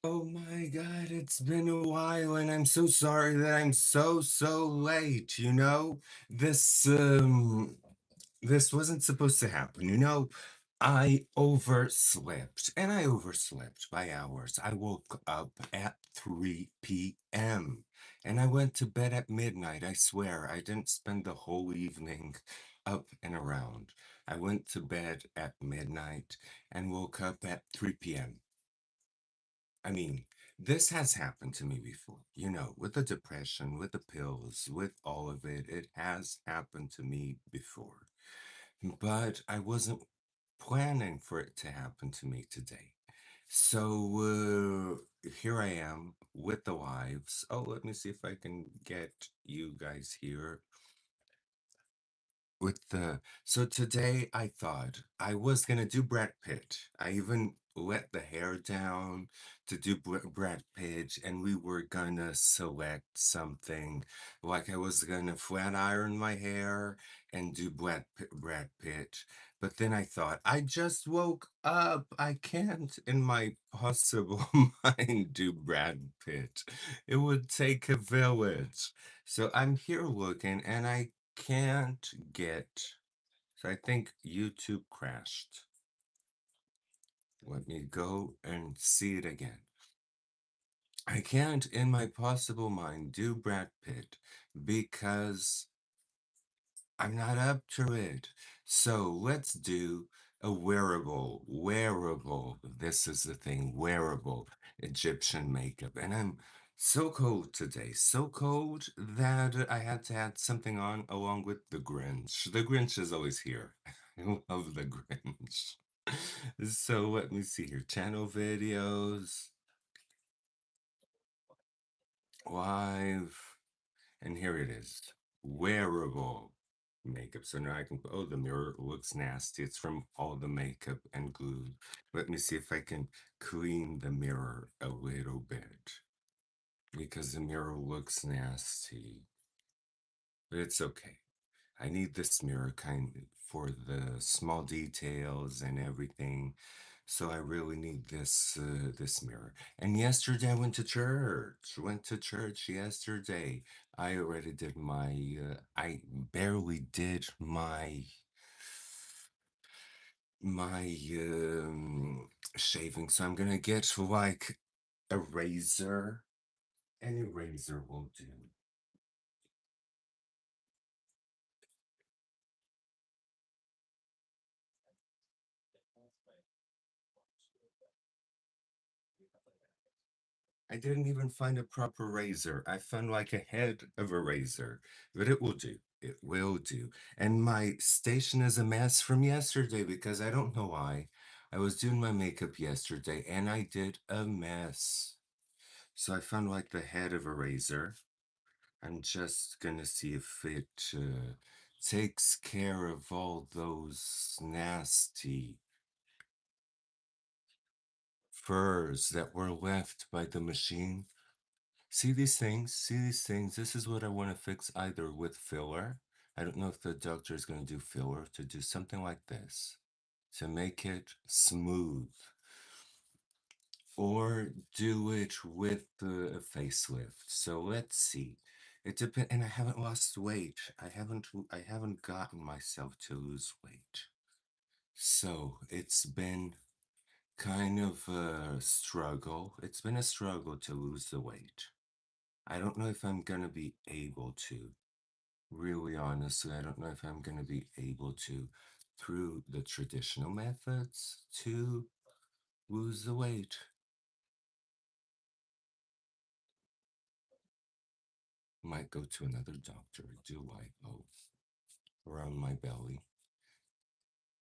Oh my God, it's been a while and I'm so sorry that I'm so late, This wasn't supposed to happen, I overslept and I overslept by hours. I woke up at 3 p.m. and I went to bed at midnight. I swear, I didn't spend the whole evening up and around. I went to bed at midnight and woke up at 3 p.m. I mean, this has happened to me before, with the depression, with the pills, with all of it. It has happened to me before. But I wasn't planning for it to happen to me today. So here I am with the wives. Oh, let me see if I can get you guys here with the so today I thought I was gonna do Brad Pitt. I even let the hair down to do Brad Pitt, and we were gonna select something like I was gonna flat iron my hair and do Brad Pitt. But then I thought I just woke up. I can't, in my possible mind, do Brad Pitt. It would take a village. So I'm here looking, and I can't get. So I think YouTube crashed. Let me go and see it again. I can't, in my possible mind, do Brad Pitt because I'm not up to it. So let's do a wearable. This is the thing, wearable Egyptian makeup. And I'm so cold today, so cold that I had to add something on along with the Grinch. The Grinch is always here. I love the Grinch. So let me see here. Channel videos, live. And here it is, wearable makeup. So now I can, oh, the mirror looks nasty. It's from all the makeup and glue. Let me see if I can clean the mirror a little bit because the mirror looks nasty. But it's okay. I need this mirror kind of for the small details and everything. So I really need this mirror. And yesterday I went to church. Went to church yesterday. I already did my I barely did my shaving. So I'm gonna get like a razor. Any razor will do. I didn't even find a proper razor. I found like a head of a razor, but it will do. It will do. And my station is a mess from yesterday because I don't know why. I was doing my makeup yesterday and I did a mess. So I found like the head of a razor. I'm just gonna see if it takes care of all those nasty furs that were left by the machine. See these things? See these things? This is what I want to fix either with filler. I don't know if the doctor is going to do filler to do something like this to make it smooth or do it with a facelift. So let's see. It depends, and I haven't lost weight. I haven't gotten myself to lose weight. So it's been kind of a struggle. It's been a struggle to lose the weight. I don't know if I'm gonna be able to. Really honestly, I don't know if I'm gonna be able to, through the traditional methods, to lose the weight. Might go to another doctor, do lipo around my belly,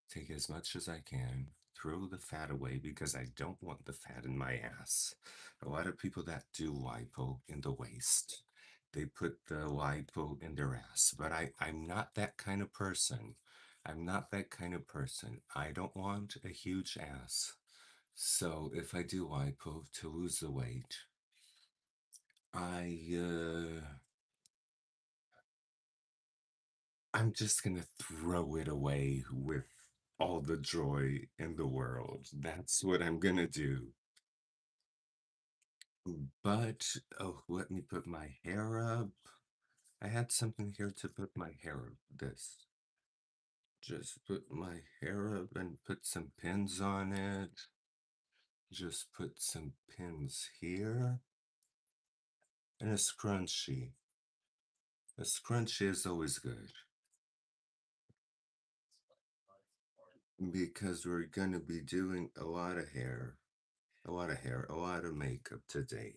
take as much as I can, throw the fat away because I don't want the fat in my ass. A lot of people that do lipo in the waist, they put the lipo in their ass, but I'm not that kind of person. I'm not that kind of person. I don't want a huge ass. So if I do lipo to lose the weight, I I'm just gonna throw it away with all the joy in the world. That's what I'm gonna do. But, oh, let me put my hair up. I had something here to put my hair up. This. Just put my hair up and put some pins on it. Just put some pins here. And a scrunchie. A scrunchie is always good. Because we're going to be doing a lot of hair. A lot of hair. A lot of makeup today.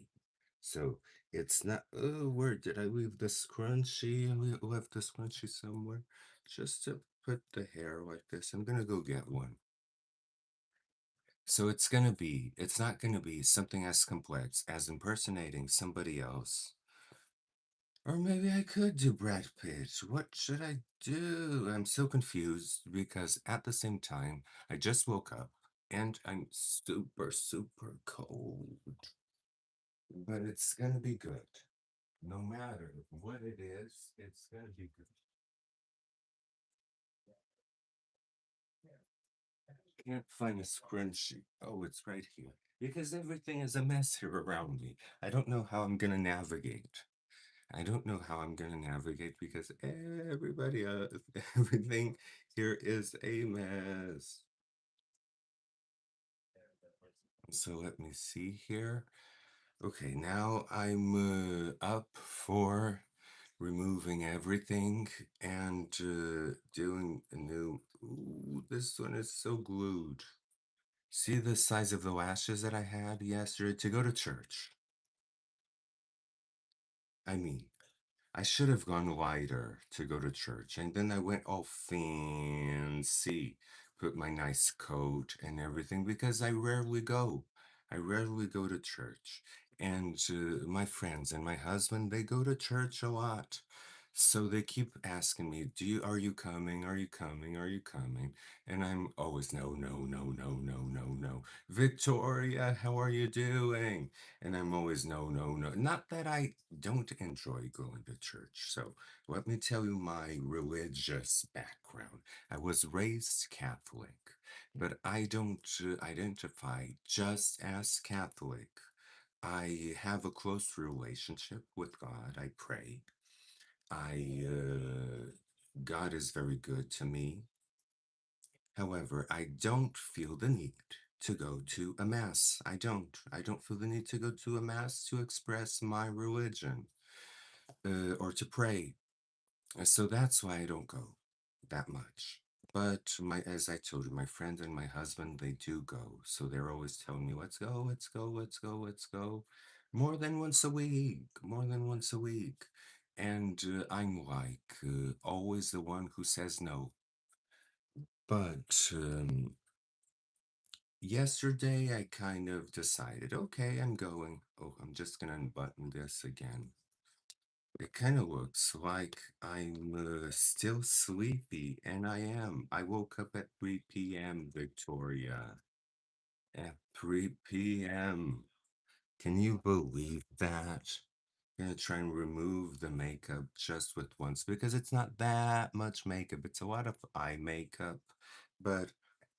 So it's not, oh, where did I leave the scrunchie? I left the scrunchie somewhere. Just to put the hair like this. I'm going to go get one. So it's not gonna be something as complex as impersonating somebody else. Or maybe I could do Brad Pitt. What should I do? I'm so confused because at the same time, I just woke up and I'm super, super cold. But it's gonna be good. No matter what it is, it's gonna be good. Can't find a scrunchie. Oh, it's right here. Because everything is a mess here around me. I don't know how I'm gonna navigate. I don't know how I'm gonna navigate because everybody else, everything here is a mess. So let me see here. Okay, now I'm up for removing everything and doing a new. Ooh, this one is so glued. See the size of the lashes that I had yesterday to go to church? I mean, I should have gone lighter to go to church, and then I went all fancy, put my nice coat and everything because I rarely go. I rarely go to church. And my friends and my husband, they go to church a lot. So they keep asking me, are you coming? Are you coming? Are you coming? And I'm always, no, no, no, no, no, no, no. Victoria, how are you doing? And I'm always, no, no, no. Not that I don't enjoy going to church. So let me tell you my religious background. I was raised Catholic, but I don't identify just as Catholic. I have a close relationship with God. I pray. God is very good to me. However, I don't feel the need to go to a mass. I don't. I don't feel the need to go to a mass to express my religion or to pray. So that's why I don't go that much. But as I told you, my friend and my husband, they do go. So they're always telling me, let's go, let's go, let's go, let's go. More than once a week, more than once a week. And I'm like always the one who says no. But yesterday I kind of decided, okay, I'm going. Oh, I'm just gonna unbutton this again. It kind of looks like I'm still sleepy, and I am. I woke up at 3 p.m., Victoria. At 3 p.m. Can you believe that? I'm gonna try and remove the makeup just with once because it's not that much makeup. It's a lot of eye makeup, but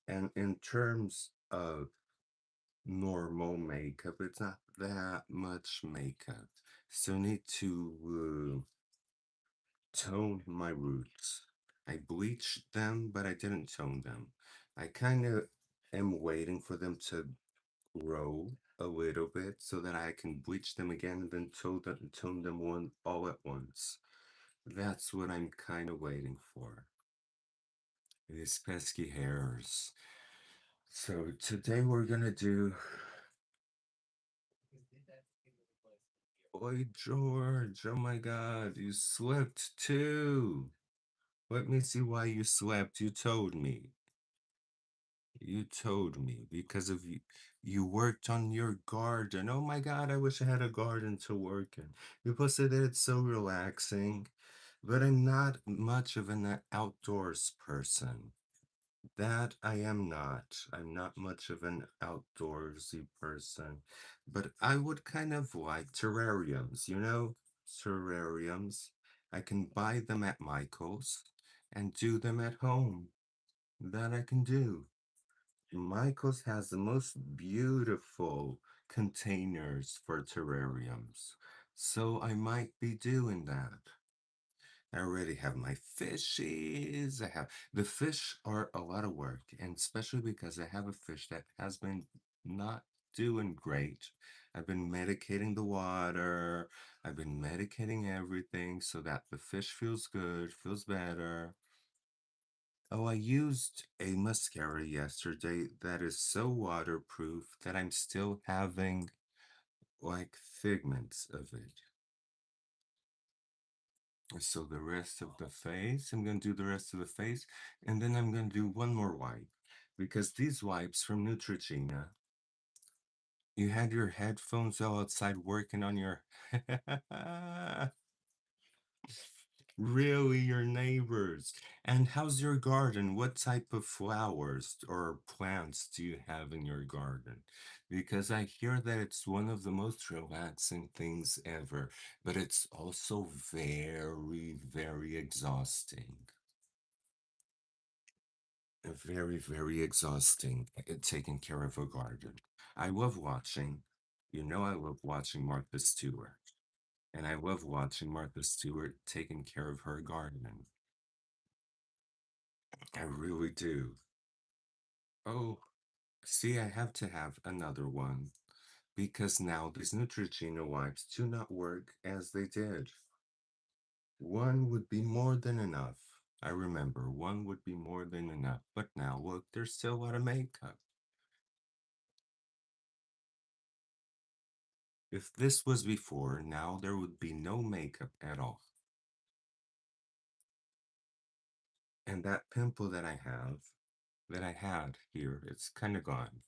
and in terms of normal makeup, it's not that much makeup. Still need to tone my roots. I bleached them, but I didn't tone them. I kind of am waiting for them to grow a little bit so that I can bleach them again and then tone them one all at once. That's what I'm kind of waiting for. These pesky hairs. So today we're gonna do. Boy George, oh my God, you slept too. Let me see why you slept. You told me. You told me because of you. You worked on your garden. Oh my God, I wish I had a garden to work in. People say that it's so relaxing, but I'm not much of an outdoors person. That I am not. I'm not much of an outdoorsy person, but I would kind of like terrariums, Terrariums. I can buy them at Michael's and do them at home. That I can do. Michael's has the most beautiful containers for terrariums. So I might be doing that. I already have my fishes. I have the fish are a lot of work, and especially because I have a fish that has been not doing great. I've been medicating the water. I've been medicating everything so that the fish feels good, feels better. Oh, I used a mascara yesterday that is so waterproof that I'm still having like figments of it. So the rest of the face, I'm going to do the rest of the face, and then I'm going to do one more wipe. Because these wipes from Neutrogena, you had your headphones all outside working on your... Really, your neighbors. And how's your garden? What type of flowers or plants do you have in your garden? Because I hear that it's one of the most relaxing things ever, but it's also very, very exhausting. Very, very exhausting taking care of a garden. I love watching, I love watching Martha Stewart. And I love watching Martha Stewart taking care of her garden. I really do. Oh, see, I have to have another one because now these Neutrogena wipes do not work as they did. One would be more than enough. I remember one would be more than enough, but now look, there's still a lot of makeup. If this was before, now there would be no makeup at all. And that pimple that I had here, it's kind of gone.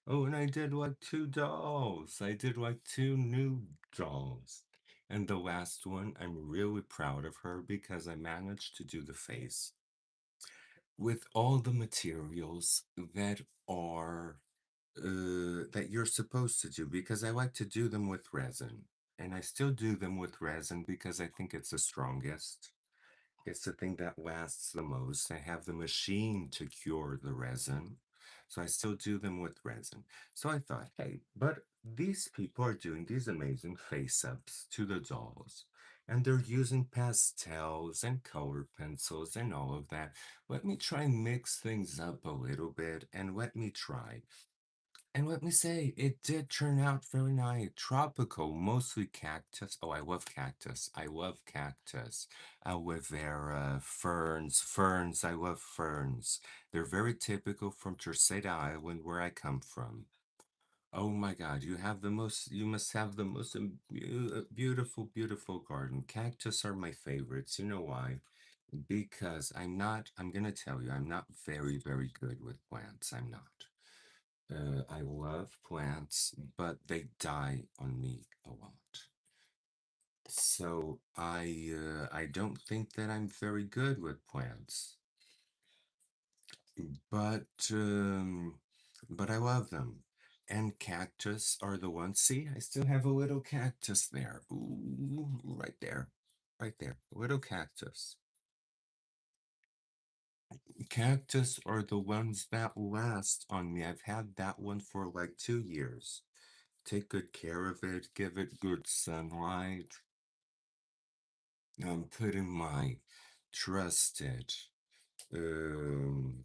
Oh, and I did like two dolls. I did like two new dolls. And the last one, I'm really proud of her because I managed to do the face with all the materials that are that you're supposed to do because I like to do them with resin. And I still do them with resin because I think it's the strongest. It's the thing that lasts the most. I have the machine to cure the resin. So I still do them with resin. So I thought, hey, but these people are doing these amazing face-ups to the dolls. And they're using pastels and color pencils and all of that. Let me try and mix things up a little bit and let me try. And let me say, it did turn out very nice. Tropical, mostly cactus. Oh, I love cactus. I love cactus. Aloe vera, ferns, ferns. I love ferns. They're very typical from Terceta Island, where I come from. Oh my God, you must have the most beautiful, beautiful garden. Cactus are my favorites. You know why? Because I'm gonna tell you, I'm not very, very good with plants. I'm not. I love plants, but they die on me a lot. So I don't think that I'm very good with plants, but um, but I love them. And cactus are the ones. See, I still have a little cactus there. Ooh, right there, a little cactus. Cactus are the ones that last on me. I've had that one for like 2 years. Take good care of it, give it good sunlight. Put in my trusted um,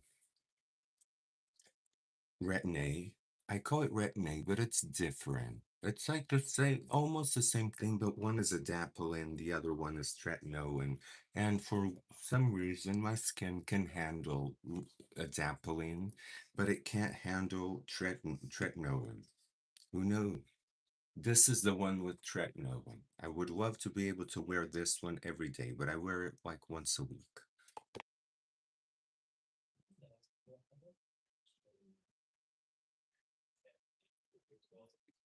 retin-A. I call it retin-A, but it's different. It's like the same, almost the same thing, but one is adapalene, the other one is tretinoin. And for some reason, my skin can handle adapalene, but it can't handle tretinoin. Who knew? This is the one with tretinoin. I would love to be able to wear this one every day, but I wear it like once a week.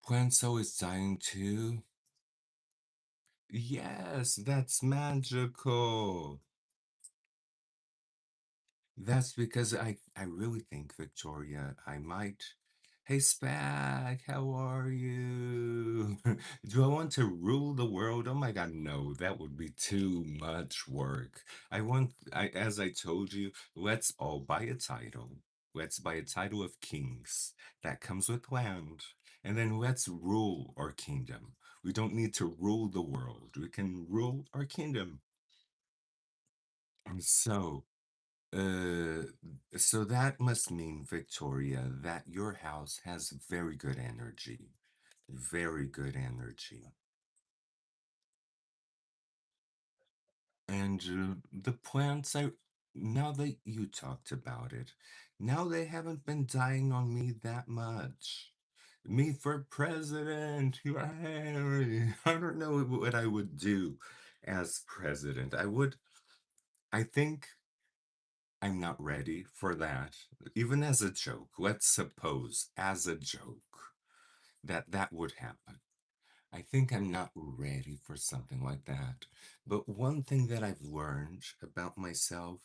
Quenso is dying too. Yes, that's magical. That's because I really think, Victoria, I might. Hey, Spag, how are you? Do I want to rule the world? Oh my God, no, that would be too much work. As I told you, let's all buy a title. Let's buy a title of kings that comes with land. And then let's rule our kingdom. We don't need to rule the world. We can rule our kingdom. And uh, so that must mean, Victoria, that your house has very good energy. Very good energy. And the plants, now that you talked about it, now they haven't been dying on me that much. Me for president. Yay. I don't know what I would do as president. I think I'm not ready for that. Even as a joke, let's suppose as a joke that that would happen. I think I'm not ready for something like that. But one thing that I've learned about myself,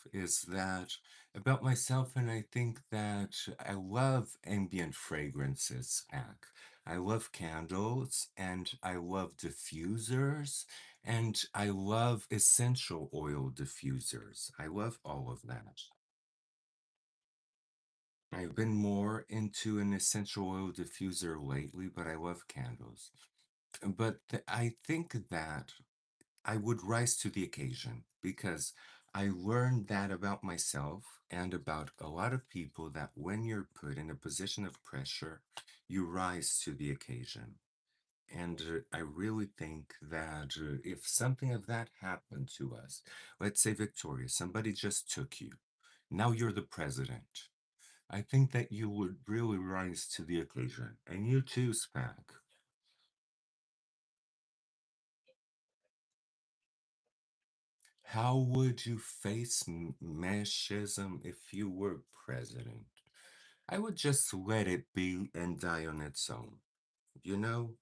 and I think that I love ambient fragrances back. I love candles and I love diffusers and I love essential oil diffusers. I love all of that. I've been more into an essential oil diffuser lately, but I love candles. But I think that I would rise to the occasion because I learned that about myself and about a lot of people that when you're put in a position of pressure, you rise to the occasion. And I really think that if something of that happened to us, let's say Victoria, somebody just took you. Now you're the president. I think that you would really rise to the occasion. And you too, Spack. How would you face mashism if you were president? I would just let it be and die on its own. You know,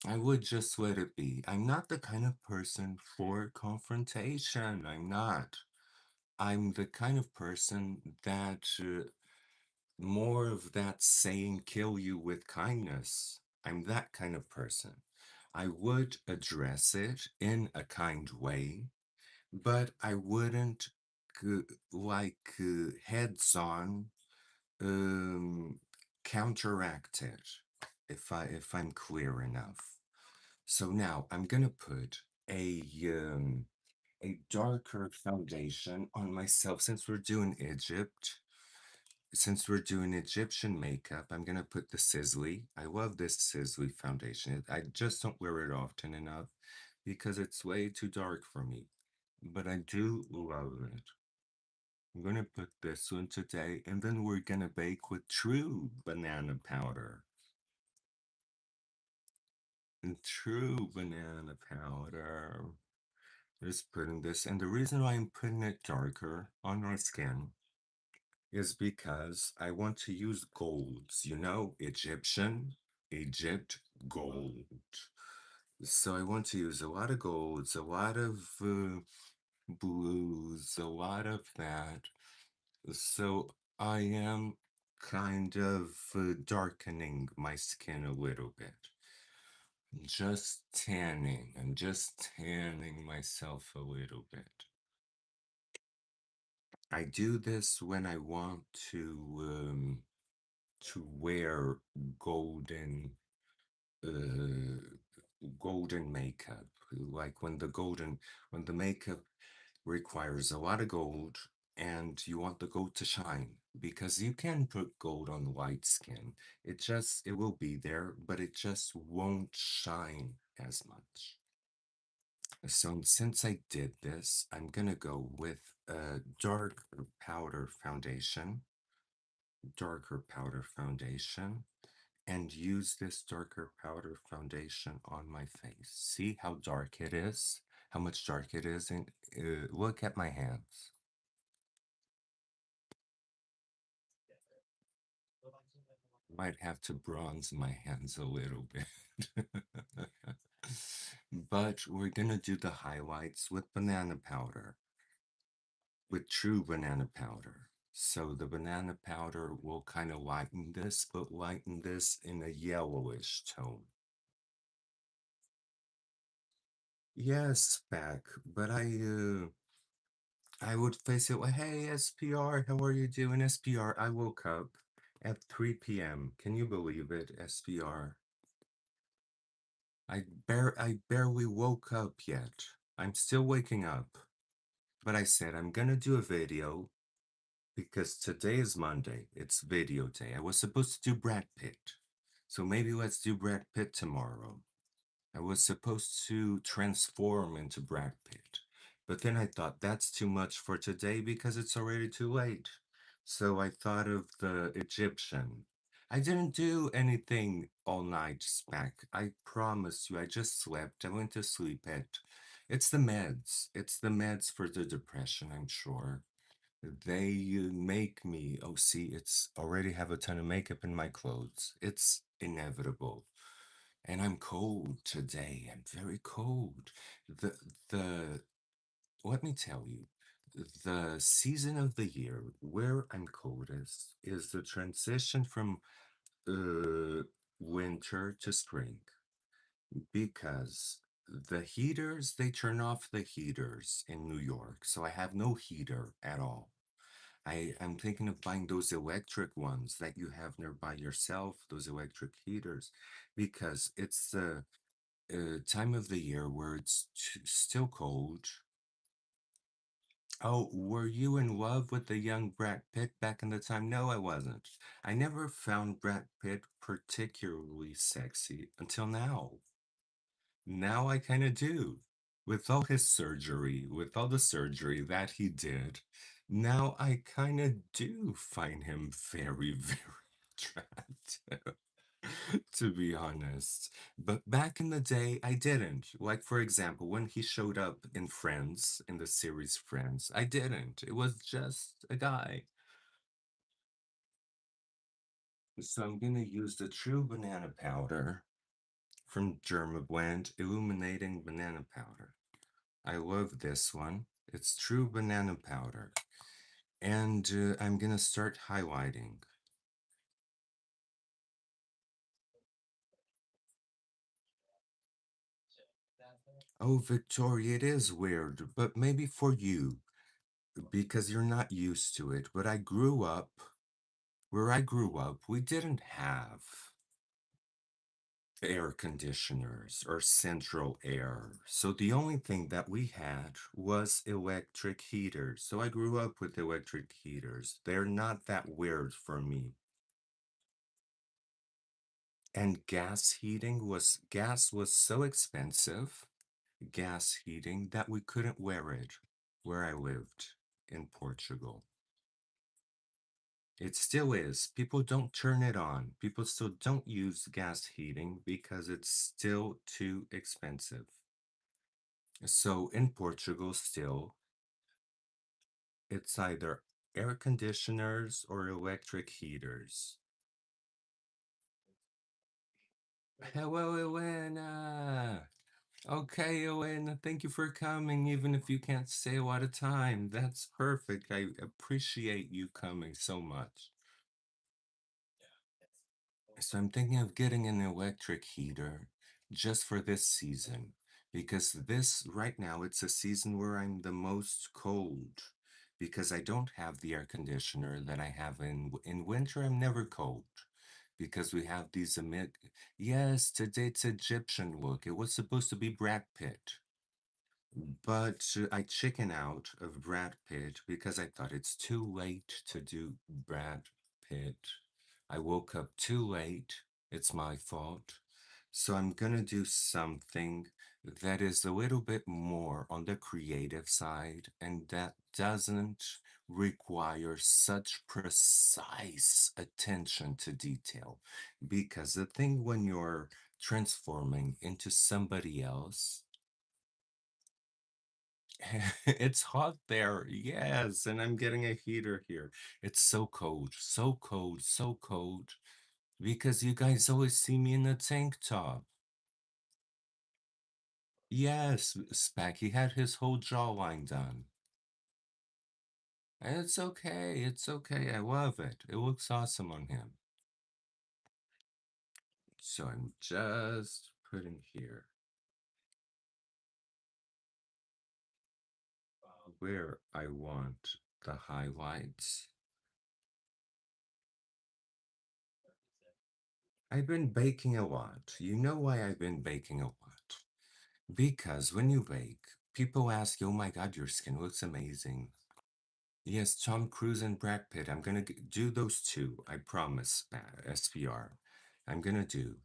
I would just let it be. I'm not the kind of person for confrontation. I'm not. I'm the kind of person that more of that saying kill you with kindness. I'm that kind of person. I would address it in a kind way, but I wouldn't heads on um, counteract it if I'm clear enough. So now I'm gonna put a darker foundation on myself since we're doing Egypt. Since we're doing Egyptian makeup, I'm gonna put the Sizzly. I love this Sizzly foundation. I just don't wear it often enough because it's way too dark for me. But I do love it. I'm gonna put this one today, and then we're gonna bake with true banana powder. And true banana powder. Just putting this, and the reason why I'm putting it darker on my skin is because I want to use golds, Egypt gold. So I want to use a lot of golds, a lot of blues, a lot of that. So I am kind of darkening my skin a little bit. Just tanning. I'm just tanning myself a little bit. I do this when I want to wear golden uh golden makeup. Like when the makeup requires a lot of gold and you want the gold to shine because you can put gold on white skin. It will be there, but it just won't shine as much. So since I did this, I'm gonna go with a darker powder foundation, and use this darker powder foundation on my face. See how dark it is? How much dark it is? And look at my hands. Might have to bronze my hands a little bit. But we're gonna do the highlights with banana powder, with true banana powder. So the banana powder will kind of lighten this, but lighten this in a yellowish tone. Yes, back, but I would face it like, hey, SPR, how are you doing? SPR, I woke up. at 3 p.m. Can you believe it, SPR? I barely woke up yet. I'm still waking up. But I said I'm gonna do a video because today is Monday. It's video day. I was supposed to do Brad Pitt. So maybe let's do Brad Pitt tomorrow. I was supposed to transform into Brad Pitt. But then I thought that's too much for today because it's already too late. So I thought of the Egyptian. I didn't do anything all night, Spack. I promise you, I just slept. I went to sleep at. It's the meds. It's the meds for the depression, I'm sure. They make me, oh, see, it's already have a ton of makeup in my clothes. It's inevitable. And I'm cold today. I'm very cold. The, the, let me tell you, the season of the year where I'm coldest is the transition from uh, winter to spring because the heaters, they turn off the heaters in New York. So I have no heater at all. I'm thinking of buying those electric ones that you have nearby yourself, those electric heaters, because it's the time of the year where it's still cold. Oh, were you in love with the young Brad Pitt back in the time? No, I wasn't. I never found Brad Pitt particularly sexy until now. Now I kind of do. With all his surgery, with all the surgery that he did, now I kind of do find him very, very attractive, to be honest. But back in the day, I didn't. Like, for example, when he showed up in Friends, in the series Friends, I didn't. It was just a guy. So I'm gonna use the True Banana Powder from Blend Illuminating Banana Powder. I love this one. It's True Banana Powder. And I'm gonna start highlighting. Oh, Victoria, it is weird, but maybe for you, because you're not used to it. But I grew up, where I grew up, we didn't have air conditioners or central air. So the only thing that we had was electric heaters. So I grew up with electric heaters. They're not that weird for me. And gas was so expensive, gas heating, that we couldn't wear it where I lived in Portugal. It still is. People don't turn it on. People still don't use gas heating because it's still too expensive. So in Portugal, still, it's either air conditioners or electric heaters. Hello, Elena. Okay, Elena, thank you for coming, even if you can't stay a lot of time. That's perfect. I appreciate you coming so much. So I'm thinking of getting an electric heater just for this season because this right now it's a season where I'm the most cold because I don't have the air conditioner that I have in winter. I'm never cold because we have these emit. Yes, today it's Egyptian look. It was supposed to be Brad Pitt. But I chicken out of Brad Pitt because I thought it's too late to do Brad Pitt. I woke up too late. It's my fault. So I'm gonna do something that is a little bit more on the creative side and that doesn't require such precise attention to detail. Because the thing when you're transforming into somebody else, it's hot there, yes, and I'm getting a heater here. It's so cold, so cold, so cold. Because you guys always see me in a tank top. Yes, Spacky had his whole jawline done. And it's okay, it's okay. I love it. It looks awesome on him. So I'm just putting here where I want the highlights. I've been baking a lot. You know why I've been baking a lot? Because when you bake, people ask you, oh my God, your skin looks amazing. Yes, Tom Cruise and Brad Pitt. I'm gonna do those two. I promise, SPR. I'm gonna do.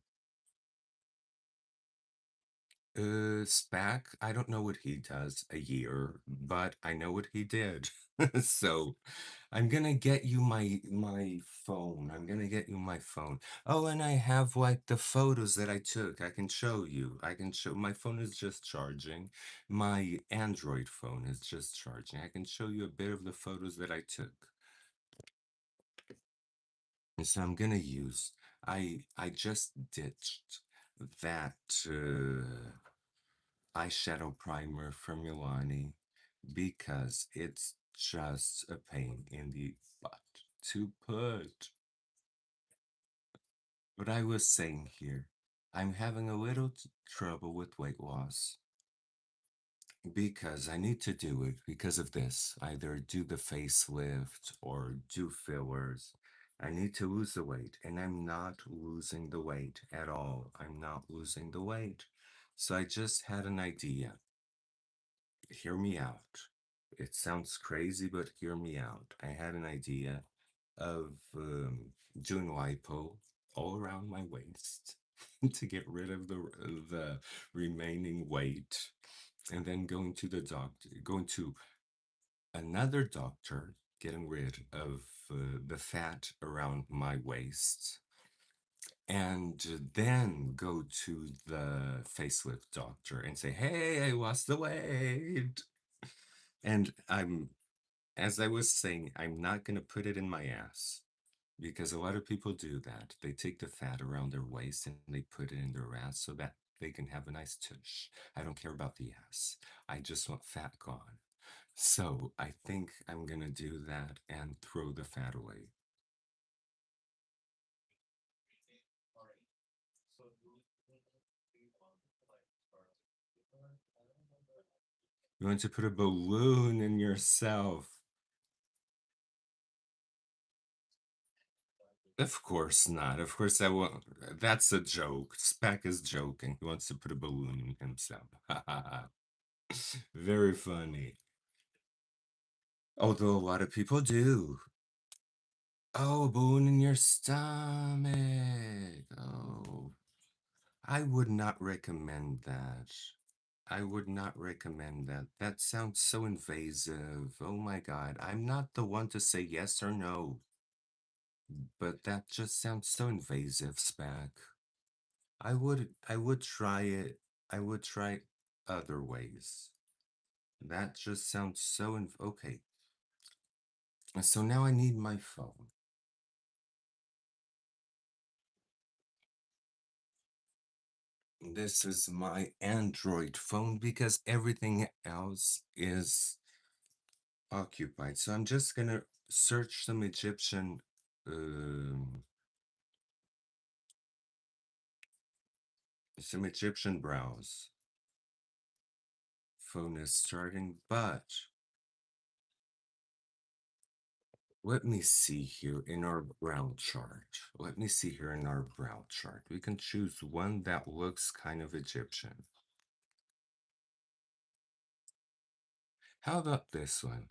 Spac, I don't know what he does a year, but I know what he did. So I'm gonna get you my phone. I'm gonna get you my phone. Oh, and I have like the photos that I took. I can show you. I can show my phone is just charging. My Android phone is just charging. I can show you a bit of the photos that I took. And so I'm gonna use I just ditched that eyeshadow primer from Milani because it's just a pain in the butt to put. What I was saying here, I'm having a little trouble with weight loss because I need to do it because of this. Either do the facelift or do fillers. I need to lose the weight, and I'm not losing the weight at all. I'm not losing the weight. So I just had an idea. Hear me out. It sounds crazy, but hear me out. I had an idea of doing lipo all around my waist to get rid of the remaining weight, and then going to the doctor, going to another doctor, getting rid of the fat around my waist, and then go to the facelift doctor and say, "Hey, I lost the weight." And as I was saying, I'm not going to put it in my ass because a lot of people do that. They take the fat around their waist and they put it in their ass so that they can have a nice tush. I don't care about the ass. I just want fat gone. So I think I'm going to do that and throw the fat away. You want to put a balloon in yourself? Of course not. Of course I won't. That's a joke. Speck is joking. He wants to put a balloon in himself. Very funny. Although a lot of people do. Oh, a balloon in your stomach. Oh, I would not recommend that. I would not recommend that. That sounds so invasive. Oh my God. I'm not the one to say yes or no, but that just sounds so invasive, Spack. I would try it. I would try other ways. That just sounds so okay. So now I need my phone. This is my Android phone because everything else is occupied. So I'm just gonna search um, some Egyptian brows. Phone is starting, but let me see here in our brow chart. Let me see here in our brow chart. We can choose one that looks kind of Egyptian. How about this one?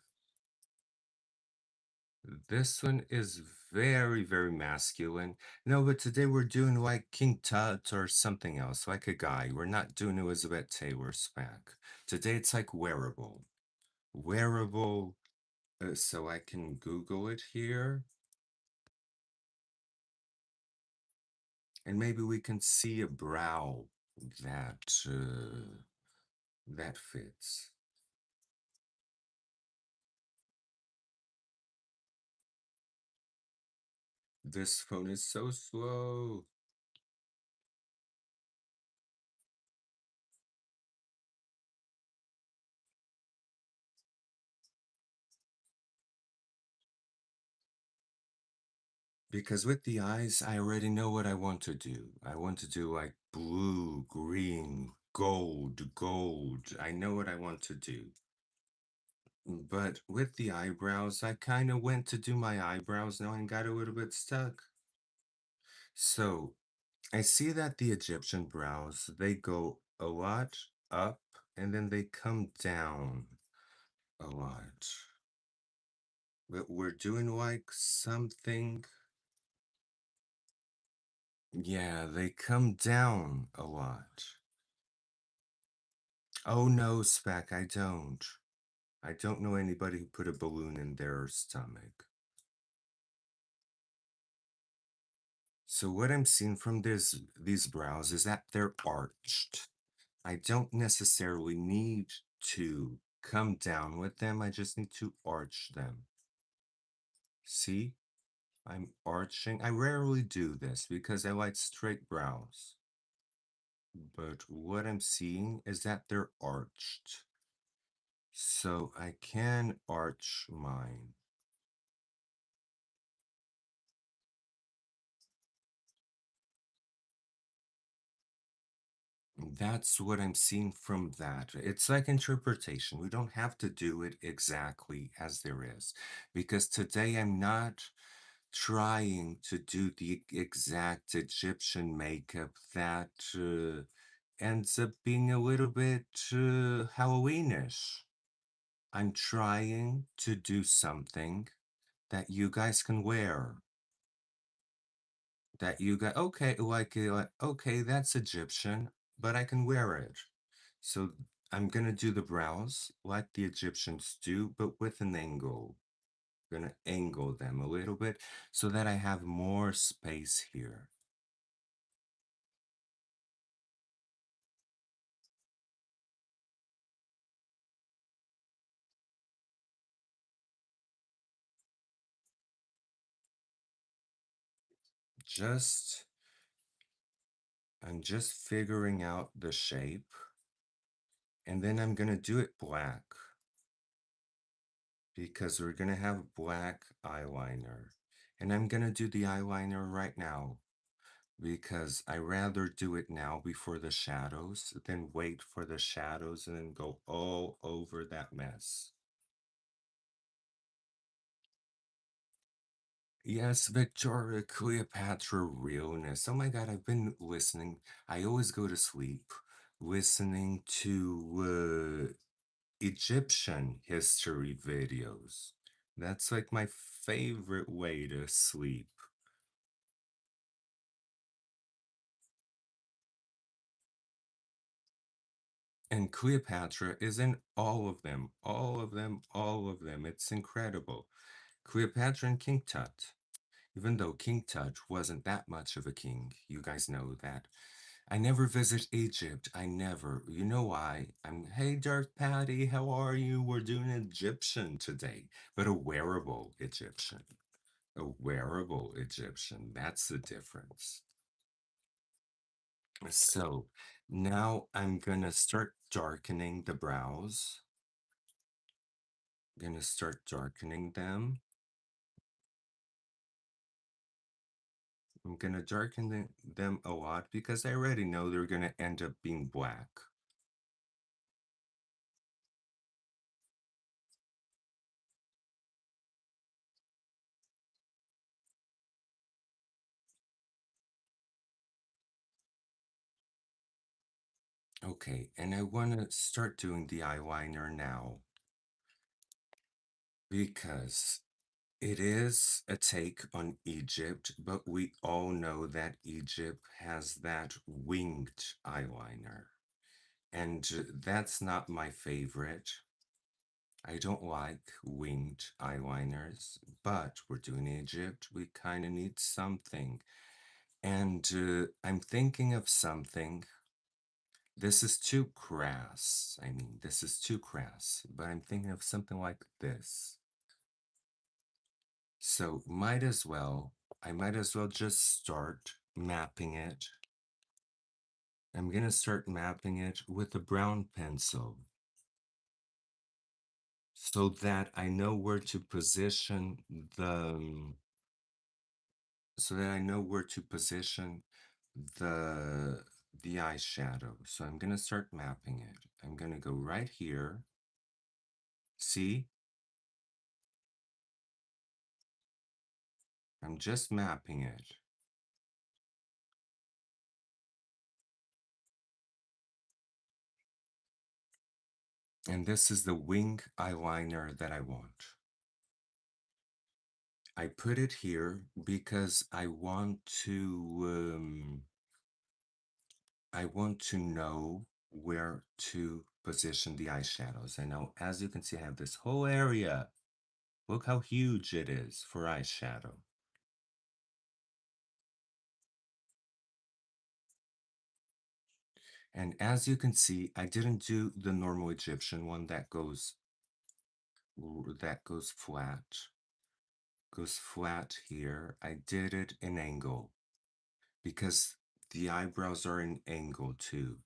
This one is very, very masculine. No, but today we're doing like King Tut or something else, like a guy. We're not doing Elizabeth Taylor spec. Today it's like wearable. Wearable, so I can Google it here. And maybe we can see a brow that fits. This phone is so slow. Because with the eyes, I already know what I want to do. I want to do like blue, green, gold, gold. I know what I want to do. But with the eyebrows, I kind of went to do my eyebrows now and got a little bit stuck. So I see that the Egyptian brows, they go a lot up and then they come down a lot. But we're doing like something. Yeah, they come down a lot. Oh no, Spec, I don't. I don't know anybody who put a balloon in their stomach. So what I'm seeing from these brows is that they're arched. I don't necessarily need to come down with them. I just need to arch them. See? I'm arching. I rarely do this because I like straight brows. But what I'm seeing is that they're arched. So I can arch mine. That's what I'm seeing from that. It's like interpretation. We don't have to do it exactly as there is. Because today I'm not trying to do the exact Egyptian makeup that ends up being a little bit Halloweenish. I'm trying to do something that you guys can wear. That you got, okay, okay, that's Egyptian, but I can wear it. So I'm gonna do the brows like the Egyptians do, but with an angle. I'm gonna angle them a little bit so that I have more space here. Just, I'm just figuring out the shape, and then I'm gonna do it black because we're gonna have black eyeliner. And I'm gonna do the eyeliner right now because I rather do it now before the shadows than wait for the shadows and then go all over that mess. Yes, Victoria, Cleopatra realness. Oh my God, I've been listening. I always go to sleep listening to Egyptian history videos. That's like my favorite way to sleep. And Cleopatra is in all of them, all of them, all of them. It's incredible. Cleopatra and King Tut. Even though King Tut wasn't that much of a king, you guys know that. I never visit Egypt. I never. You know why? Hey, Dark Patty, how are you? We're doing Egyptian today, but a wearable Egyptian. A wearable Egyptian. That's the difference. So now I'm gonna start darkening the brows. I'm gonna start darkening them. I'm gonna darken them a lot because I already know they're gonna end up being black. Okay, and I want to start doing the eyeliner now because it is a take on Egypt, but we all know that Egypt has that winged eyeliner, and that's not my favorite. I don't like winged eyeliners, but we're doing Egypt. We kind of need something. And I'm thinking of something. This is too crass. I mean, this is too crass, but I'm thinking of something like this. So I might as well just start mapping it. I'm gonna start mapping it with a brown pencil so that I know where to position the so that I know where to position the the eyeshadow. So I'm gonna start mapping it. I'm gonna go right here. See, I'm just mapping it. And this is the wing eyeliner that I want. I put it here because I want to know where to position the eyeshadows. And now, as you can see, I have this whole area. Look how huge it is for eyeshadow. And as you can see, I didn't do the normal Egyptian one that goes flat. Goes flat here. I did it in angle because the eyebrows are in angle too.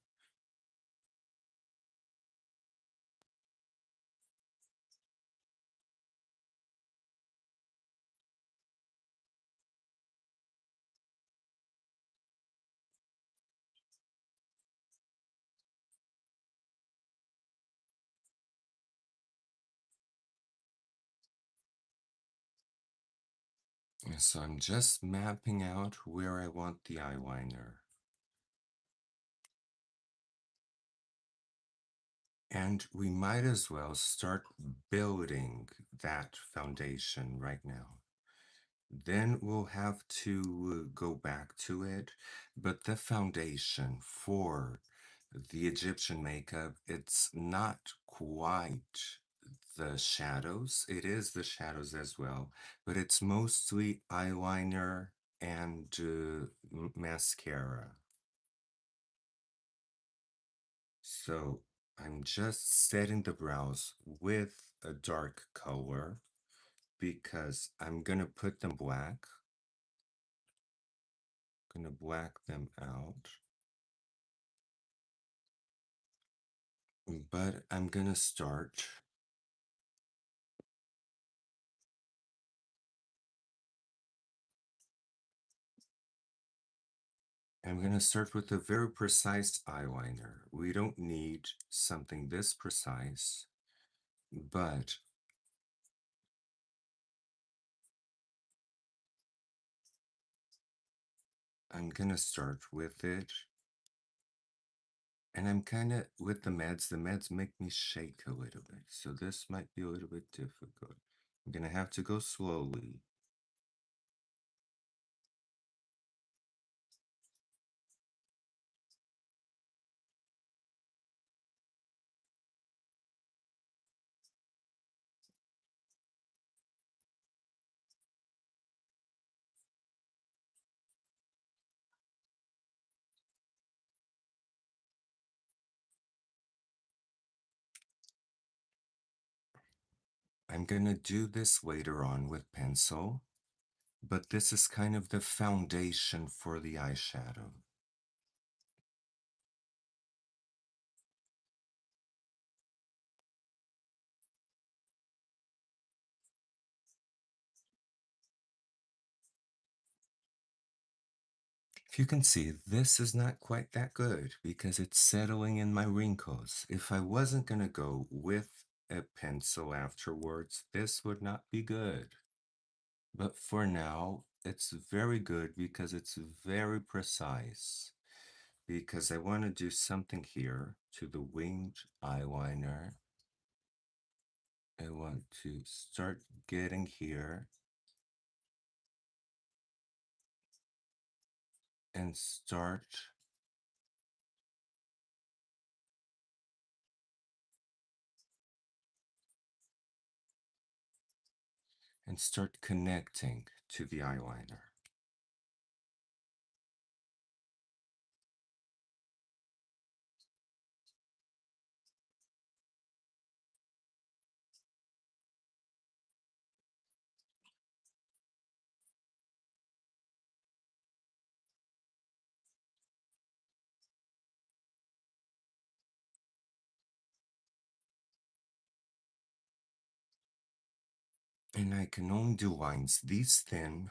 And so I'm just mapping out where I want the eyeliner. And we might as well start building that foundation right now. Then we'll have to go back to it. But the foundation for the Egyptian makeup, it's not quite the shadows. It is the shadows as well, but it's mostly eyeliner and mascara. So I'm just setting the brows with a dark color because I'm gonna put them black. Gonna black them out. But I'm gonna start with a very precise eyeliner. We don't need something this precise, but I'm gonna start with it. And I'm kind of with the meds make me shake a little bit. So this might be a little bit difficult. I'm gonna have to go slowly. I'm gonna do this later on with pencil, but this is kind of the foundation for the eyeshadow. If you can see, this is not quite that good because it's settling in my wrinkles. If I wasn't gonna go with a pencil afterwards, this would not be good. But for now, it's very good because it's very precise. Because I want to do something here to the winged eyeliner. I want to start getting here and start connecting to the eyeliner. And I can only do lines these thin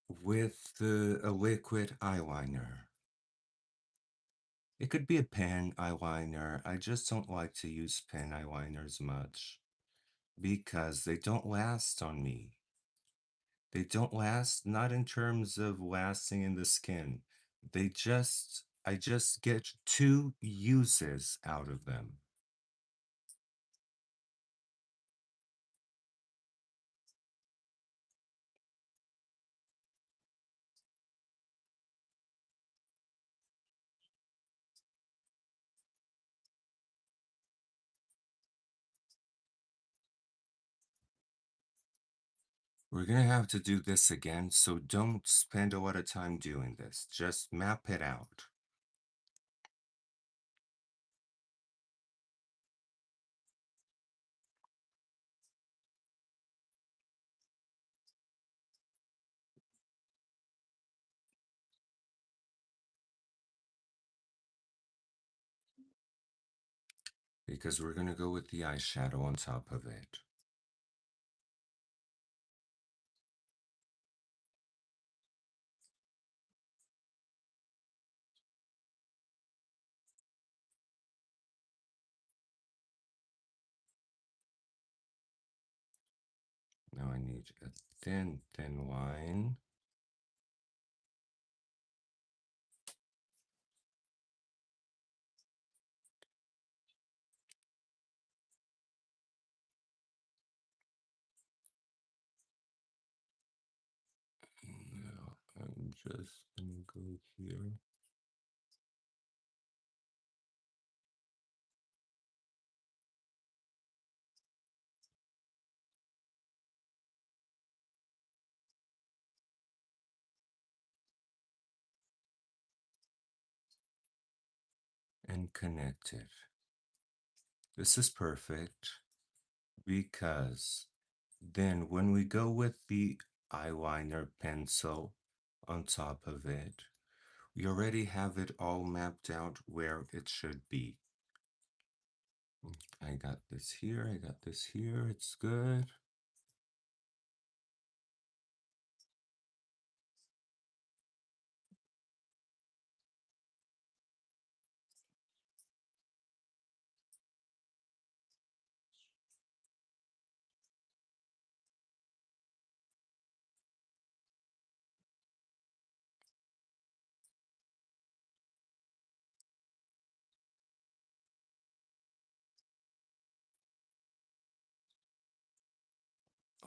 with a liquid eyeliner. It could be a pen eyeliner. I just don't like to use pen eyeliners much because they don't last on me. They don't last, not in terms of lasting in the skin. I just get two uses out of them. We're gonna have to do this again, so don't spend a lot of time doing this. Just map it out. Because we're gonna go with the eyeshadow on top of it. Now I need a thin, thin line. Now I'm just gonna go here. And connect it. This is perfect because then when we go with the eyeliner pencil on top of it, we already have it all mapped out where it should be. I got this here, I got this here, it's good.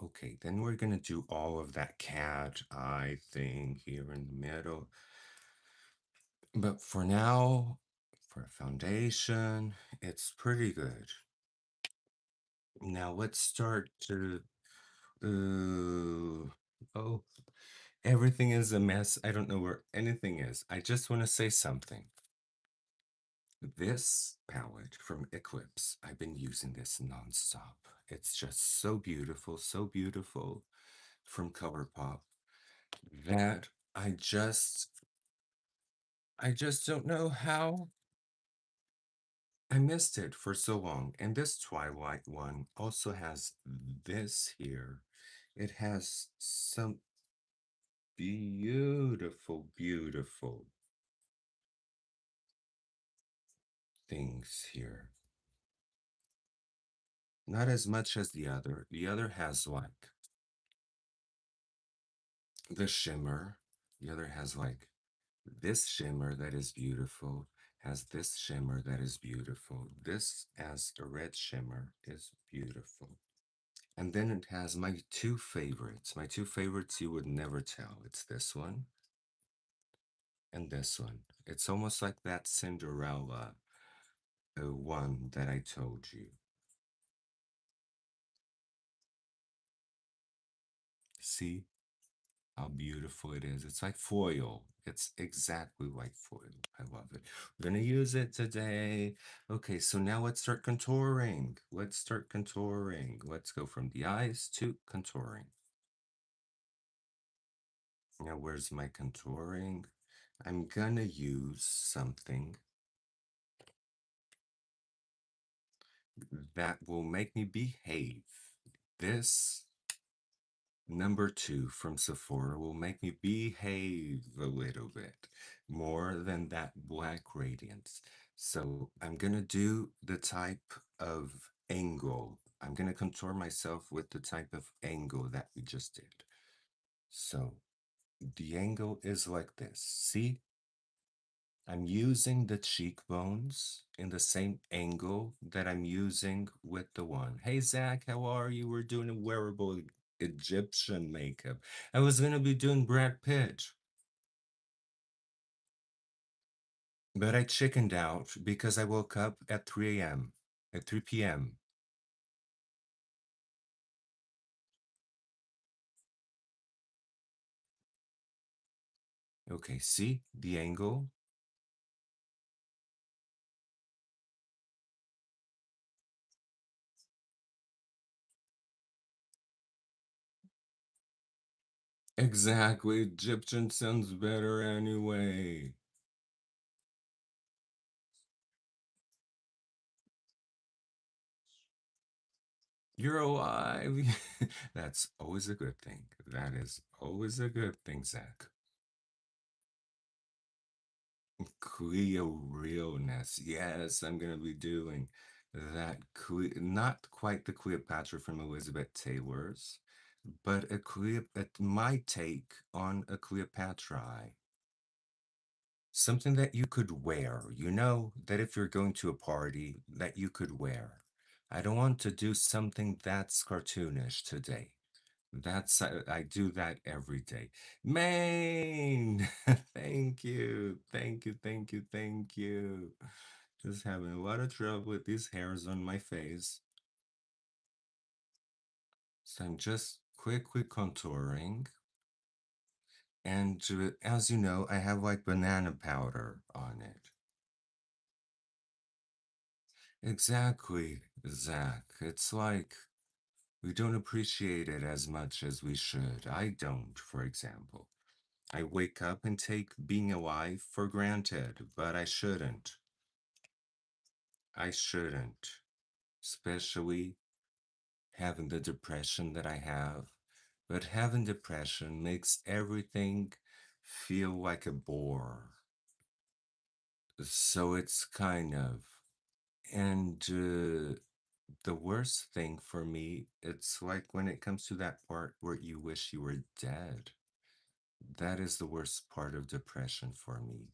Okay, then we're gonna do all of that cat eye thing here in the middle. But for now, for foundation, it's pretty good. Now let's start to, oh, everything is a mess. I don't know where anything is. I just want to say something. This palette from Eclipse, I've been using this nonstop. It's just so beautiful from ColourPop that I just don't know how I missed it for so long. And this Twilight one also has this here. It has some beautiful, beautiful things here. Not as much as the other. The other has like the shimmer. The other has like this shimmer that is beautiful, has this shimmer that is beautiful. This as a red shimmer is beautiful. And then it has my two favorites. My two favorites you would never tell. It's this one and this one. It's almost like that Cinderella one that I told you. See how beautiful it is? It's like foil. It's exactly like foil. I love it. We're gonna use it today. Okay, so now let's start contouring. Let's start contouring. Let's go from the eyes to contouring. Now, where's my contouring? I'm gonna use something that will make me behave. This number 2 from Sephora will make me behave a little bit more than that black radiance. So I'm gonna do the type of angle. I'm gonna contour myself with the type of angle that we just did. So the angle is like this. See? I'm using the cheekbones in the same angle that I'm using with the one. Hey, Zach, how are you? We're doing a wearable Egyptian makeup. I was going to be doing Brad Pitt, but I chickened out because I woke up at 3 a.m., at 3 p.m. Okay, see the angle? Exactly. Egyptian sounds better anyway. You're alive. That's always a good thing. That is always a good thing, Zach. Cleo realness. Yes, I'm gonna be doing that. Not quite the Cleopatra from Elizabeth Taylor's, but my take on a Cleopatra. Something that you could wear, that if you're going to a party, that you could wear. I don't want to do something that's cartoonish today. I do that every day. Maine! Thank you. Thank you. Thank you. Thank you. Just having a lot of trouble with these hairs on my face. So I'm just quickly contouring. And as you know, I have like banana powder on it. Exactly, Zach. It's like we don't appreciate it as much as we should. I don't, for example. I wake up and take being alive for granted, but I shouldn't. I shouldn't. Especially having the depression that I have. But having depression makes everything feel like a bore. So it's kind of. And the worst thing for me, it's like when it comes to that part where you wish you were dead. That is the worst part of depression for me.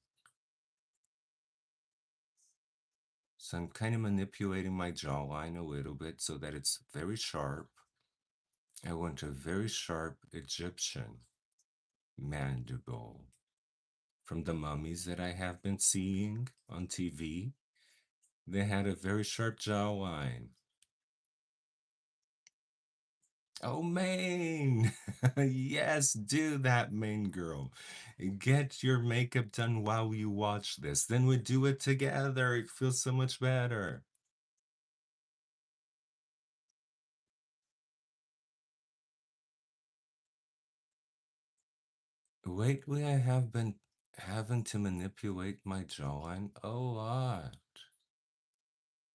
So I'm kind of manipulating my jawline a little bit so that it's very sharp. I want a very sharp Egyptian mandible. From the mummies that I have been seeing on TV, they had a very sharp jawline. Oh, Maine! Yes, do that, Maine girl. Get your makeup done while you watch this. Then we do it together. It feels so much better. Lately, I have been having to manipulate my jawline a lot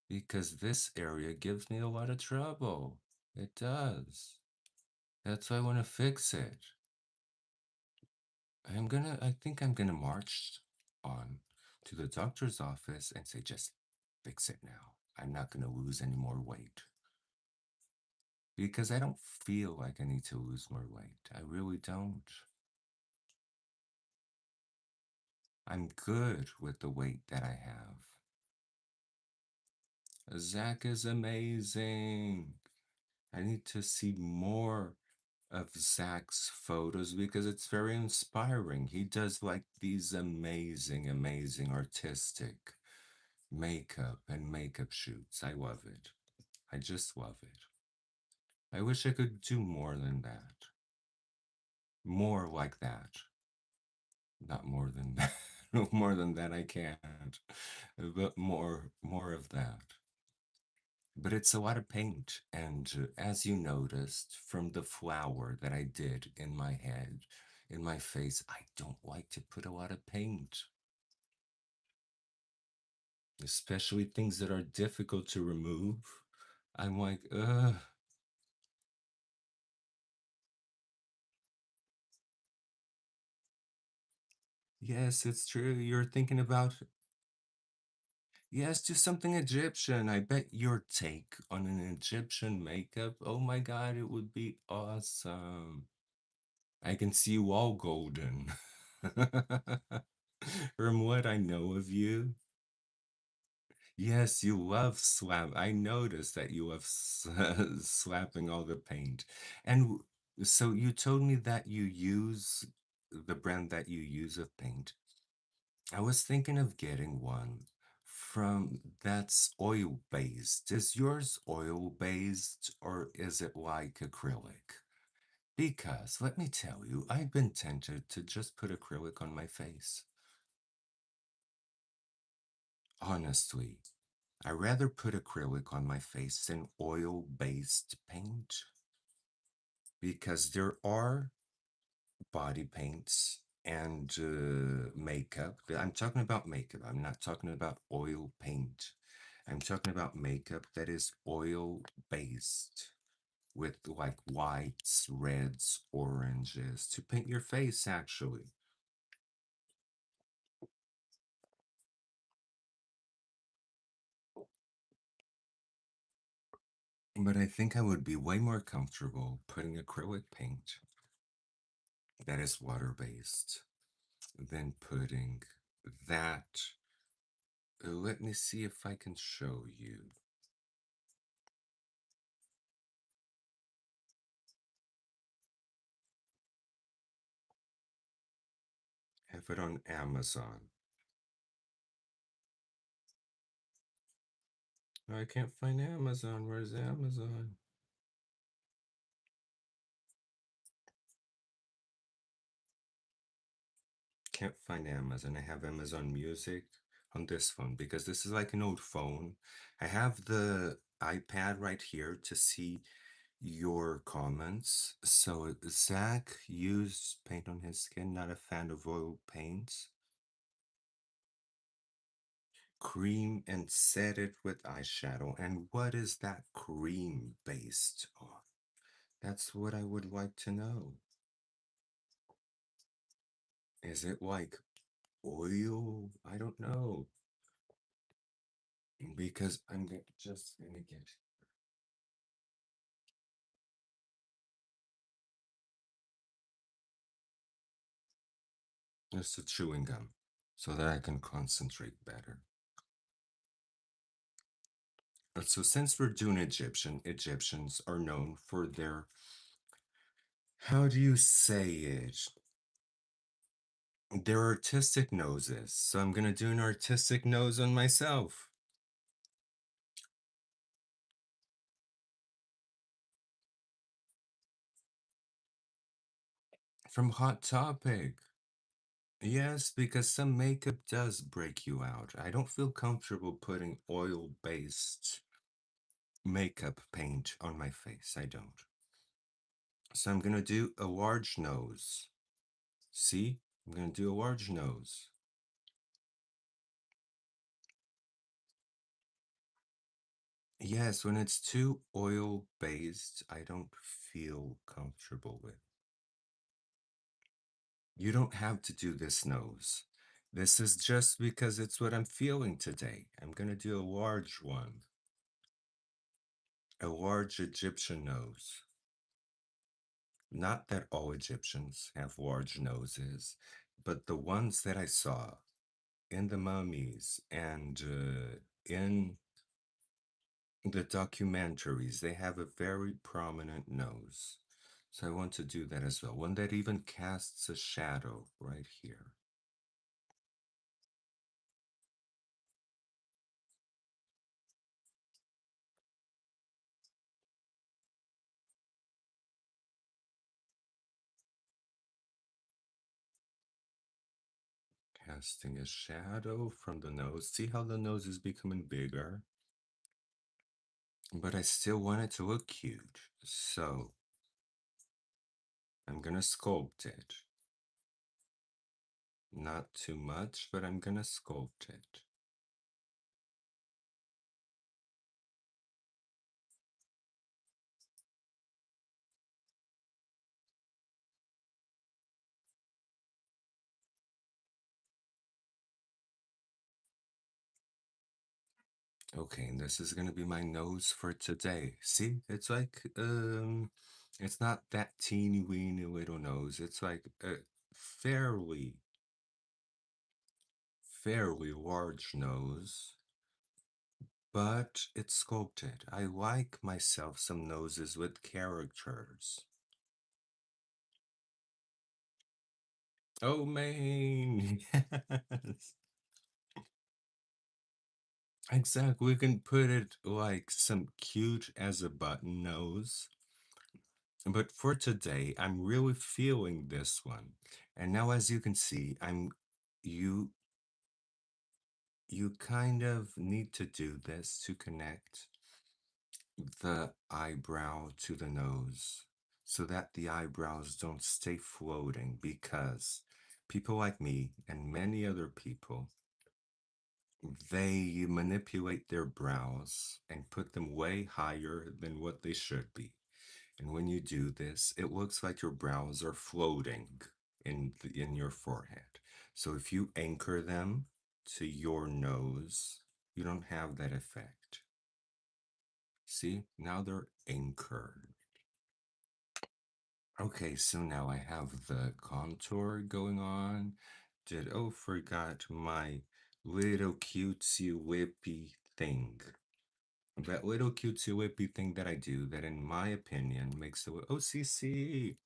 because this area gives me a lot of trouble. It does. That's why I want to fix it. I think I'm gonna march on to the doctor's office and say, just fix it now. I'm not gonna lose any more weight because I don't feel like I need to lose more weight. I really don't. I'm good with the weight that I have. Zach is amazing. I need to see more of Zach's photos because it's very inspiring. He does like these amazing, amazing artistic makeup shoots. I love it. I just love it. I wish I could do more than that. More like that. Not more than that. No more than that I can't. But more of that. But it's a lot of paint, and as you noticed from the flower that I did in my head, in my face, I don't like to put a lot of paint, especially things that are difficult to remove. I'm like, ugh. Yes, it's true. You're thinking about, yes, do something Egyptian. I bet your take on an Egyptian makeup, oh my God, it would be awesome. I can see you all golden. From what I know of you, yes, you love slap. I noticed that you love slapping all the paint. And so you told me that you use the brand that you use of paint. I was thinking of getting one from that's oil based. Is yours oil based or is it like acrylic? Because, let me tell you, I've been tempted to just put acrylic on my face. Honestly, I rather put acrylic on my face than oil-based paint because there are body paints and makeup. I'm talking about makeup. I'm not talking about oil paint. I'm talking about makeup that is oil-based with like whites, reds, oranges to paint your face actually. But I think I would be way more comfortable putting acrylic paint that is water-based than putting that. Let me see if I can show you. Have it on Amazon. I can't find Amazon. Where's Amazon? Can't find Amazon. I have Amazon Music on this phone because this is like an old phone. I have the iPad right here to see your comments. So Zach used paint on his skin, not a fan of oil paints. Cream and set it with eyeshadow. And what is that cream based on? That's what I would like to know. Is it like oil? I don't know. Because just gonna get just a chewing gum so that I can concentrate better. So since we're doing Egyptians are known for their, how do you say it? Their artistic noses. So I'm gonna do an artistic nose on myself. From Hot Topic. Yes, because some makeup does break you out. I don't feel comfortable putting oil-based makeup paint on my face. I don't. So I'm gonna do a large nose. See? I'm gonna do a large nose. Yes, when it's too oil-based, I don't feel comfortable with. You don't have to do this nose. This is just because it's what I'm feeling today. I'm gonna do a large one. A large Egyptian nose. Not that all Egyptians have large noses, but the ones that I saw in the mummies and in the documentaries, they have a very prominent nose. So I want to do that as well. One that even casts a shadow right here. Casting a shadow from the nose. See how the nose is becoming bigger? But I still want it to look cute. So I'm gonna sculpt it. Not too much, but I'm gonna sculpt it. Okay, and this is gonna be my nose for today. See, it's like it's not that teeny weeny little nose. It's like a fairly fairly large nose, but it's sculpted. I like myself some noses with characters. Oh man, yes. Exactly. We can put it like some cute as a button nose. But for today, I'm really feeling this one. And now, as you can see, you you kind of need to do this to connect the eyebrow to the nose so that the eyebrows don't stay floating, because people like me and many other people, they manipulate their brows and put them way higher than what they should be. And when you do this, it looks like your brows are floating in your forehead. So if you anchor them to your nose, you don't have that effect. See, now they're anchored. Okay, so now I have the contour going on. Forgot my little cutesy whippy thing. That little cutesy whippy thing that I do that in my opinion makes the OCC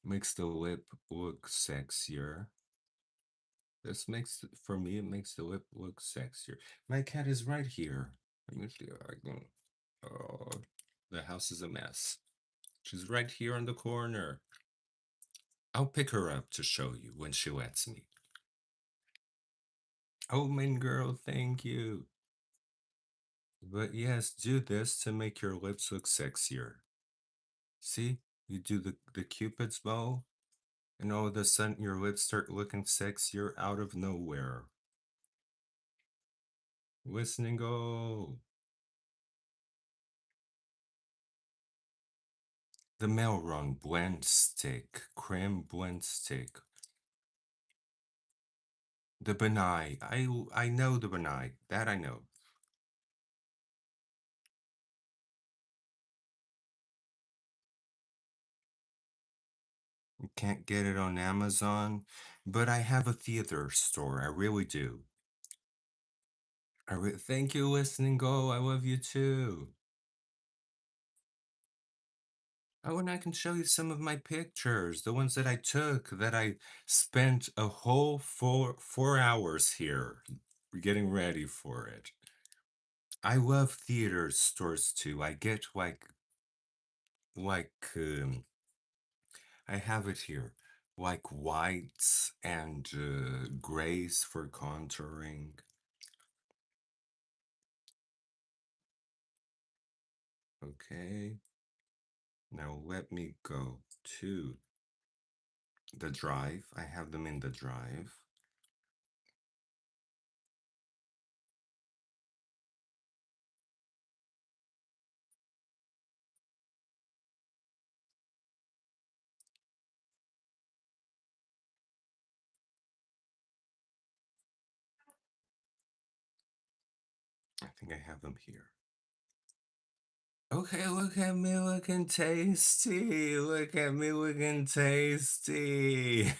makes the lip look sexier. This makes, for me, it makes the lip look sexier. My cat is right here. Let me see if I can. Oh, the house is a mess. She's right here in the corner. I'll pick her up to show you when she lets me. Oh, mean girl, thank you. But yes, do this to make your lips look sexier. See, you do the Cupid's bow, and all of a sudden your lips start looking sexier out of nowhere. Listening go. The Melron blend stick, cream blend stick. The Benai. I know the Benai. That I know. Can't get it on Amazon, but I have a theater store. I really do. Thank you, listening go. I love you too. Oh, and I can show you some of my pictures, the ones that I took, that I spent a whole four hours here getting ready for it. I love theater stores too. I get like I have it here, like whites and grays for contouring. Okay, now let me go to the drive. I have them in the drive. I think I have them here. Okay, look at me looking tasty. Look at me looking tasty.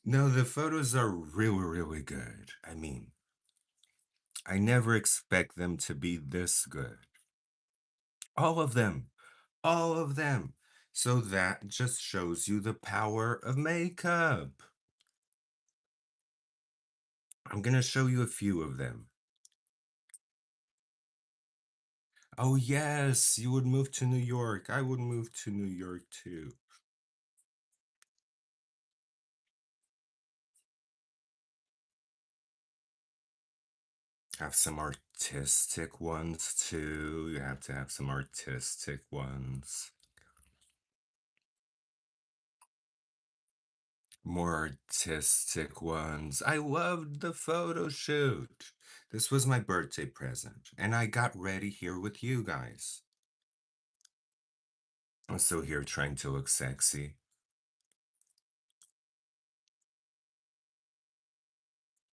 No, the photos are really, really good. I mean, I never expect them to be this good. All of them. All of them. So that just shows you the power of makeup. I'm going to show you a few of them. Oh, yes, you would move to New York. I would move to New York too. Have some artistic ones too. You have to have some artistic ones. More artistic ones. I loved the photo shoot. This was my birthday present, and I got ready here with you guys. I'm still here trying to look sexy.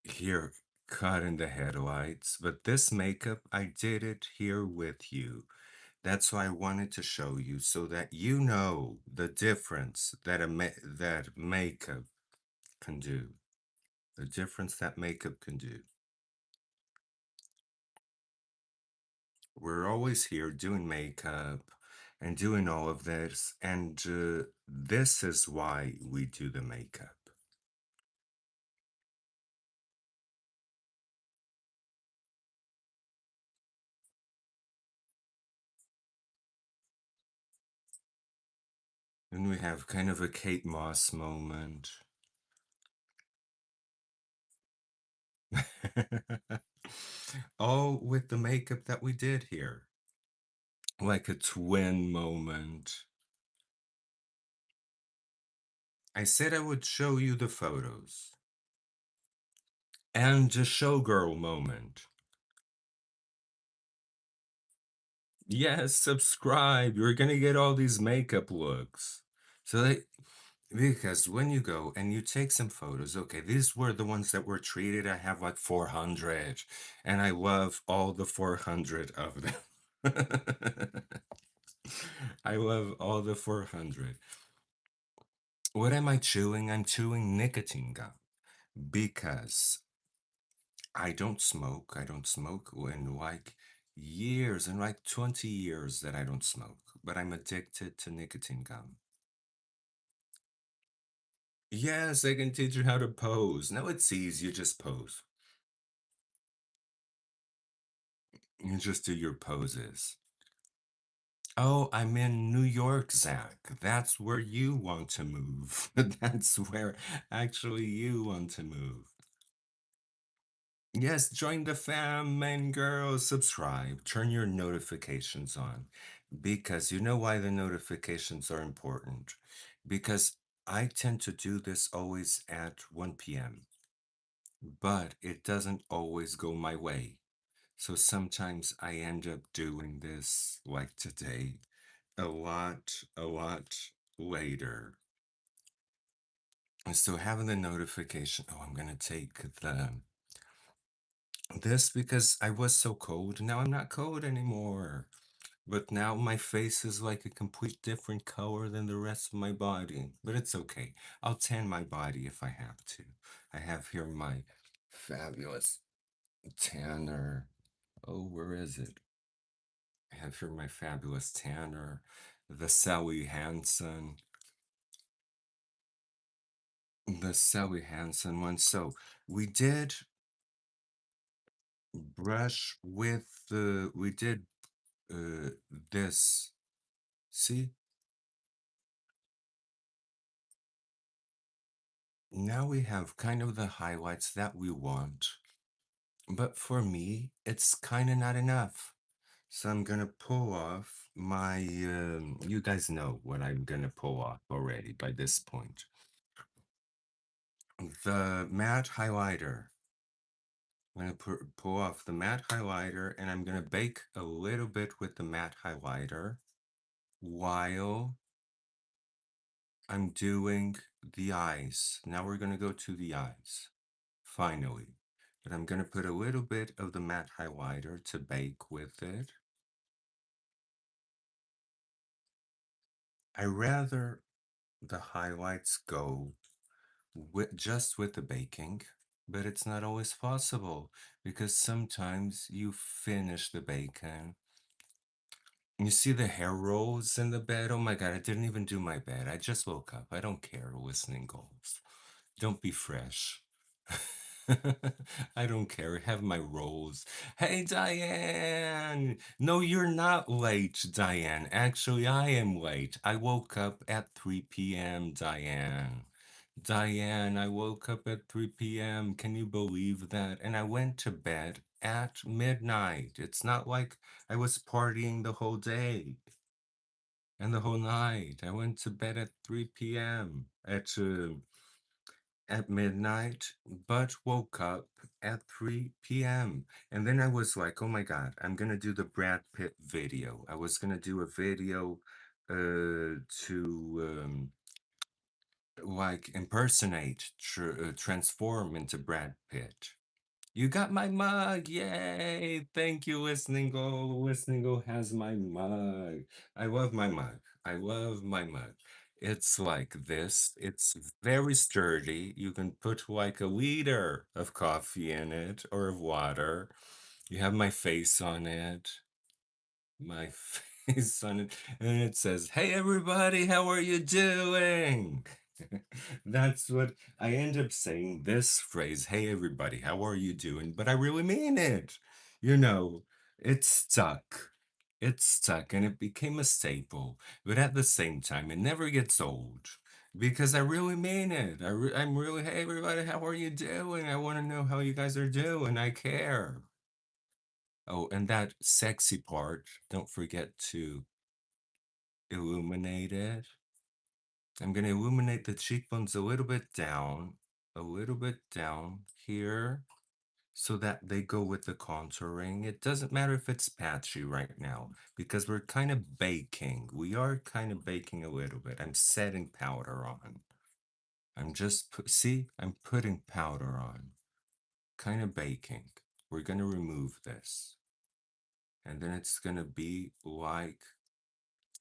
Here, caught in the headlights, but this makeup, I did it here with you. That's why I wanted to show you so that you know the difference that that makeup can do. The difference that makeup can do. We're always here doing makeup and doing all of this, and this is why we do the makeup. And we have kind of a Kate Moss moment. All with the makeup that we did here. Like a twin moment. I said I would show you the photos. And a showgirl moment. Yes, subscribe. You're gonna get all these makeup looks. So they, because when you go and you take some photos, okay, these were the ones that were treated. I have like 400, and I love all the 400 of them. I love all the 400. What am I chewing? I'm chewing nicotine gum because I don't smoke. I don't smoke in like years, in like 20 years that I don't smoke, but I'm addicted to nicotine gum. Yes, I can teach you how to pose. Now it's easy, you just pose. You just do your poses. Oh, I'm in New York, Zach. That's where you want to move. That's where actually you want to move. Yes, join the fam, men, girls, subscribe, turn your notifications on. Because you know why the notifications are important? Because I tend to do this always at 1 p.m., but it doesn't always go my way. So sometimes I end up doing this, like today, a lot later. And so having the notification, oh, I'm gonna take this because I was so cold. Now I'm not cold anymore. But now my face is like a complete different color than the rest of my body. But it's okay. I'll tan my body if I have to. I have here my fabulous tanner. Oh, where is it? I have here my fabulous tanner, the Sally Hansen, one. So we did brush with the, we did uh, this. See, now we have kind of the highlights that we want. But for me, it's kind of not enough. So I'm gonna pull off my, you guys know what I'm gonna pull off already by this point. The matte highlighter. I'm gonna pull off the matte highlighter and I'm gonna bake a little bit with the matte highlighter while I'm doing the eyes. Now we're gonna go to the eyes, finally. But I'm gonna put a little bit of the matte highlighter to bake with it. I rather the highlights go just with the baking, but it's not always possible because sometimes you finish the bacon. You see the hair rolls in the bed? Oh my God, I didn't even do my bed. I just woke up. I don't care, listening goals. Don't be fresh. I don't care. Have my rolls. Hey, Diane. No, you're not late, Diane. Actually, I am late. I woke up at 3 p.m., Diane. Diane, I woke up at 3 p.m. Can you believe that? And I went to bed at midnight. It's not like I was partying the whole day and the whole night. I went to bed at 3 p.m. At midnight, but woke up at 3 p.m. And then I was like, oh my God, I'm gonna do the Brad Pitt video. I was gonna do a video to like impersonate, transform into Brad Pitt. You got my mug, yay! Thank you, Listening Go. Listening Go has my mug. I love my mug. I love my mug. It's like this. It's very sturdy. You can put like a liter of coffee in it or of water. You have my face on it. My face on it. And it says, hey everybody, how are you doing? That's what I end up saying this phrase, hey everybody, how are you doing? But I really mean it. You know, it's stuck. It stuck and it became a staple, but at the same time, it never gets old because I really mean it. I'm really, hey everybody, how are you doing? I want to know how you guys are doing. I care. Oh, and that sexy part, don't forget to illuminate it. I'm going to illuminate the cheekbones a little bit down here, so that they go with the contouring. It doesn't matter if it's patchy right now because we're kind of baking. We are kind of baking a little bit. I'm setting powder on. See, I'm putting powder on, kind of baking. We're going to remove this. And then it's going to be like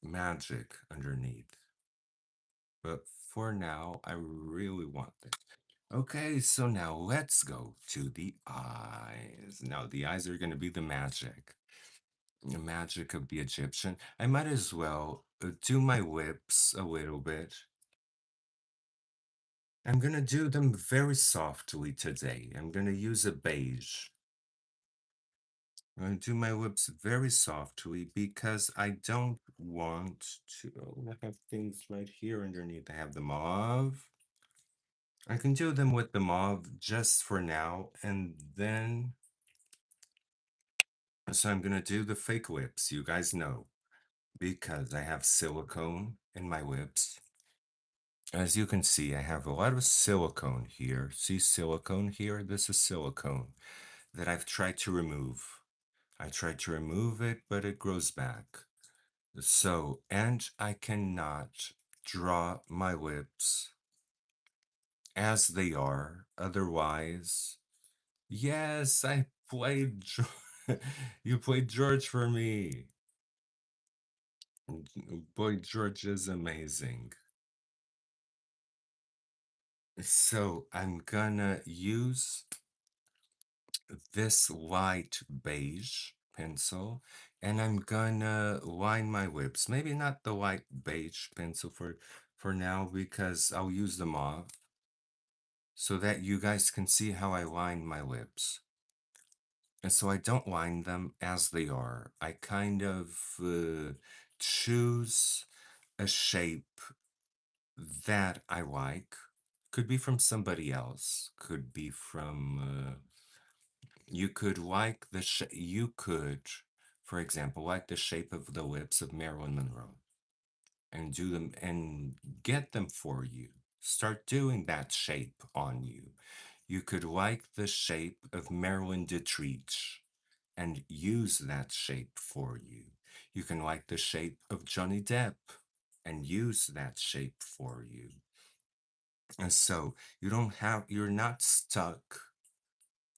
magic underneath. But for now, I really want this. Okay, so now let's go to the eyes. Now, the eyes are going to be the magic of the Egyptian. I might as well do my lips a little bit. I'm going to do them very softly today. I'm going to use a beige. I'm going to do my lips very softly because I don't want to. Oh, I have things right here underneath. I have the mauve. I can do them with the mauve just for now, and then so I'm gonna do the fake lips, you guys know, because I have silicone in my lips. As you can see, I have a lot of silicone here. See silicone here? This is silicone that I've tried to remove. I tried to remove it, but it grows back. So, and I cannot draw my lips as they are. Otherwise, yes, I played. You played George for me. Boy, George is amazing. So I'm gonna use this light beige pencil and I'm gonna line my lips. Maybe not the light beige pencil for now because I'll use the mauve so that you guys can see how I line my lips. And so I don't line them as they are. I kind of choose a shape that I like. Could be from somebody else. Could be from you could like you could, for example, like the shape of the lips of Marilyn Monroe and do them and get them for you. Start doing that shape on you. You could like the shape of Marilyn Dietrich and use that shape for you. You can like the shape of Johnny Depp and use that shape for you. And so you're not stuck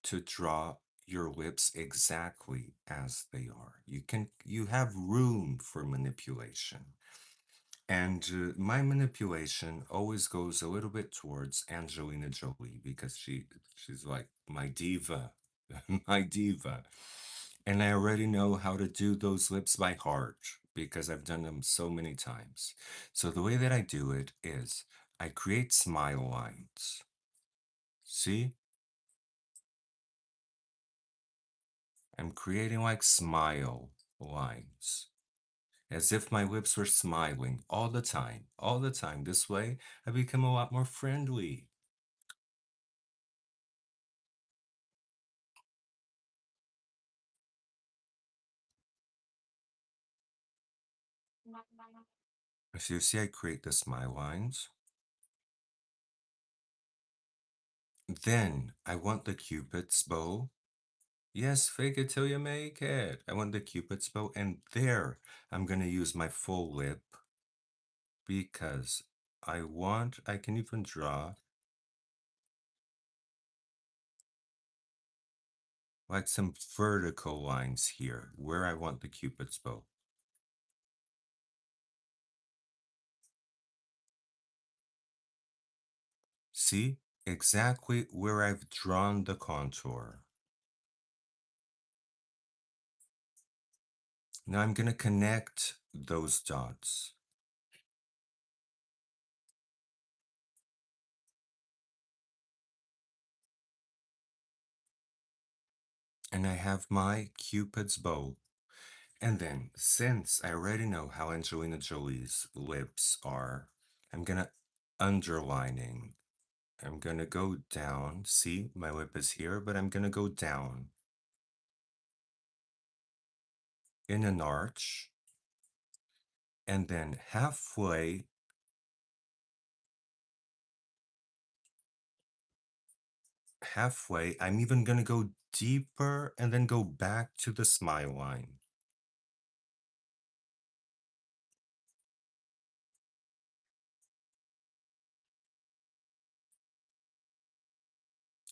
to draw your lips exactly as they are. You have room for manipulation. And my manipulation always goes a little bit towards Angelina Jolie because she's like my diva, my diva. And I already know how to do those lips by heart because I've done them so many times. So the way that I do it is I create smile lines. See? I'm creating like smile lines, as if my lips were smiling all the time, all the time. This way, I become a lot more friendly. So you see, I create the smile lines. Then I want the Cupid's bow. Yes, fake it till you make it. I want the Cupid's bow, and there I'm gonna use my full lip because I can even draw like some vertical lines here where I want the Cupid's bow. See? Exactly where I've drawn the contour. Now I'm going to connect those dots. And I have my Cupid's bow. And then, since I already know how Angelina Jolie's lips are, I'm gonna underlining. I'm gonna go down. See, my lip is here, but I'm gonna go down in an arch. And then halfway, I'm even gonna go deeper and then go back to the smile line.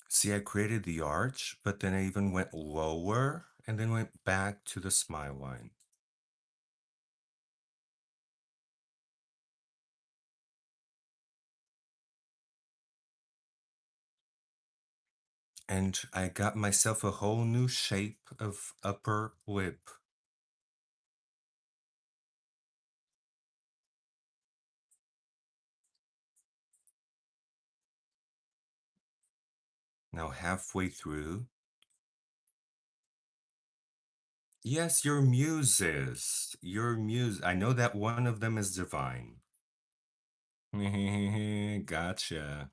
See, I created the arch, but then I even went lower and then went back to the smile line. And I got myself a whole new shape of upper lip. Now halfway through. Yes, your muses. Your muse. I know that one of them is divine. Gotcha.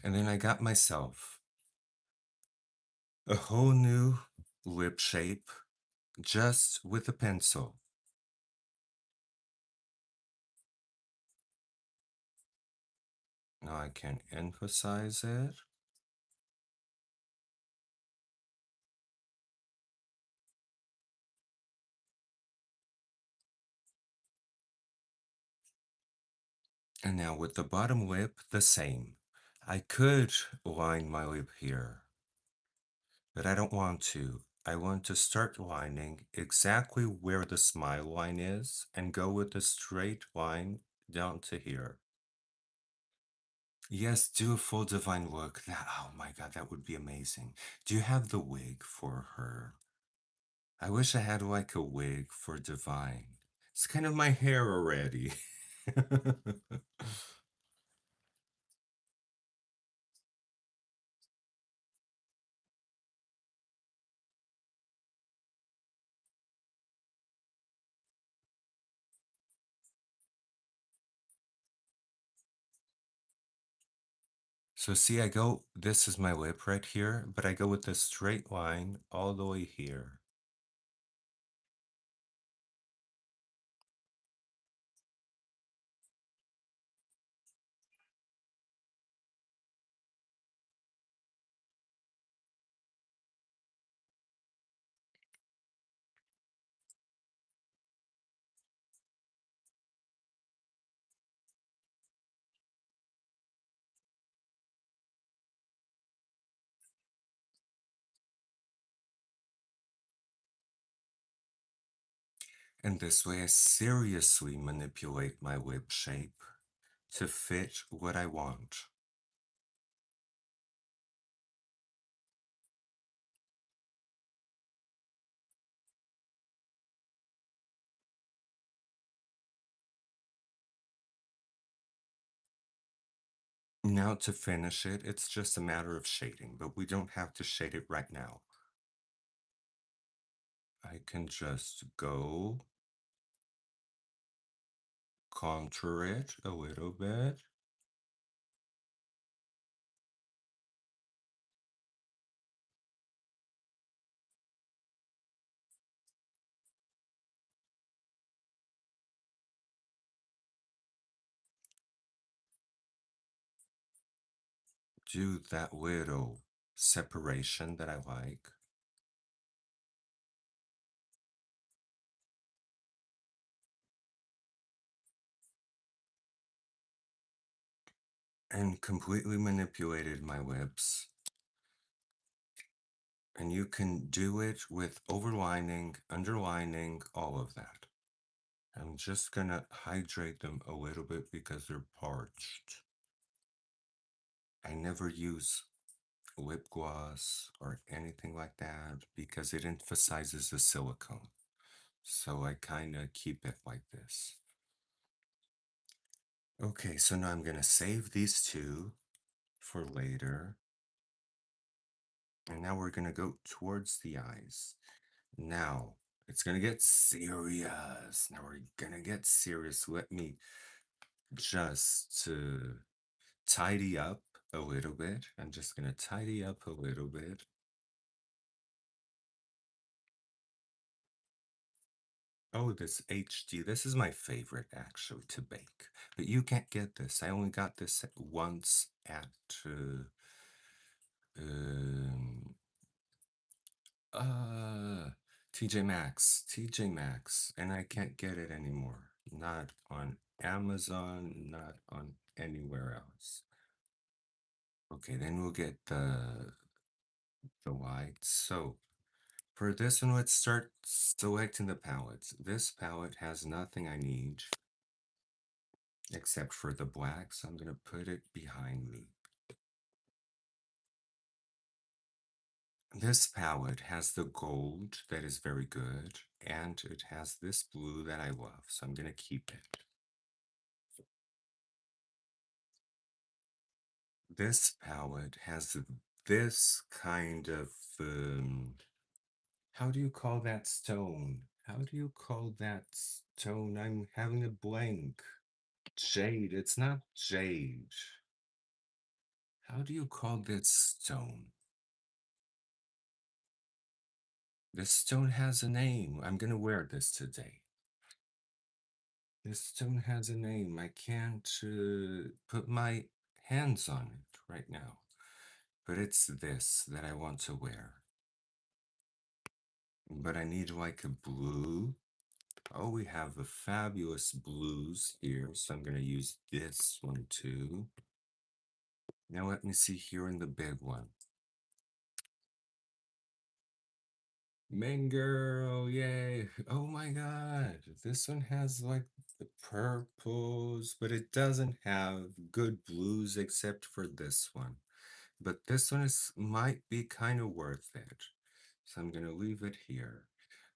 And then I got myself a whole new lip shape just with a pencil. Now I can emphasize it. And now with the bottom lip, the same. I could line my lip here, but I don't want to. I want to start lining exactly where the smile line is and go with a straight line down to here. Yes, do a full divine look. That, oh my god, that would be amazing. Do you have the wig for her? I wish I had like a wig for divine. It's kind of my hair already. So see, I go, this is my lip right here, but I go with this straight line all the way here. And this way I seriously manipulate my lip shape to fit what I want. Now to finish it, it's just a matter of shading, but we don't have to shade it right now. I can just go contour it a little bit. Do that little separation that I like. And completely manipulated my lips. And you can do it with overlining, underlining, all of that. I'm just gonna hydrate them a little bit because they're parched. I never use lip gloss or anything like that because it emphasizes the silicone. So I kind of keep it like this. Okay, so now I'm going to save these two for later. And now we're going to go towards the eyes. Now, it's going to get serious. Now we're going to get serious. Let me just tidy up a little bit. I'm just going to tidy up a little bit. Oh, this HD. This is my favorite, actually, to bake. But you can't get this. I only got this once at um, uh, TJ Maxx, and I can't get it anymore. Not on Amazon, not on anywhere else. Okay, then we'll get the white. So for this one, let's start selecting the palettes. This palette has nothing I need except for the black, so I'm gonna put it behind me. This palette has the gold that is very good, and it has this blue that I love, so I'm gonna keep it. This palette has this kind of, how do you call that stone? How do you call that stone? I'm having a blank. Jade. It's not jade. How do you call this stone? This stone has a name. I'm gonna wear this today. This stone has a name. I can't put my hands on it right now. But it's this that I want to wear. But I need like a blue. Oh, we have the fabulous blues here. So I'm going to use this one too. Now let me see here in the big one. Main girl, yay. Oh my god. This one has like the purples, but it doesn't have good blues except for this one. But this one might be kind of worth it. So I'm going to leave it here.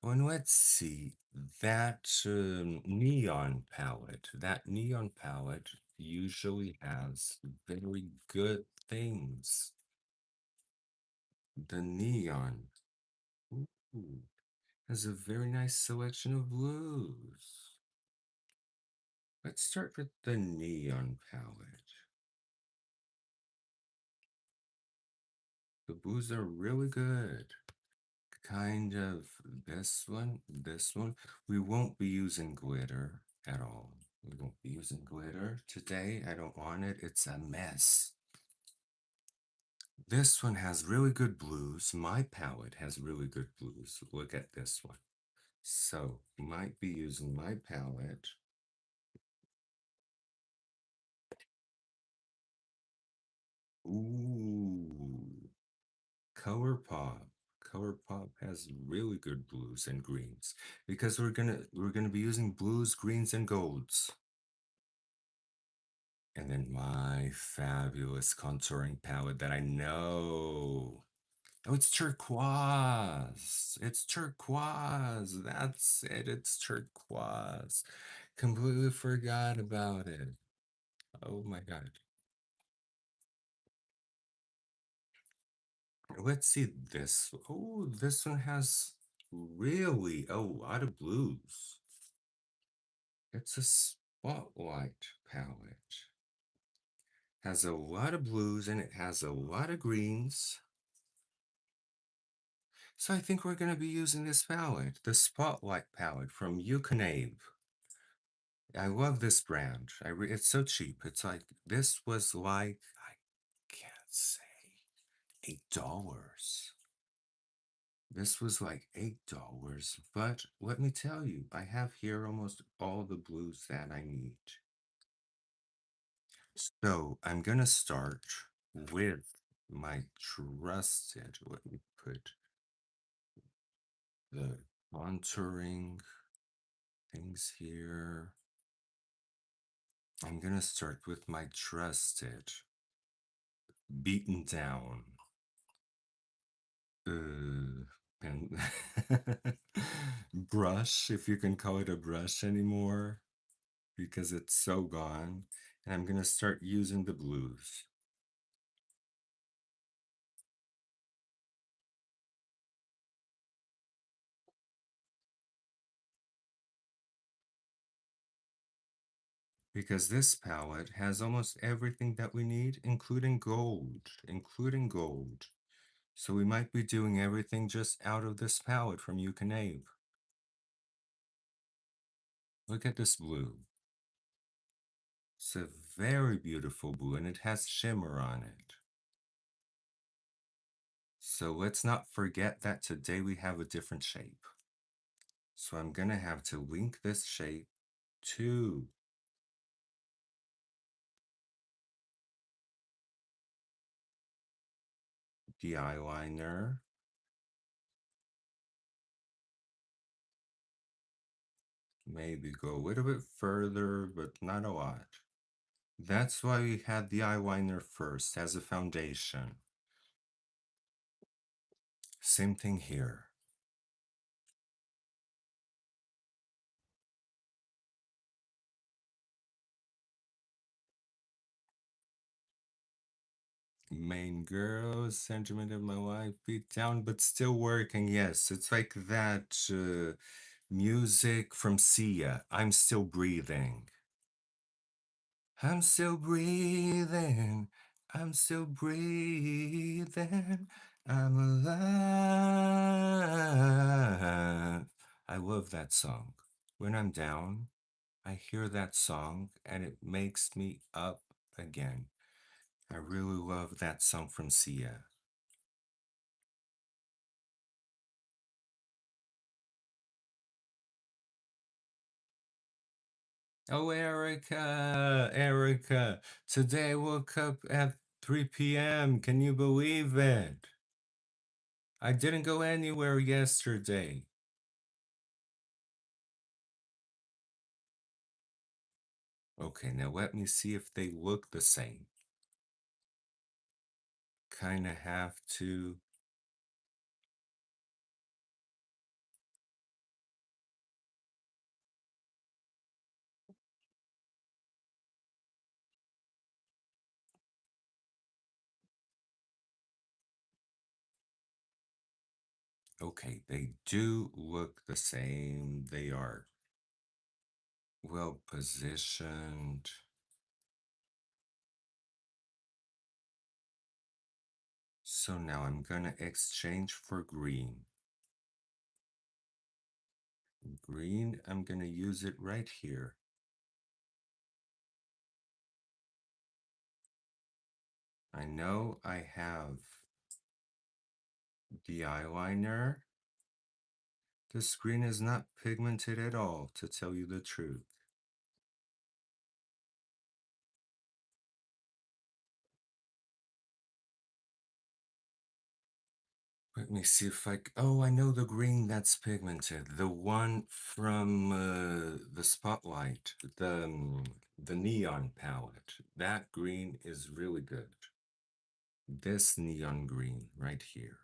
Oh, and let's see, that neon palette usually has very good things. The neon. Ooh, has a very nice selection of blues. Let's start with the neon palette. The blues are really good. Kind of this one, this one. We won't be using glitter at all. We won't be using glitter today. I don't want it. It's a mess. This one has really good blues. My palette has really good blues. Look at this one. So, might be using my palette. Ooh, ColourPop. ColourPop has really good blues and greens because we're gonna be using blues, greens, and golds. And then my fabulous contouring palette that I know. Oh, it's turquoise. It's turquoise. That's it. It's turquoise. Completely forgot about it. Oh my God. Let's see this. Oh, this one has really a lot of blues. It's a spotlight palette. Has a lot of blues and it has a lot of greens. So I think we're going to be using this palette, the Spotlight palette from Yukonabe. I love this brand. It's so cheap. It's like, this was like, I can't say, $8. This was like $8, but let me tell you, I have here almost all the blues that I need. So I'm gonna start with my trusted, let me put the contouring things here. I'm gonna start with my trusted, beaten down pen. brush, if you can call it a brush anymore, because it's so gone. And I'm going to start using the blues. Because this palette has almost everything that we need, including gold, So we might be doing everything just out of this palette from Abe. Look at this blue. It's a very beautiful blue and it has shimmer on it. So let's not forget that today we have a different shape. So I'm gonna have to link this shape to the eyeliner. Maybe go a little bit further, but not a lot. That's why we had the eyeliner first as a foundation. Same thing here. Main girl, sentiment of my life, beat down, but still working. Yes, it's like that music from Sia. I'm still breathing. I'm still breathing. I'm still breathing. I'm alive. I love that song. When I'm down, I hear that song and it makes me up again. I really love that song from Sia. Oh, Erica, today I woke up at 3 p.m. Can you believe it? I didn't go anywhere yesterday. Okay, now let me see if they look the same. Kinda have to. Okay, they do look the same. They are well positioned. So now I'm gonna exchange for green. Green, I'm gonna use it right here. I know I have the eyeliner. The screen is not pigmented at all, to tell you the truth. Let me see if oh, I know the green that's pigmented. The one from the Spotlight, the neon palette. That green is really good. This neon green right here.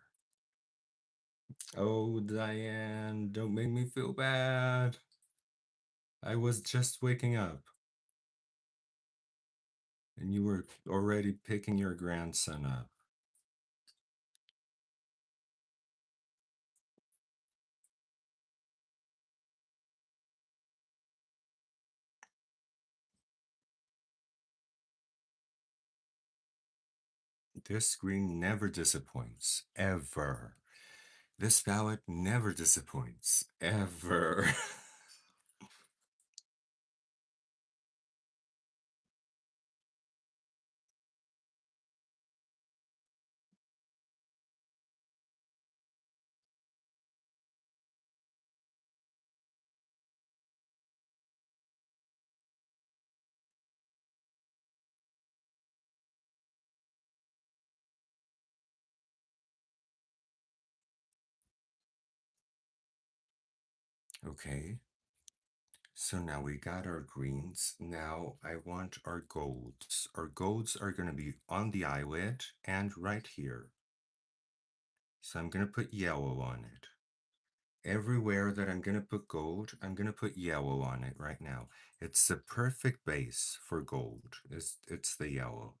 Oh, Diane, don't make me feel bad. I was just waking up. And you were already picking your grandson up. This screen never disappoints, ever. This palette never disappoints, ever. Okay, so now we got our greens. Now I want our golds. Our golds are going to be on the eyelid and right here. So I'm going to put yellow on it. everywhere that I'm going to put gold, I'm going to put yellow on it right now. It's the perfect base for gold. It's the yellow.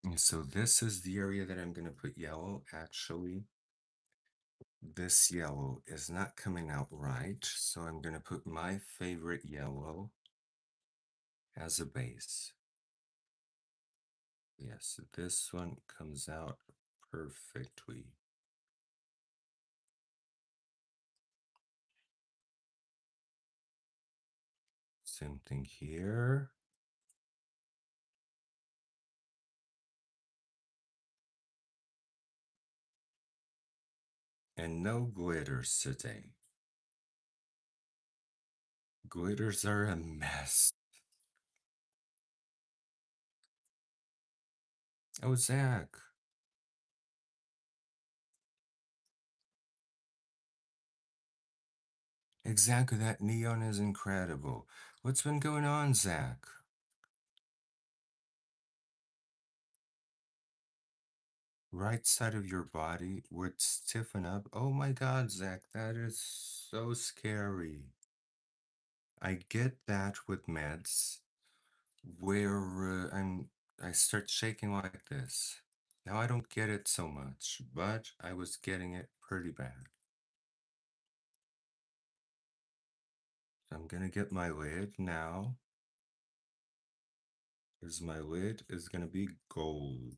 And so this is the area that I'm going to put yellow. Actually, this yellow is not coming out right, so I'm going to put my favorite yellow as a base. Yes, this one comes out perfectly. Same thing here. And no glitters today. Glitters are a mess. Oh, Zach. Exactly, that neon is incredible. What's been going on, Zach? Right side of your body would stiffen up. Oh my God, Zach, that is so scary. I get that with meds, where I start shaking like this. Now I don't get it so much, but I was getting it pretty bad. So I'm gonna get my lid now, because my lid is gonna be gold.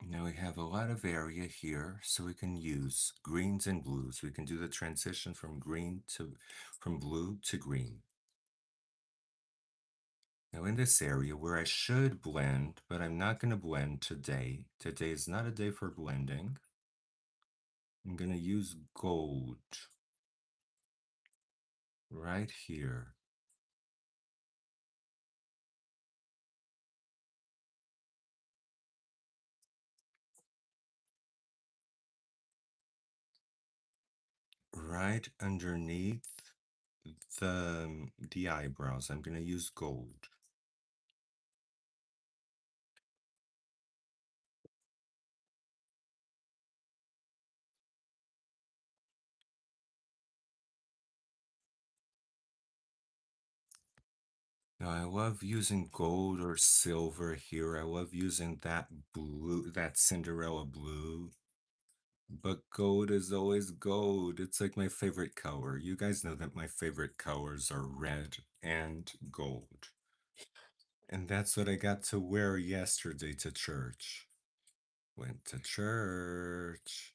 Now we have a lot of area here, so we can use greens and blues. We can do the transition from blue to green. Now in this area where I should blend, but I'm not going to blend today. Today is not a day for blending. I'm going to use gold right here. Right underneath the eyebrows. I'm going to use gold. Now I love using gold or silver here. I love using that blue, that Cinderella blue. But gold is always gold. It's like my favorite color. You guys know that my favorite colors are red and gold. And that's what I got to wear yesterday to church. Went to church.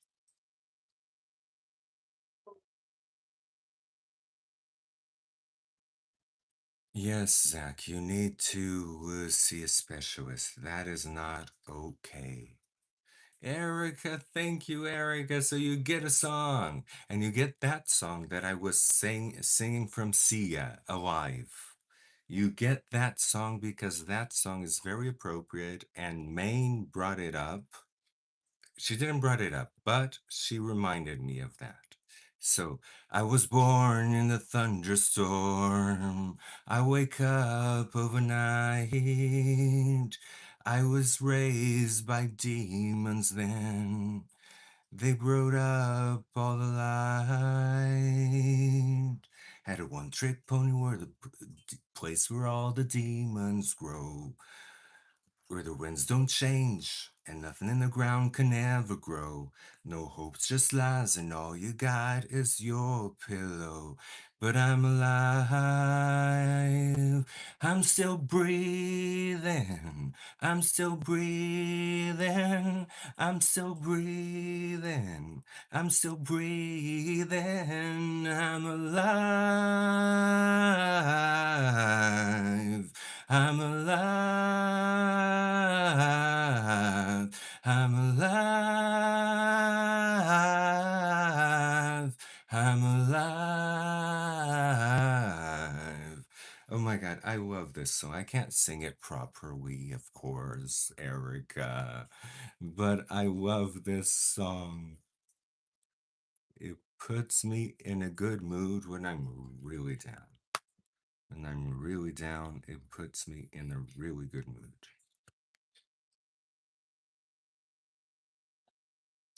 Yes, Zach, you need to see a specialist. That is not okay. Erica, thank you, Erica. So you get a song, and you get that song that I was singing from Sia, Alive. You get that song because that song is very appropriate, and Maine brought it up. She didn't brought it up, but she reminded me of that. So I was born in the thunderstorm. I wake up overnight. I was raised by demons then. They brought up all the light. Had a one-trick pony where the place where all the demons grow, where the winds don't change and nothing in the ground can ever grow. No hope, just lies, and all you got is your pillow. but I'm alive. I'm still breathing. I'm still breathing. I'm still breathing. I'm still breathing. I'm alive. I'm alive. I'm alive. I'm alive. Oh my God, I love this song. I can't sing it properly, of course, Erica, but I love this song. It puts me in a good mood when I'm really down. When I'm really down, it puts me in a really good mood.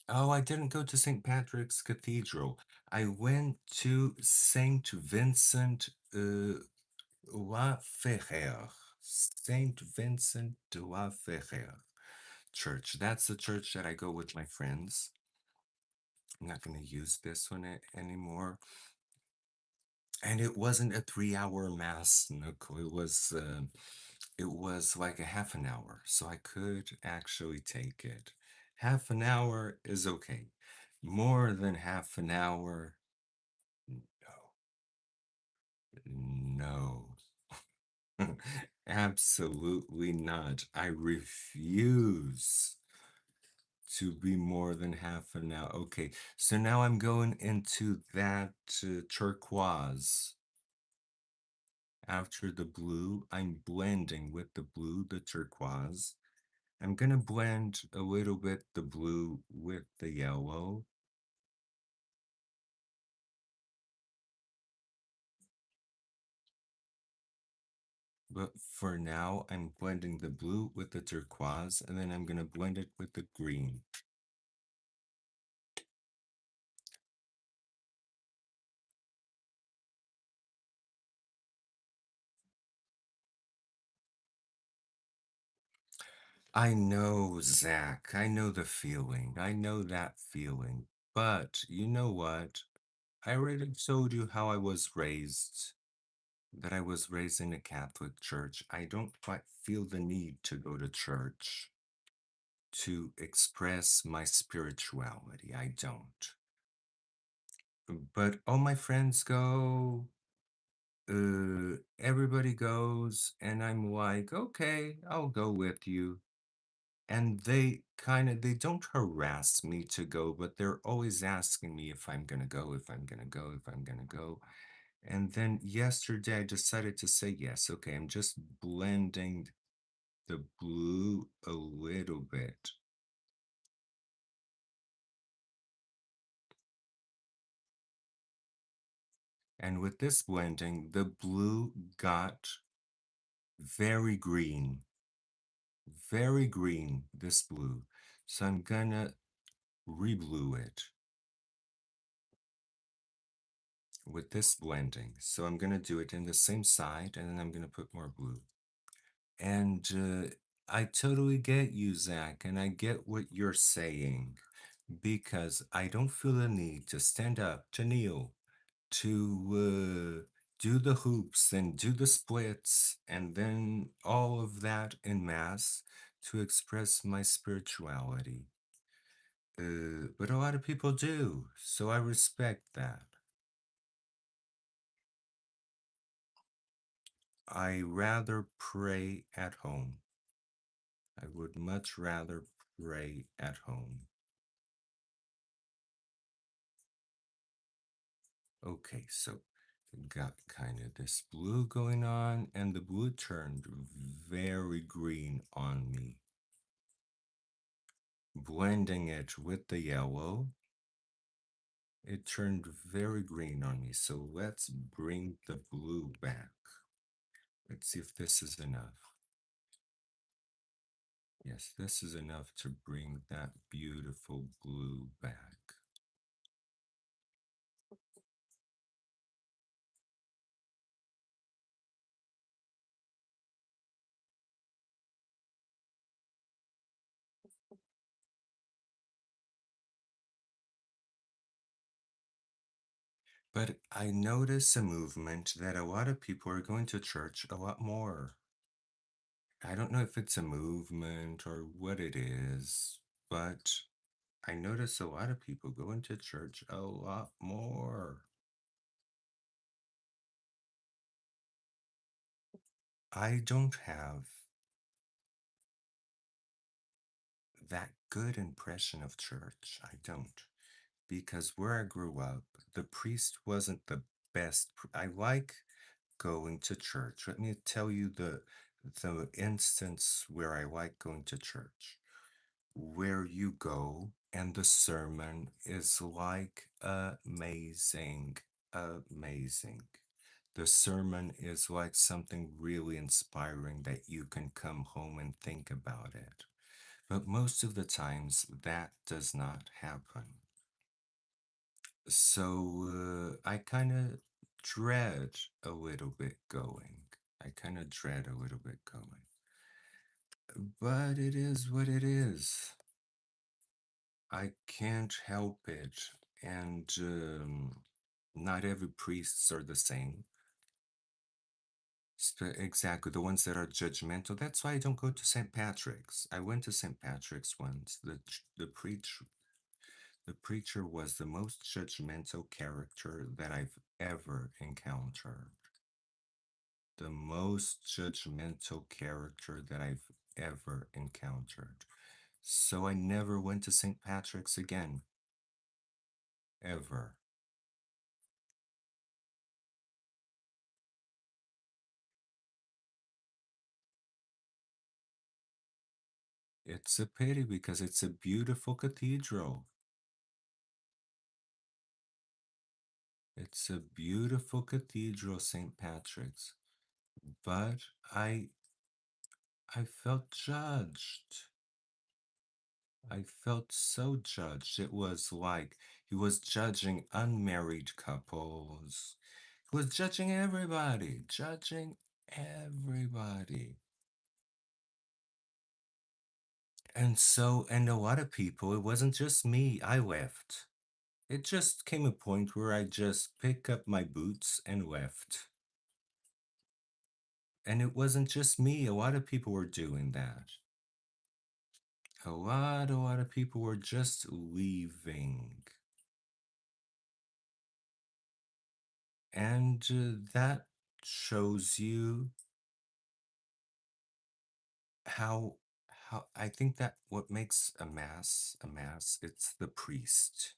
Oh, I didn't go to St. Patrick's Cathedral. I went to St. Vincent La Ferrer. St. Vincent de la Ferrer Church. That's the church that I go with my friends. I'm not going to use this one anymore. And it wasn't a 3 hour mass, Nicole. It was like a half an hour, so I could actually take it. Half an hour is okay. More than half an hour, no. No. Absolutely not. I refuse to be more than half an hour. Okay, so now I'm going into that turquoise. After the blue, I'm blending with the blue, the turquoise. I'm gonna blend a little bit the blue with the yellow. But for now, I'm blending the blue with the turquoise, and then I'm gonna blend it with the green. I know, Zach. I know the feeling. I know that feeling. But you know what? I already told you how I was raised, that I was raised in a Catholic church. I don't quite feel the need to go to church to express my spirituality. I don't. But all my friends go, everybody goes, and I'm like, okay, I'll go with you. And they don't harass me to go, but they're always asking me if I'm gonna go, if I'm gonna go, if I'm gonna go. And then yesterday I decided to say yes. Okay, I'm just blending the blue a little bit. And with this blending, the blue got very green, this blue. So I'm gonna reblue it with this blending. So I'm gonna do it in the same side, and then I'm gonna put more blue. And I totally get you, Zach, and I get what you're saying because I don't feel the need to stand up, to kneel, to do the hoops and do the splits and then all of that in mass to express my spirituality. But a lot of people do, so I respect that. I rather pray at home. I would much rather pray at home. Okay, so got kind of this blue going on, and the blue turned very green on me. Blending it with the yellow, it turned very green on me. So let's bring the blue back. Let's see if this is enough. Yes, this is enough to bring that beautiful blue back. But I notice a movement that a lot of people are going to church a lot more. I don't know if it's a movement or what it is, but I notice a lot of people going to church a lot more. I don't have that good impression of church. I don't. Because where I grew up, the priest wasn't the best. I like going to church. Let me tell you the instance where I like going to church, where you go and the sermon is like amazing, amazing. The sermon is like something really inspiring that you can come home and think about it. But most of the times that does not happen. So I kind of dread a little bit going. I kind of dread a little bit going. But it is what it is. I can't help it. And not every priests are the same. Exactly, the ones that are judgmental. That's why I don't go to St. Patrick's. I went to St. Patrick's once. The preacher was the most judgmental character that I've ever encountered. The most judgmental character that I've ever encountered. So I never went to St. Patrick's again. Ever. It's a pity because it's a beautiful cathedral. It's a beautiful cathedral, St. Patrick's. But I I felt judged. I felt so judged. It was like he was judging unmarried couples. He was judging everybody, judging everybody. And a lot of people, it wasn't just me, I left. It just came a point where I just picked up my boots and left. And it wasn't just me, a lot of people were doing that. A lot of people were just leaving. And that shows you how how I think that what makes a mass, it's the priest.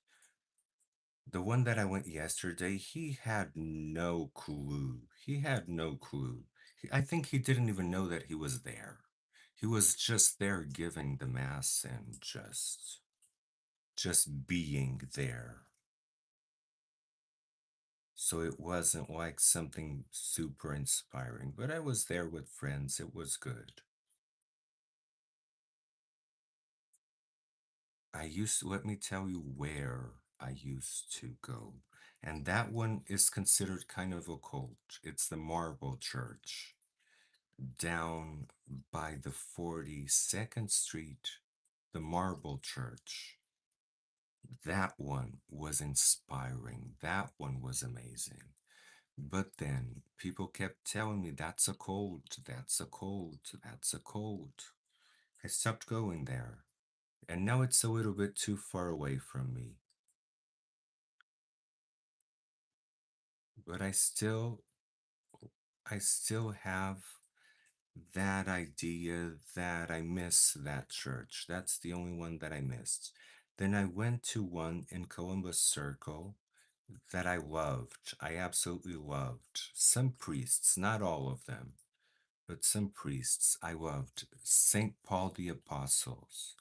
The one that I went yesterday, he had no clue. He had no clue. I think he didn't even know that he was there. He was just there giving the mass and just being there. So it wasn't like something super inspiring, but I was there with friends. It was good. Let me tell you where I used to go. And that one is considered kind of a cult. It's the Marble Church down by the 42nd Street, the Marble Church. That one was inspiring. That one was amazing. But then people kept telling me that's a cult, that's a cult, that's a cult. I stopped going there. And now it's a little bit too far away from me. But I still have that idea that I miss that church. That's the only one that I missed. Then I went to one in Columbus Circle that I loved. I absolutely loved. Some priests, not all of them, but some priests I loved. St. Paul the Apostles.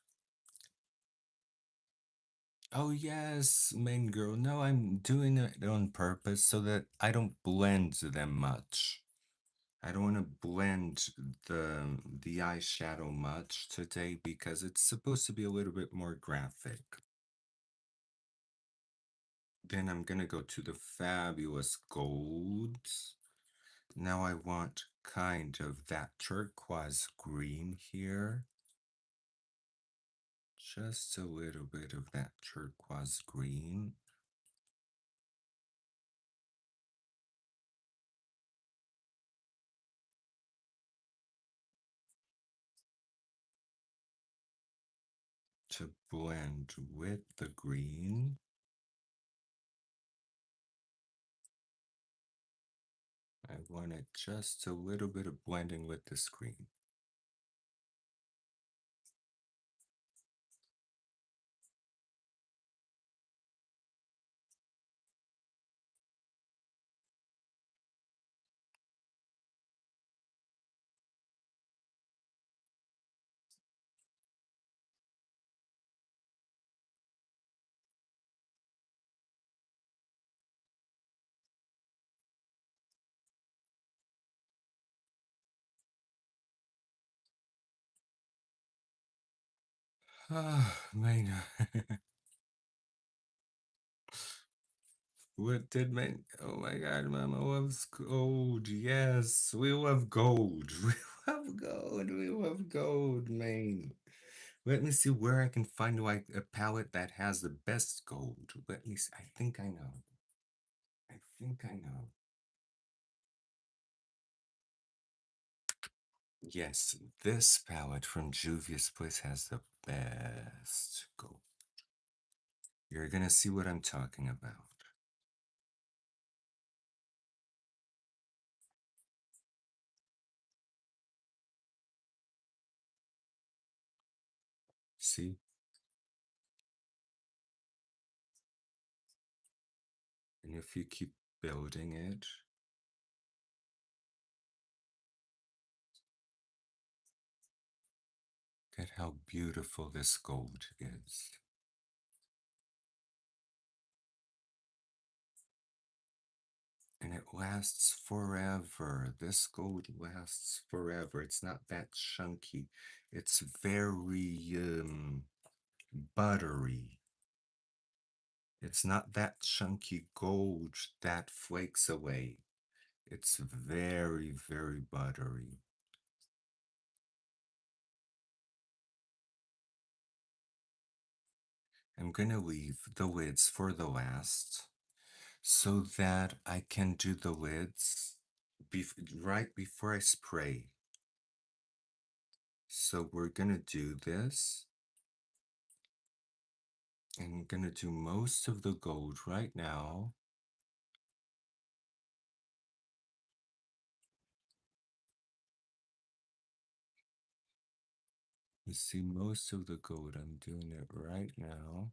Oh, yes, main girl. No, I'm doing it on purpose so that I don't blend them much. I don't want to blend the eyeshadow much today because it's supposed to be a little bit more graphic. Then I'm gonna go to the fabulous golds. Now I want kind of that turquoise green here. Just a little bit of that turquoise green. to blend with the green. I want it just a little bit of blending with the green. Ah, man. What did my oh my god, Mama loves gold. Yes, we love gold. We love gold. We love gold, man. Let me see where I can find like a palette that has the best gold. Let me see. I think I know. I think I know. Yes, this palette from Juvia's Place has the best gold. You're gonna see what I'm talking about. See? And if you keep building it, look at how beautiful this gold is. And it lasts forever. This gold lasts forever. It's not that chunky. It's very buttery. It's not that chunky gold that flakes away. It's very, very buttery. I'm gonna leave the lids for the last so that I can do the lids right before I spray. So we're gonna do this. And I'm gonna do most of the gold right now. You see most of the gold. I'm doing it right now.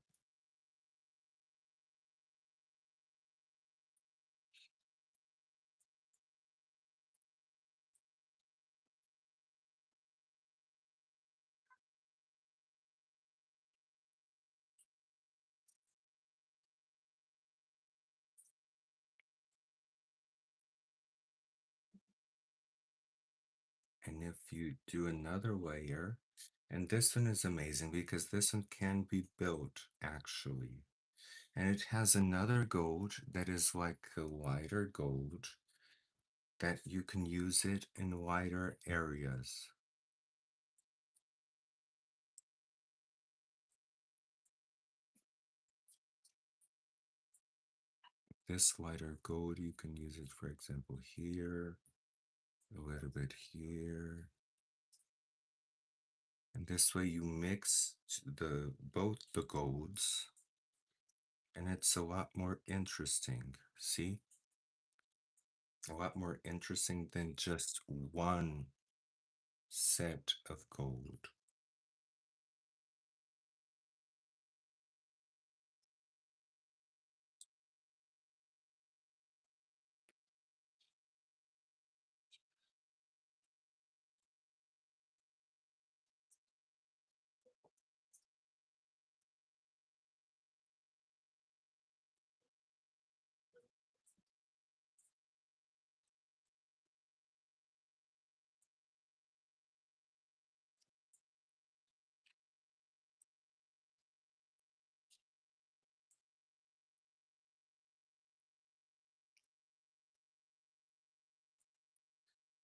And if you do another layer, and this one is amazing because this one can be built actually. And it has another gold that is like a lighter gold that you can use it in lighter areas. This lighter gold, you can use it, for example, here, a little bit here. And this way you mix both the golds and it's a lot more interesting. See? A lot more interesting than just one set of gold.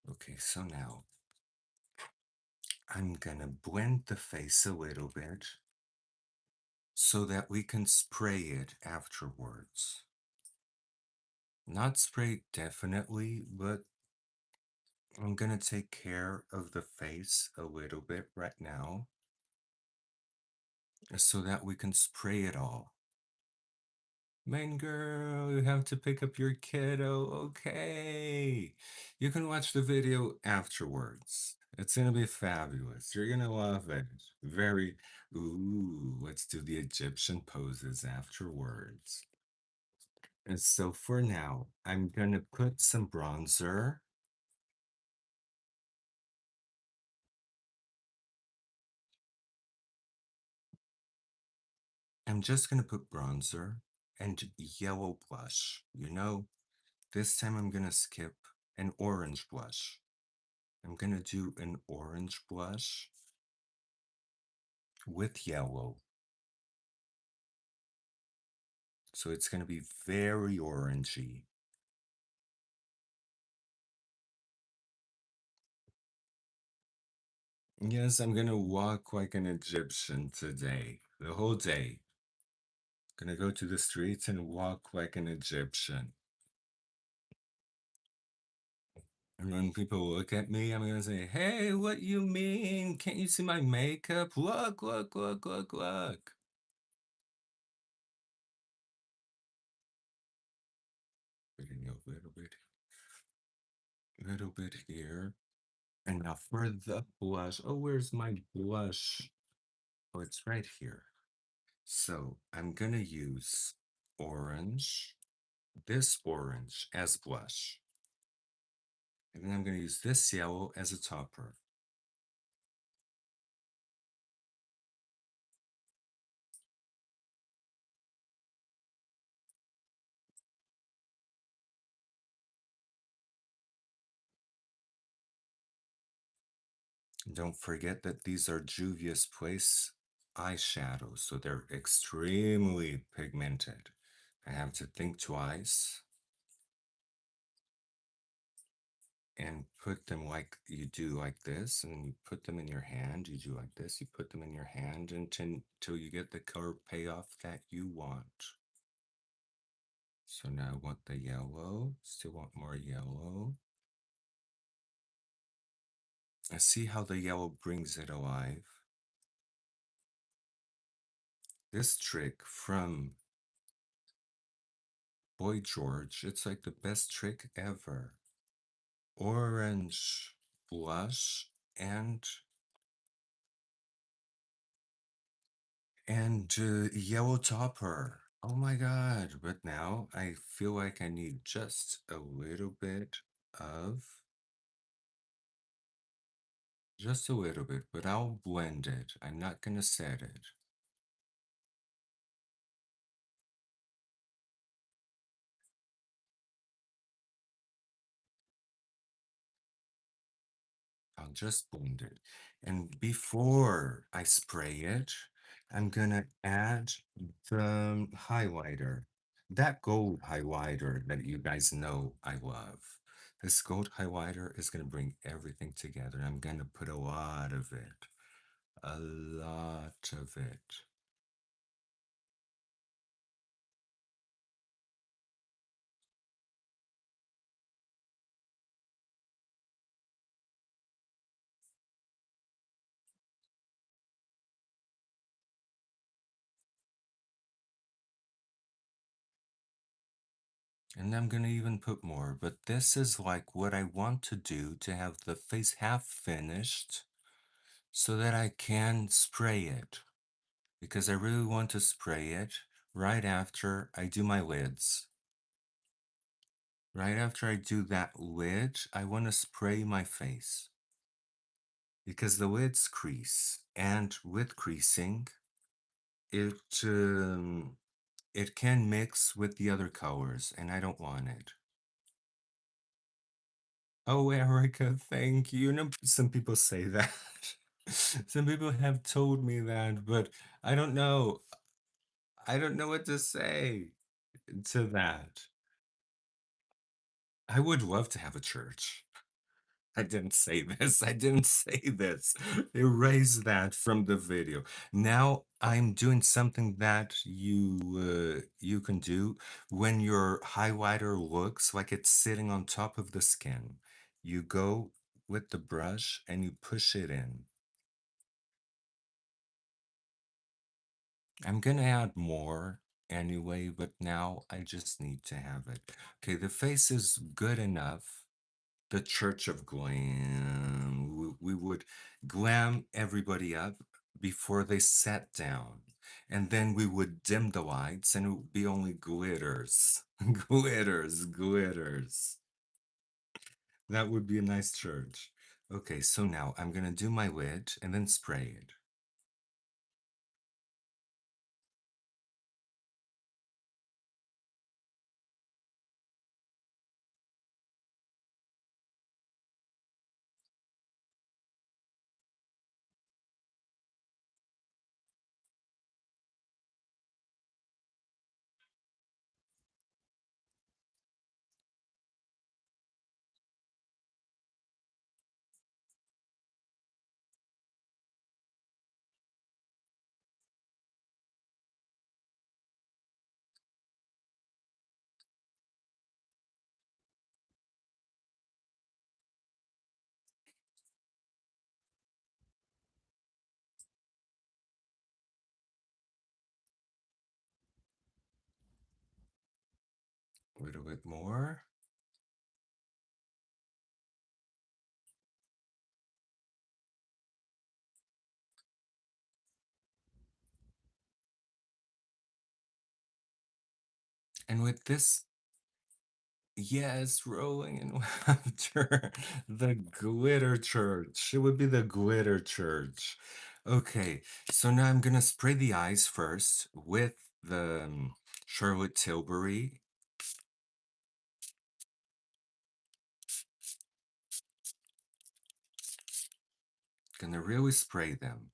Okay, so now I'm gonna blend the face a little bit so that we can spray it afterwards. Not spray definitely, but I'm gonna take care of the face a little bit right now. so that we can spray it all. Main girl, you have to pick up your kiddo. Okay. You can watch the video afterwards. It's gonna be fabulous. You're gonna love it. Very, ooh, let's do the Egyptian poses afterwards. And so for now, I'm gonna put some bronzer. I'm just gonna put bronzer and yellow blush. This time I'm gonna skip an orange blush. I'm gonna do an orange blush with yellow. So it's gonna be very orangey. Yes, I'm gonna walk like an Egyptian today, the whole day. Gonna go to the streets and walk like an Egyptian. And when people look at me, I'm gonna say, hey, what you mean? Can't you see my makeup? Look, look, look, look, look. Putting a little bit here. And now for the blush. Oh, where's my blush? Oh, it's right here. So I'm gonna use orange, this orange as blush. And then I'm gonna use this yellow as a topper. Don't forget that these are Juvia's Place eyeshadows, so they're extremely pigmented. I have to think twice and put them like you do like this, and you put them in your hand. You do like this, you put them in your hand until you get the color payoff that you want. So now I want the yellow, still want more yellow. I see how the yellow brings it alive. This trick from Boy George, it's like the best trick ever. Orange blush and yellow topper. Oh my god, but now I feel like I need just a little bit of, just a little bit, but I'll blend it. I'm not gonna set it. I'll just blend it. And before I spray it, I'm gonna add the highlighter. That gold highlighter that you guys know I love. This gold highlighter is gonna bring everything together. I'm gonna put a lot of it. A lot of it. And I'm gonna even put more, but this is like what I want to do to have the face half finished so that I can spray it. Because I really want to spray it right after I do my lids. Right after I do that lid, I want to spray my face. Because the lids crease, and with creasing, it it can mix with the other colors, and I don't want it. Oh, Erica, thank you. Some people say that. Some people have told me that, but I don't know. I don't know what to say to that. I would love to have a church. I didn't say this. I didn't say this. Erase that from the video. Now I'm doing something that you can do when your highlighter looks like it's sitting on top of the skin. You go with the brush and you push it in. I'm gonna add more anyway, but now I just need to have it. Okay, the face is good enough. The Church of Glam. We would glam everybody up before they sat down. And then we would dim the lights and it would be only glitters. Glitters, glitters. That would be a nice church. Okay, so now I'm gonna do my lid and then spray it. A little bit more. And with this, yes, rolling in laughter. The glitter church. It would be the glitter church. Okay, so now I'm gonna spray the eyes first with the Charlotte Tilbury. Gonna really spray them.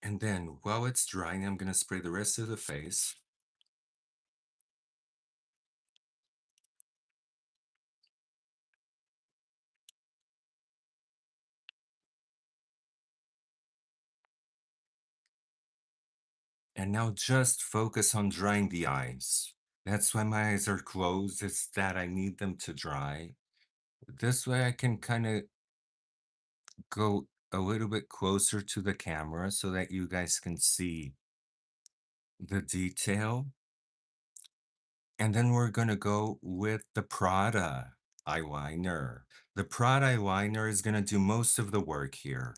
And then while it's drying, I'm gonna spray the rest of the face. And now just focus on drying the eyes. That's why my eyes are closed. It's that I need them to dry. This way I can kind of go a little bit closer to the camera so that you guys can see the detail. And then we're gonna go with the Prada eyeliner. The Prada eyeliner is gonna do most of the work here.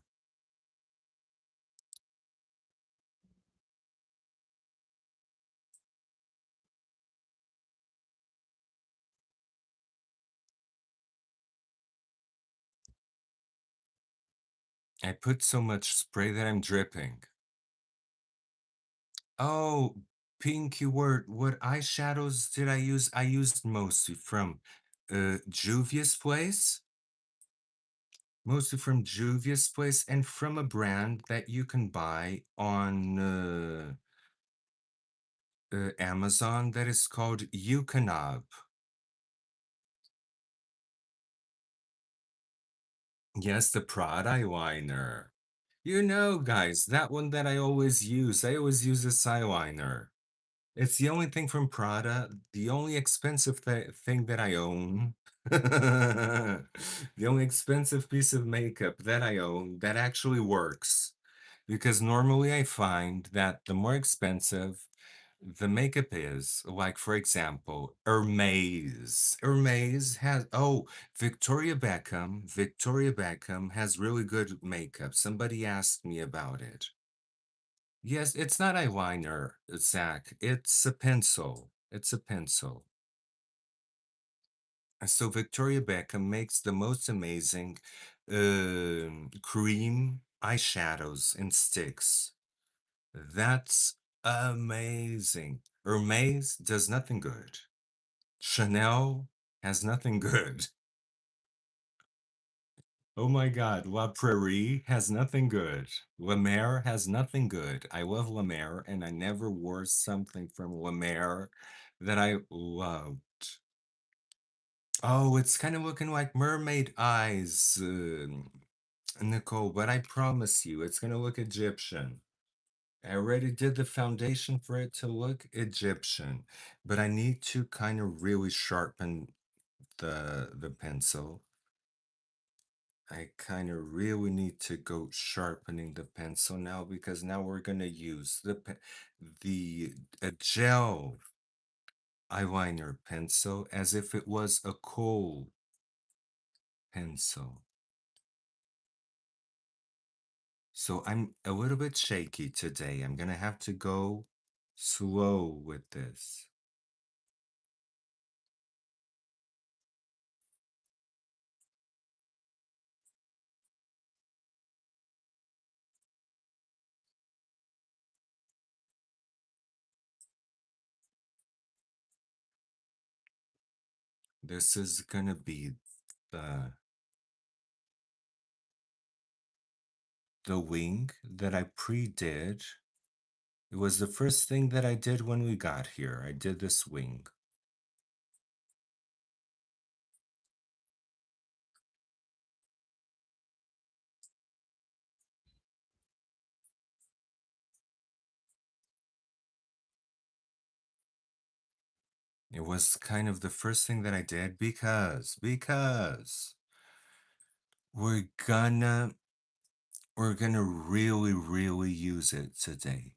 I put so much spray that I'm dripping. Oh, Pinky word, what eyeshadows did I use? I used mostly from Juvia's Place. Mostly from Juvia's Place and from a brand that you can buy on Amazon that is called Yukonab. Yes, the Prada eyeliner. You know, guys, that one that I always use. I always use this eyeliner. It's the only thing from Prada, the only expensive thing that I own. The only expensive piece of makeup that I own that actually works. Because normally I find that the more expensive the makeup is, like for example, Hermes. Hermes has, oh, Victoria Beckham has really good makeup. Somebody asked me about it. Yes, it's not eyeliner, Zach. It's a pencil. It's a pencil. So Victoria Beckham makes the most amazing cream eyeshadows and sticks. That's amazing. Hermes does nothing good. Chanel has nothing good. Oh my God, La Prairie has nothing good. La Mer has nothing good. I love La Mer, and I never wore something from La Mer that I loved. Oh, it's kind of looking like mermaid eyes, Nicole, but I promise you, it's gonna look Egyptian. I already did the foundation for it to look Egyptian, but I need to kind of really sharpen the pencil. I kind of really need to go sharpening the pencil now because now we're gonna use the a gel eyeliner pencil as if it was a kohl pencil. So I'm a little bit shaky today. I'm gonna have to go slow with this. This is gonna be the the wing that I pre-did. It was the first thing that I did when we got here. I did this wing. It was kind of the first thing that I did because we're gonna we're gonna really use it today.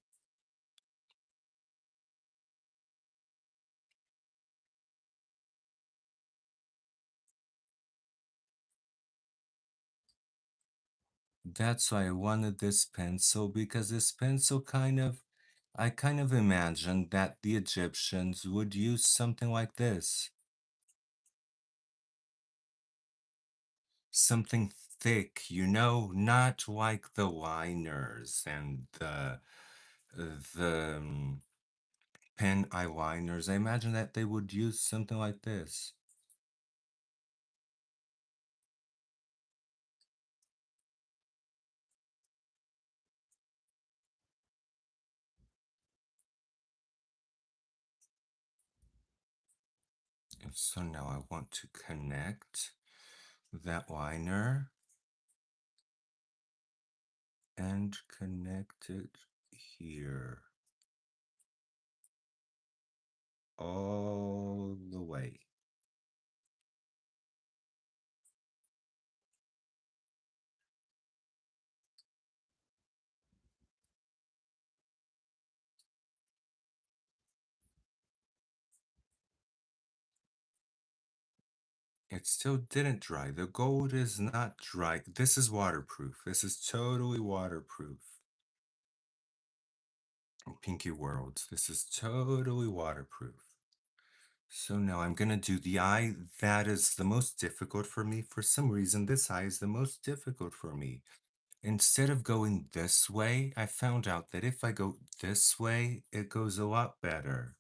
That's why I wanted this pencil because this pencil I kind of imagined that the Egyptians would use something like this. Something thick, not like the liners and the pen eyeliners. I imagine that they would use something like this. And so now I want to connect that liner and connect it here all the way. It still didn't dry. The gold is not dry. This is waterproof. This is totally waterproof. Pinky Worlds. This is totally waterproof. So now I'm gonna do the eye that is the most difficult for me. For some reason, this eye is the most difficult for me. Instead of going this way, I found out that if I go this way, it goes a lot better.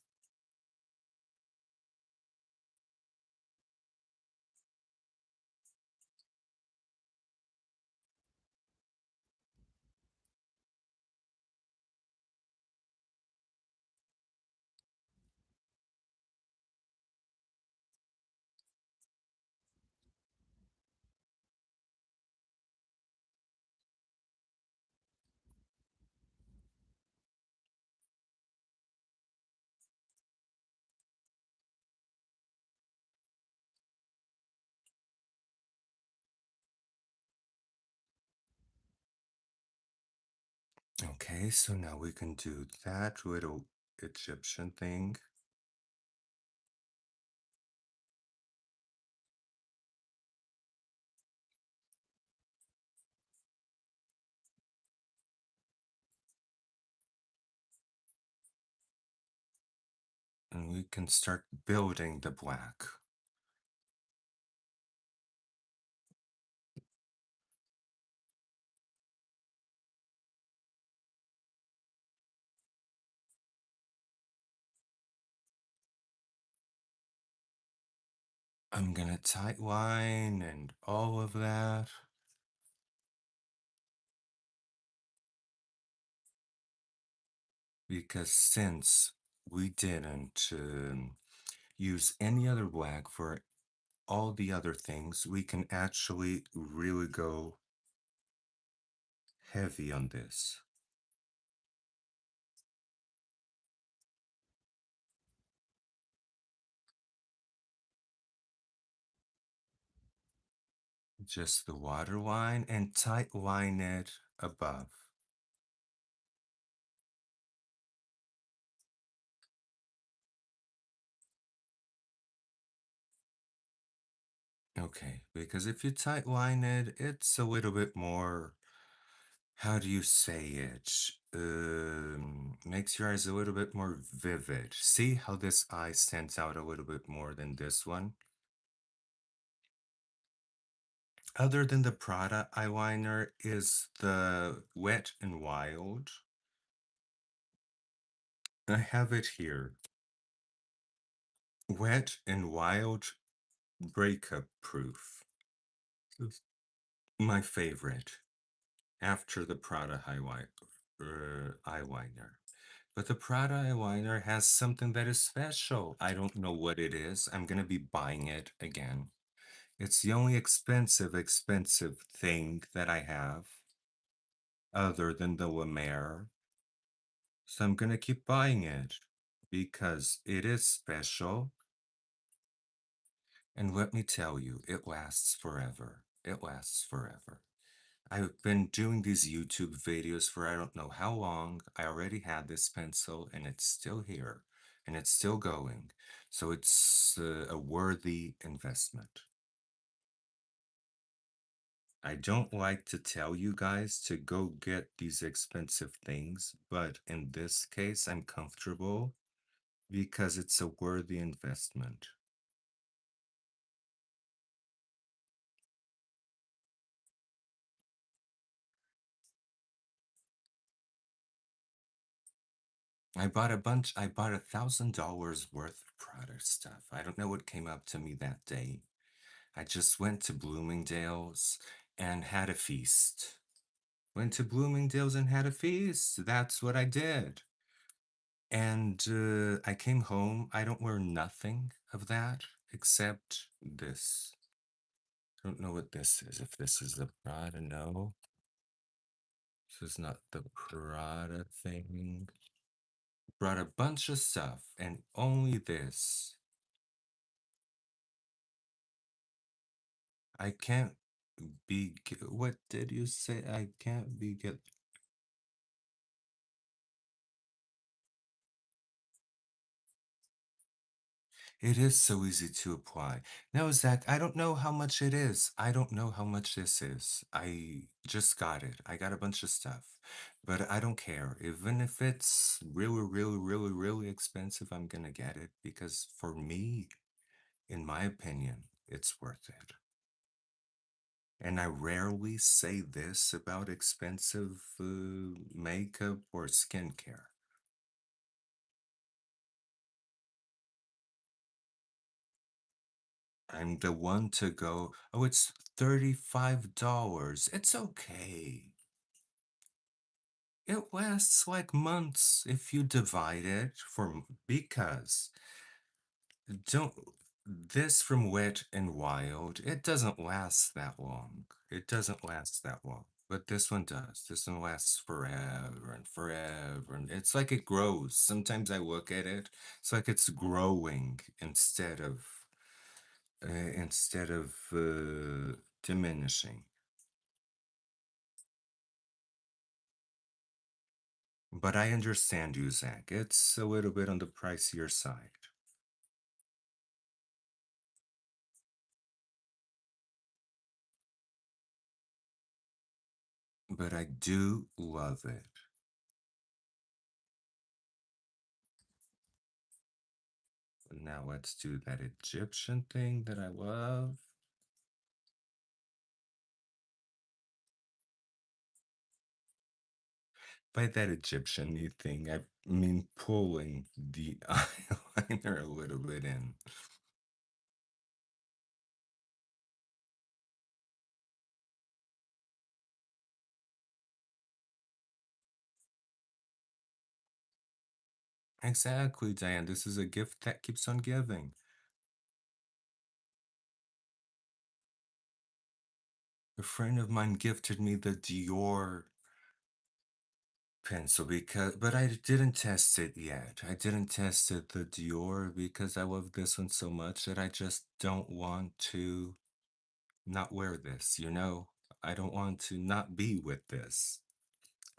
Okay, so now we can do that little Egyptian thing. And we can start building the black. I'm gonna tight line and all of that. Because since we didn't use any other black for all the other things, we can actually really go heavy on this. Just the waterline and tight line it above. Okay, because if you tight line it, it's a little bit more, how do you say it? Makes your eyes a little bit more vivid. See how this eye stands out a little bit more than this one? Other than the Prada eyeliner is the Wet and Wild. I have it here. Wet and Wild Breakup Proof. My favorite after the Prada eyeliner. But the Prada eyeliner has something that is special. I don't know what it is. I'm gonna be buying it again. It's the only expensive thing that I have other than the La Mer. So I'm gonna keep buying it because it is special. And let me tell you, it lasts forever. It lasts forever. I've been doing these YouTube videos for I don't know how long. I already had this pencil and it's still here and it's still going. So it's a worthy investment. I don't like to tell you guys to go get these expensive things, but in this case, I'm comfortable because it's a worthy investment. I bought $1,000 worth of product stuff. I don't know what came up to me that day. I just went to Bloomingdale's and had a feast. Went to Bloomingdale's and had a feast. That's what I did. And I came home. I don't wear nothing of that except this. I don't know what this is. If this is the Prada, no. This is not the Prada thing. Brought a bunch of stuff and only this. I can't what did you say? I can't be get. It is so easy to apply. No, Zach, I don't know how much it is. I don't know how much this is. I just got it. I got a bunch of stuff, but I don't care. Even if it's really, really, really, really expensive, I'm gonna get it because for me, in my opinion, it's worth it. And I rarely say this about expensive makeup or skincare. I'm the one to go, oh, it's $35. It's okay. It lasts like months if you divide it for because don't this from Wet and Wild, it doesn't last that long. It doesn't last that long. But this one does. This one lasts forever and forever. And it's like it grows. Sometimes I look at it, it's like it's growing instead of diminishing. But I understand you, Zach. It's a little bit on the pricier side. But I do love it. Now let's do that Egyptian thing that I love. By that Egyptian thing, I mean pulling the eyeliner a little bit in. Exactly, Diane. This is a gift that keeps on giving. A friend of mine gifted me the Dior pencil but I didn't test it yet. I didn't test it the Dior because I love this one so much that I just don't want to not wear this, you know? I don't want to not be with this.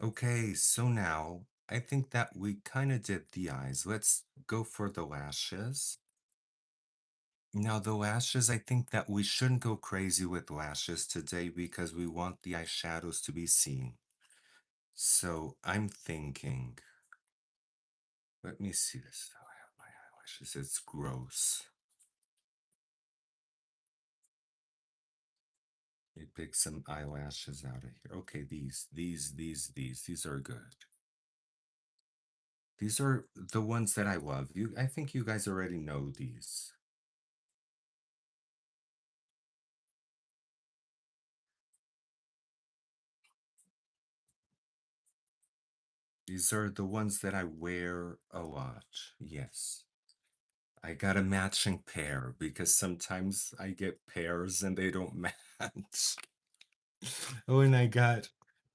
Okay, so now I think that we kind of did the eyes. Let's go for the lashes. Now, the lashes, I think that we shouldn't go crazy with lashes today because we want the eyeshadows to be seen. So I'm thinking, let me see this. Oh, I have my eyelashes. It's gross. Let me pick some eyelashes out of here. Okay, these are good. These are the ones that I love. I think you guys already know these. These are the ones that I wear a lot. Yes. I got a matching pair because sometimes I get pairs and they don't match. Oh, and I got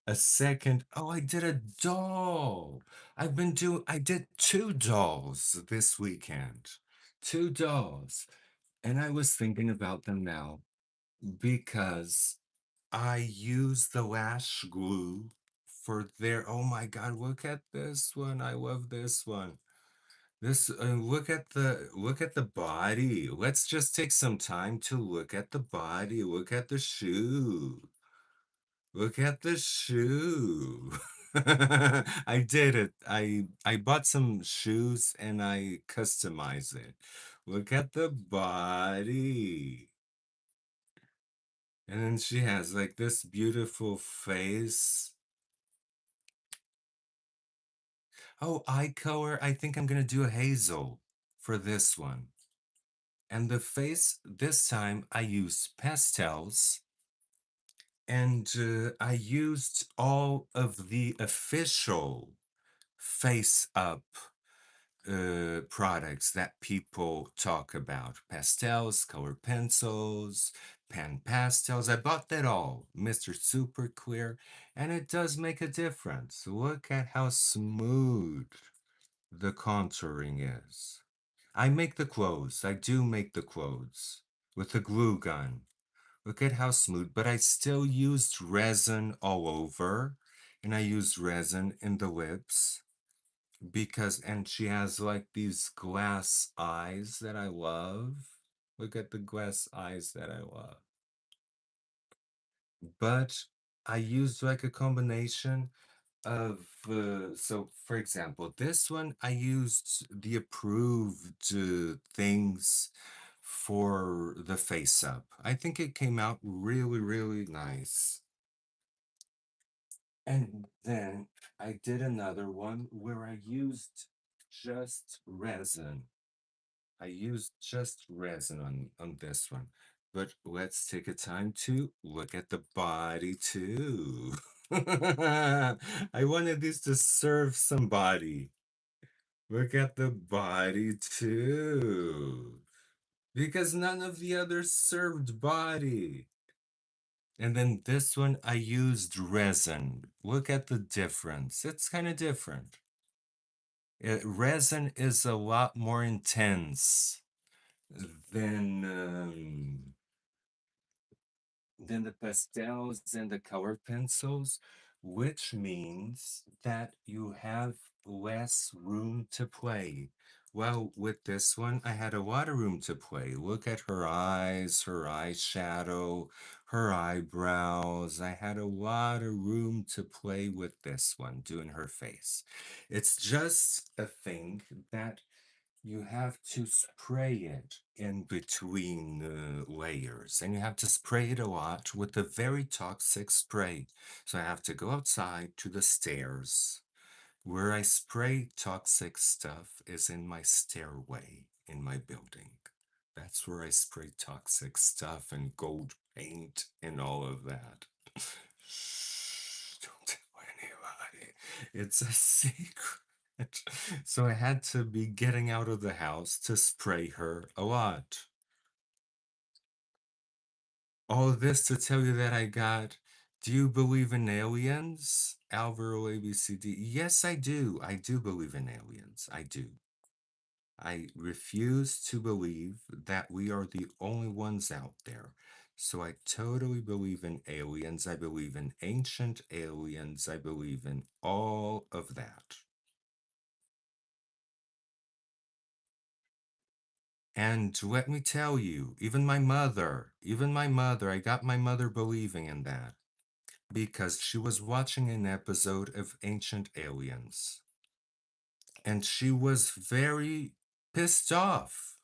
a second. Oh, I did a doll. I did two dolls this weekend. Two dolls. And I was thinking about them now because I use the lash glue for their, oh my God, look at this one. I love this one. This look at the body. Let's just take some time to look at the body. Look at the shoe. Look at the shoe. I did it. I bought some shoes and I customized it. Look at the body. And then she has like this beautiful face. Oh, eye color. I think I'm gonna do a hazel for this one. And the face, this time I used pastels and I used all of the official face up products that people talk about. Pastels, color pencils, pen pastels. I bought that all, Mr. Super Clear, and it does make a difference. Look at how smooth the contouring is. I make the clothes. I do make the clothes with the glue gun. Look at how smooth, but I still used resin all over, and I used resin in the lips because, and she has like these glass eyes that I love. Look at the glass eyes that I love. But I used like a combination of so for example, this one I used the approved things for the face up. I think it came out really, really nice. And then I did another one where I used just resin. I used just resin on this one. But let's take a time to look at the body too. I wanted this to serve somebody. Look at the body too. Because none of the others served body. And then this one, I used resin. Look at the difference. It's kind of different. Resin is a lot more intense than than the pastels and the color pencils, which means that you have less room to play. Well, with this one, I had a lot of room to play. Look at her eyes, her eyeshadow, her eyebrows. I had a lot of room to play with this one, doing her face. It's just a thing that you have to spray it in between layers, and you have to spray it a lot with a very toxic spray. So I have to go outside to the stairs. Where I spray toxic stuff is in my stairway in my building. That's where I spray toxic stuff and gold paint and all of that. Shh, don't tell anybody. It's a secret. So I had to be getting out of the house to spray her a lot. All of this to tell you that I got, do you believe in aliens? Alvaro ABCD. Yes, I do. I do believe in aliens. I do. I refuse to believe that we are the only ones out there. So I totally believe in aliens. I believe in ancient aliens. I believe in all of that. And let me tell you, even my mother, I got my mother believing in that because she was watching an episode of Ancient Aliens and she was very pissed off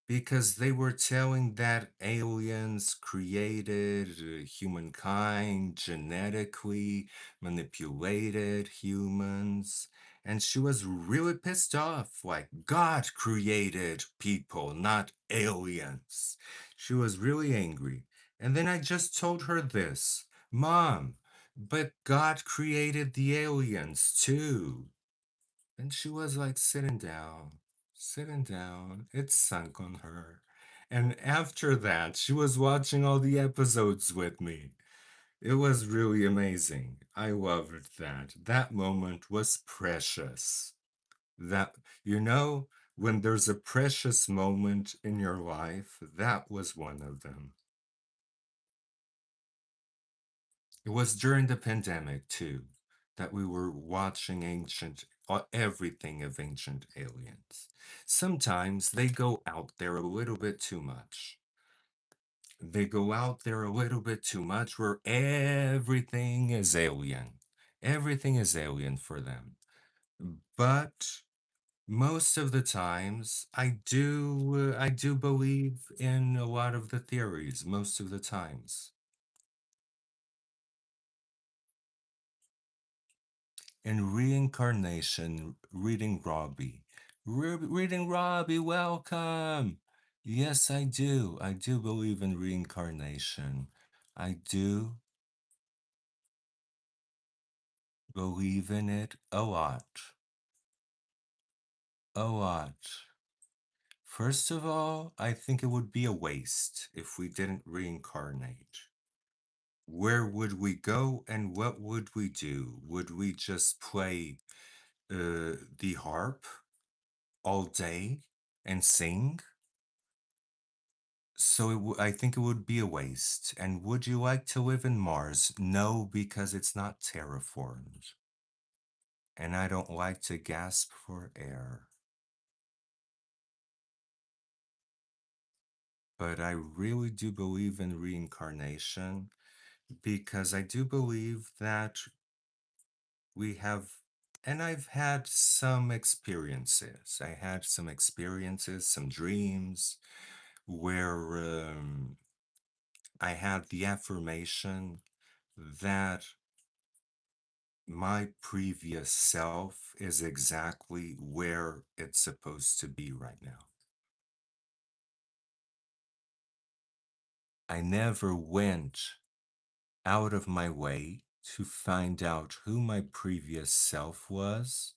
because they were telling that aliens created humankind, genetically manipulated humans. And she was really pissed off, like, God created people, not aliens. She was really angry. And then I just told her this, Mom, but God created the aliens too. And she was like sitting down, sitting down. It sunk on her. And after that, she was watching all the episodes with me. It was really amazing. I loved that. That moment was precious. That, you know, when there's a precious moment in your life, that was one of them. It was during the pandemic, too, that we were watching everything of Ancient Aliens. Sometimes they go out there a little bit too much. They go out there a little bit too much where everything is alien. Everything is alien for them. But most of the times, I do believe in a lot of the theories, most of the times. In reincarnation, reading Robbie. Reading Robbie, welcome. Yes, I do. I do believe in reincarnation. I do believe in it a lot. A lot. First of all, I think it would be a waste if we didn't reincarnate. Where would we go and what would we do? Would we just play the harp all day and sing? So I think it would be a waste. And would you like to live in Mars? No, because it's not terraformed. And I don't like to gasp for air. But I really do believe in reincarnation because I do believe that we have, and I've had some experiences. I had some experiences, some dreams where I had the affirmation that my previous self is exactly where it's supposed to be right now. I never went out of my way to find out who my previous self was.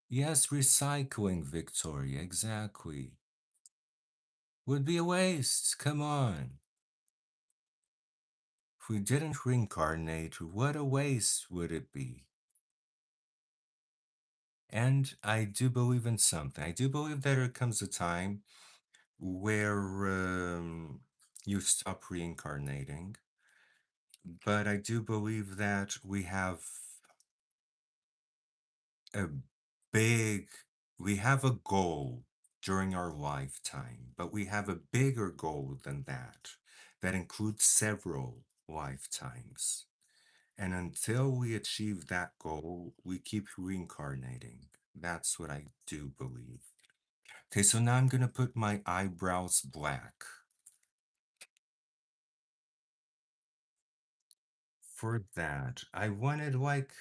Yes, recycling, Victoria, exactly. Would be a waste, come on. If we didn't reincarnate, what a waste would it be? And I do believe in something. I do believe that there comes a time where you stop reincarnating. But I do believe that we have a big, we have a goal during our lifetime, but we have a bigger goal than that, that includes several lifetimes. And until we achieve that goal, we keep reincarnating. That's what I do believe. Okay, so now I'm going to put my eyebrows black. For that, I wanted like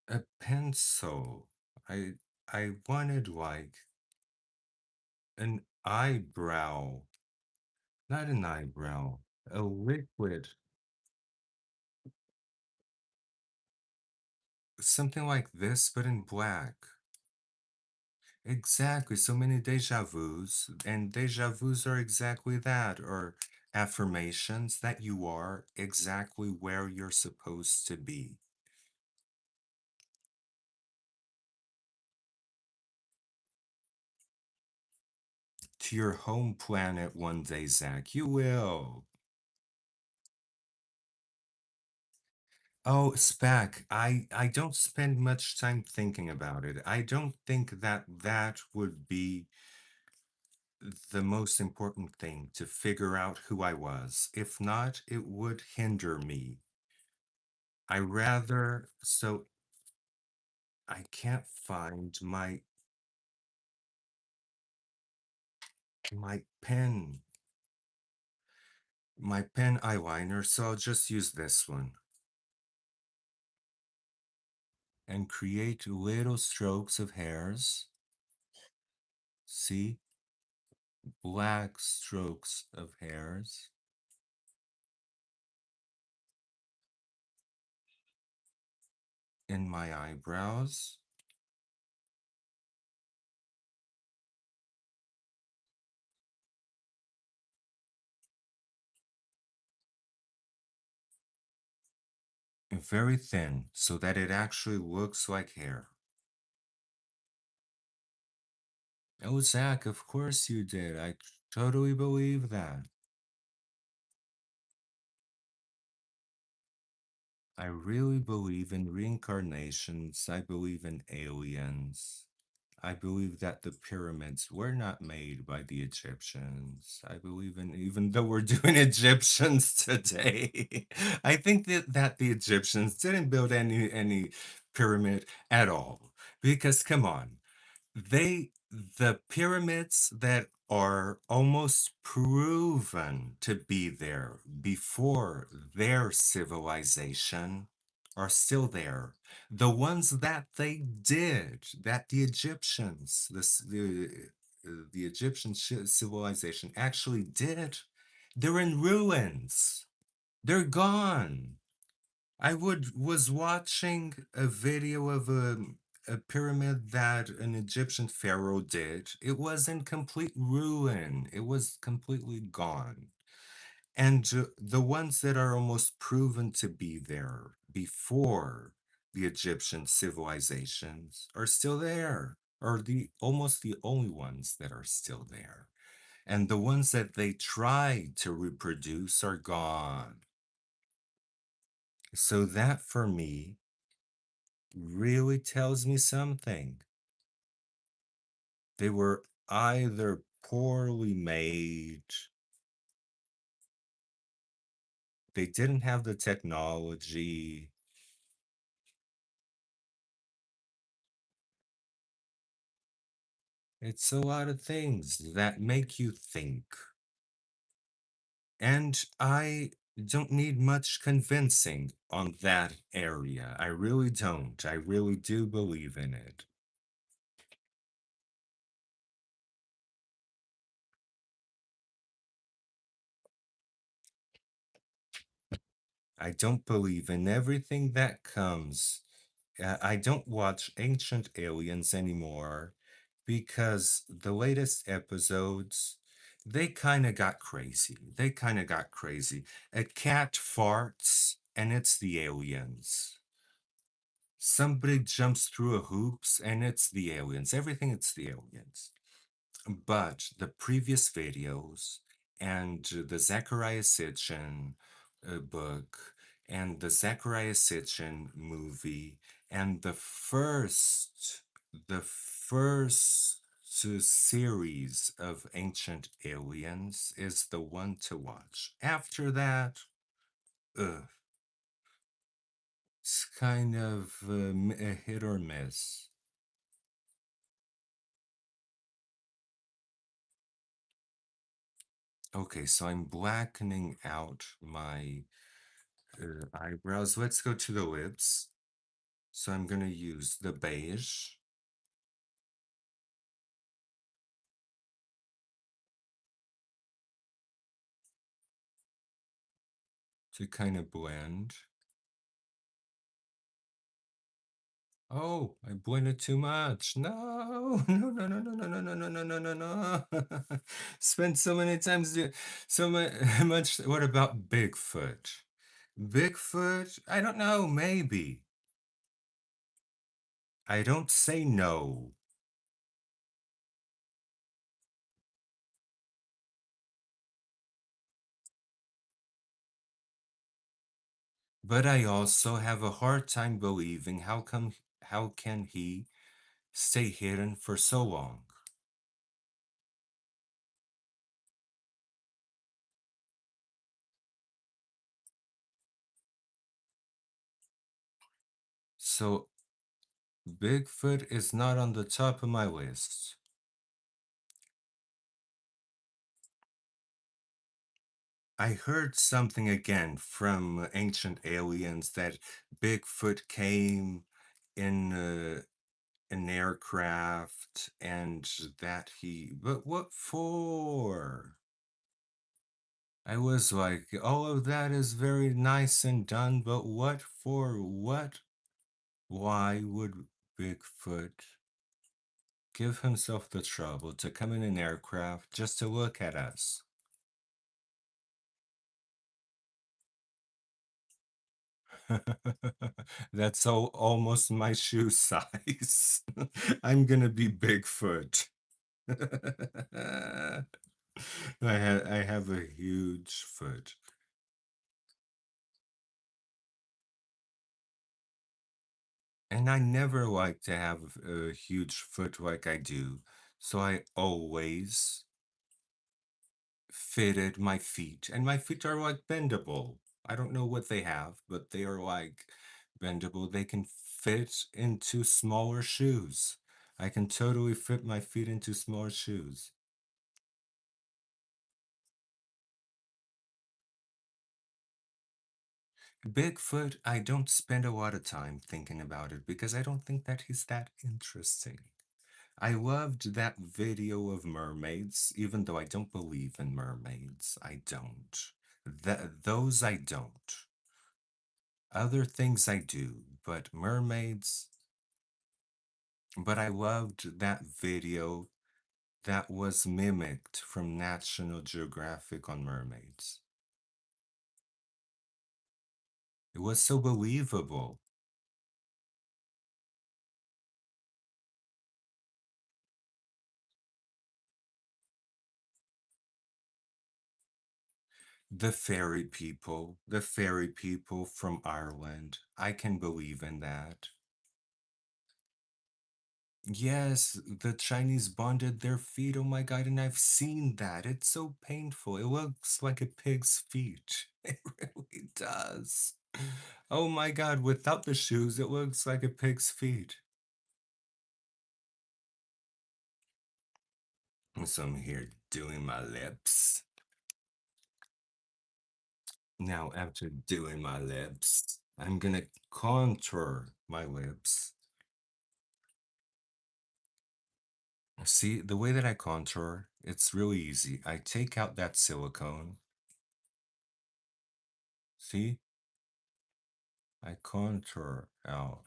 a pencil. I wanted like an eyebrow, not an eyebrow, a liquid, something like this, but in black. Exactly, so many deja vus, and deja vus are exactly that, or affirmations that you are exactly where you're supposed to be. to your home planet one day, Zach. You will. Oh, Spec, I don't spend much time thinking about it. I don't think that that would be the most important thing to figure out who I was. If not, it would hinder me. I rather, so I can't find my pen eyeliner, so I'll just use this one and create little strokes of hairs. See? Black strokes of hairs in my eyebrows. Very thin so that it actually looks like hair. Oh, Zach, of course you did. I totally believe that. I really believe in reincarnations. I believe in aliens. I believe that the pyramids were not made by the Egyptians. I believe in, even though we're doing Egyptians today, I think that the Egyptians didn't build any pyramid at all. Because come on, the pyramids that are almost proven to be there before their civilization are still there. The ones that they did, that the Egyptians, the Egyptian civilization actually did, they're in ruins. They're gone. Was watching a video of a pyramid that an Egyptian pharaoh did. It was in complete ruin. It was completely gone. And the ones that are almost proven to be there before the Egyptian civilizations are still there, are the almost the only ones that are still there. And the ones that they tried to reproduce are gone. So that for me really tells me something. They were either poorly made, they didn't have the technology. It's a lot of things that make you think. And I don't need much convincing on that area. I really don't. I really do believe in it. I don't believe in everything that comes. I don't watch Ancient Aliens anymore because the latest episodes, they kind of got crazy. They kind of got crazy. A cat farts and it's the aliens. Somebody jumps through a hoops and it's the aliens. Everything, it's the aliens. But the previous videos and the Zachariah Sitchin book and the Zachariah Sitchin movie and the first series of Ancient Aliens is the one to watch. After that, ugh, it's kind of a hit or miss. Okay, so I'm blackening out my eyebrows. Let's go to the lips. So I'm going to use the beige to kind of blend. Oh, I blended too much. No, no, no, no, no, no, no, no, no, no, no, no, no. Spent so many times so much. What about Bigfoot? Bigfoot? I don't know, maybe. I don't say no. But I also have a hard time believing how can he stay hidden for so long? So Bigfoot is not on the top of my list. I heard something again from ancient aliens that Bigfoot came in an aircraft and that but what for? I was like, all of that is very nice and done, but what for? What? Why would Bigfoot give himself the trouble to come in an aircraft just to look at us? That's almost my shoe size. I'm gonna be Bigfoot. I have a huge foot. And I never like to have a huge foot like I do. So I always fitted my feet. And my feet are like bendable. I don't know what they have, but they are like bendable. They can fit into smaller shoes. I can totally fit my feet into smaller shoes. Bigfoot, I don't spend a lot of time thinking about it because I don't think that he's that interesting. I loved that video of mermaids, even though I don't believe in mermaids. I don't. Those I don't. Other things I do, but mermaids. But I loved that video that was mimicked from National Geographic on mermaids. It was so believable. The fairy people from Ireland. I can believe in that. Yes, the Chinese bonded their feet. Oh my God, and I've seen that. It's so painful. It looks like a pig's feet. It really does. Oh my God, without the shoes, it looks like a pig's feet. So I'm here doing my lips. Now, after doing my lips, I'm gonna contour my lips. See, the way that I contour, it's really easy. I take out that silicone. See, I contour out.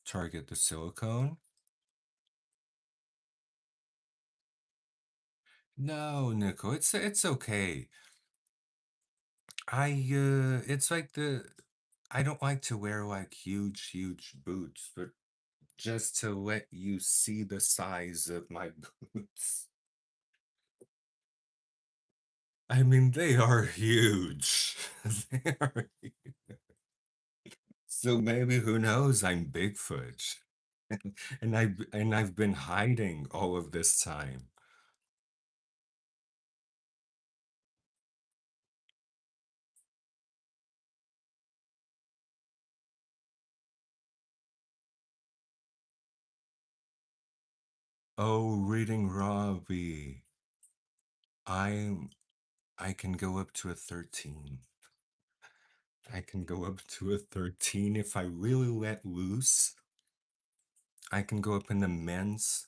Target the silicone. No, Nico, it's okay. It's like I don't like to wear like huge boots, but just to let you see the size of my boots. I mean, they are huge. They are. So maybe who knows? I'm Bigfoot, and I've been hiding all of this time. Oh, reading Robbie. I'm I can go up to a 13. I can go up to a 13 if I really let loose. I can go up in the men's.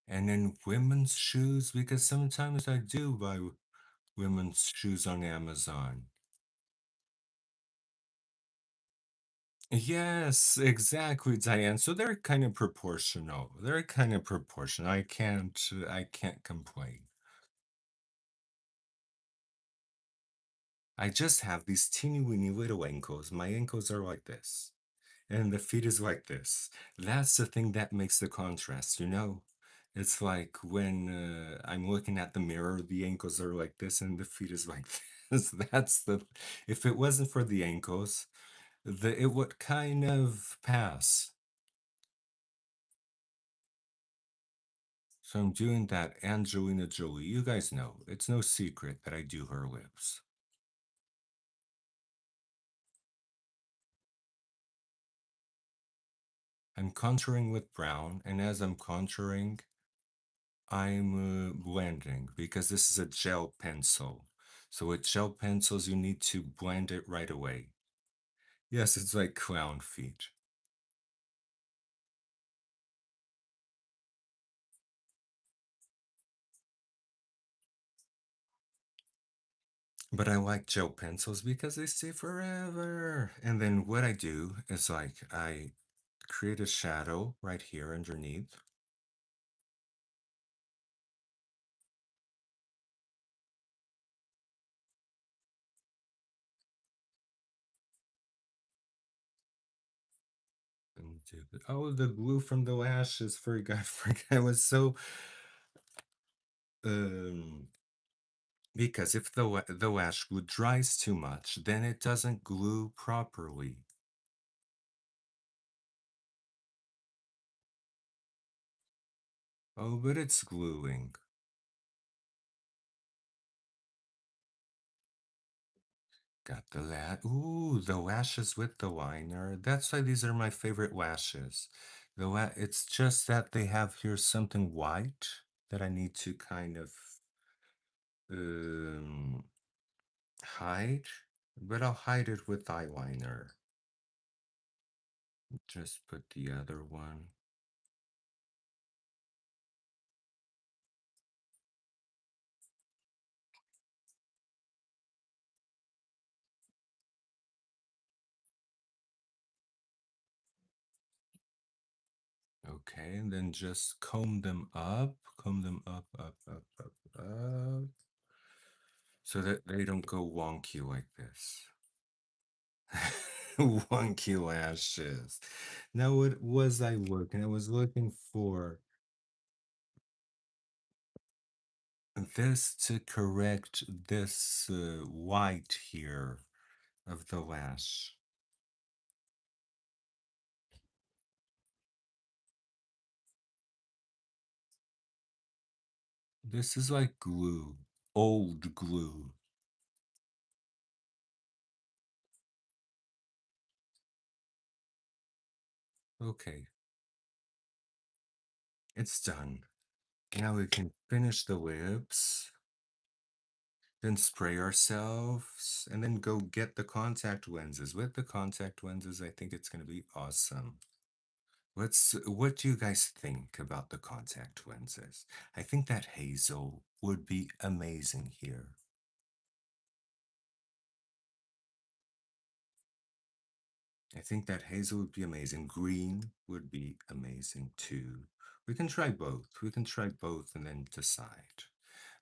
And in women's shoes, because sometimes I do buy women's shoes on Amazon. Yes, exactly, Diane. So they're kind of proportional. They're kind of proportional. I can't complain. I just have these teeny weeny little ankles. My ankles are like this, and the feet is like this. That's the thing that makes the contrast, you know? It's like when I'm looking at the mirror, the ankles are like this and the feet is like this. That's the, if it wasn't for the ankles, it would kind of pass. So I'm doing that Angelina Jolie. You guys know, it's no secret that I do her lips. I'm contouring with brown, and as I'm contouring, I'm blending because this is a gel pencil. So with gel pencils, you need to blend it right away. Yes, it's like clown feet. But I like gel pencils because they stay forever. And then what I do is like I create a shadow right here underneath. And oh, the glue from the lashes. Forgot, forgot. I was so um because if the lash glue dries too much, then it doesn't glue properly. Oh, but it's gluing. Got the ooh, the lashes with the liner. That's why these are my favorite lashes. It's just that they have here something white that I need to kind of um hide, but I'll hide it with eyeliner. Just put the other one. Okay, and then just comb them up, so that they don't go wonky like this. Wonky lashes. Now, what was I looking? I was looking for this to correct this white here of the lash. This is like glue, old glue. Okay, it's done. Now we can finish the lips, then spray ourselves, and then go get the contact lenses. With the contact lenses, I think it's going to be awesome. What do you guys think about the contact lenses? I think that hazel would be amazing here. I think that hazel would be amazing. Green would be amazing too. We can try both. We can try both and then decide.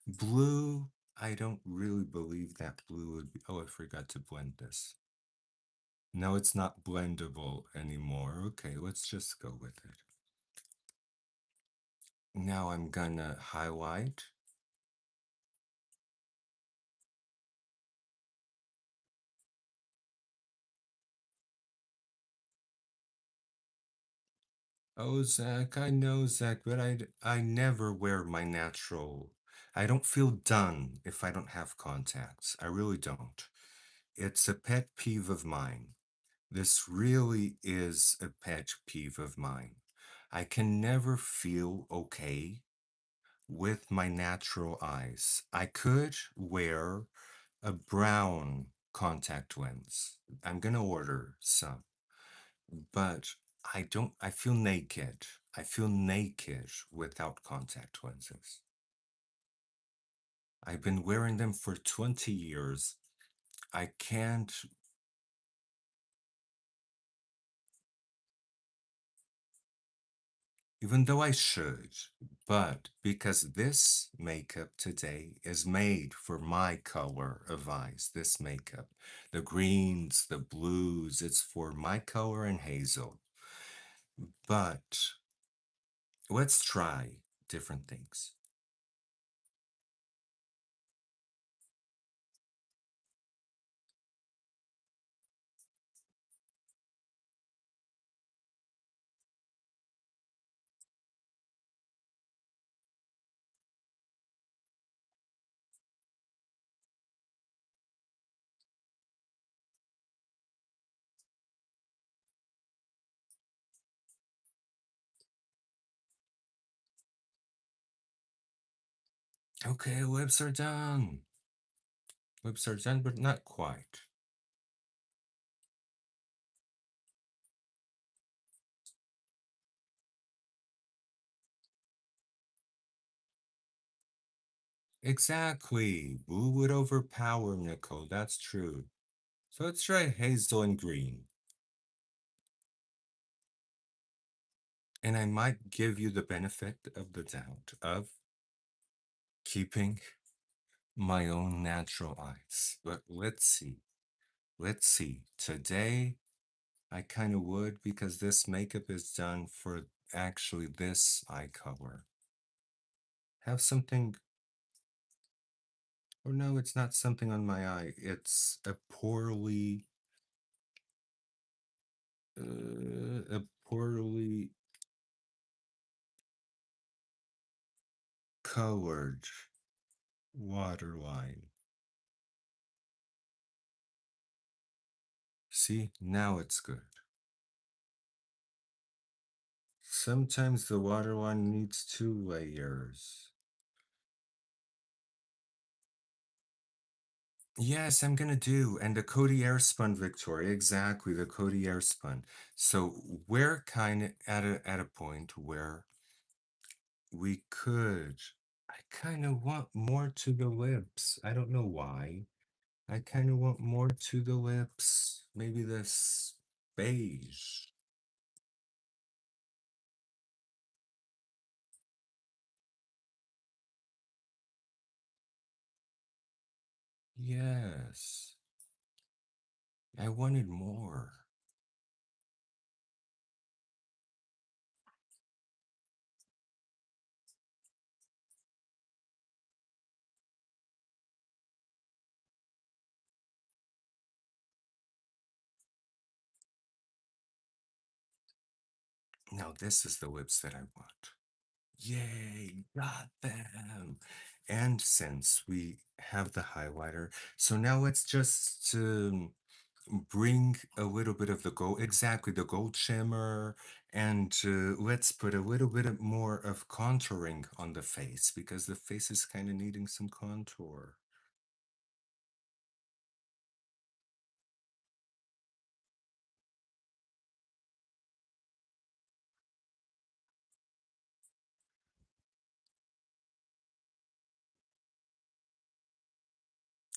Blue, I don't really believe that blue would be. Oh, I forgot to blend this. No, it's not blendable anymore. Okay, let's just go with it. Now I'm gonna highlight. Oh, Zach, I know, Zach, but I never wear my natural. I don't feel done if I don't have contacts. I really don't. It's a pet peeve of mine. This really is a pet peeve of mine. I can never feel okay with my natural eyes. I could wear a brown contact lens. I'm gonna order some, but I feel naked. I feel naked without contact lenses. I've been wearing them for 20 years. I can't, even though I should, but because this makeup today is made for my color of eyes, this makeup, the greens, the blues, it's for my color and hazel. But let's try different things. Okay, lips are done. Lips are done, but not quite. Exactly. Blue would overpower Nicole. That's true. So let's try hazel and green. And I might give you the benefit of the doubt of keeping my own natural eyes. But let's see. Let's see. Today, I kind of would because this makeup is done for actually this eye color. Have something, or no, it's not something on my eye. It's a poorly colored waterline. See, now it's good. Sometimes the waterline needs 2 layers. Yes, I'm gonna do. And the Cody Airspun, Victoria, exactly, the Cody Airspun. So we're kind of at a point where we could. I kind of want more to the lips. I don't know why. I kind of want more to the lips. Maybe this beige. Yes, I wanted more. Now this is the lips that I want. Yay, got them. And since we have the highlighter, so now let's just bring a little bit of the gold, exactly the gold shimmer, and let's put a little bit more of contouring on the face because the face is kind of needing some contour.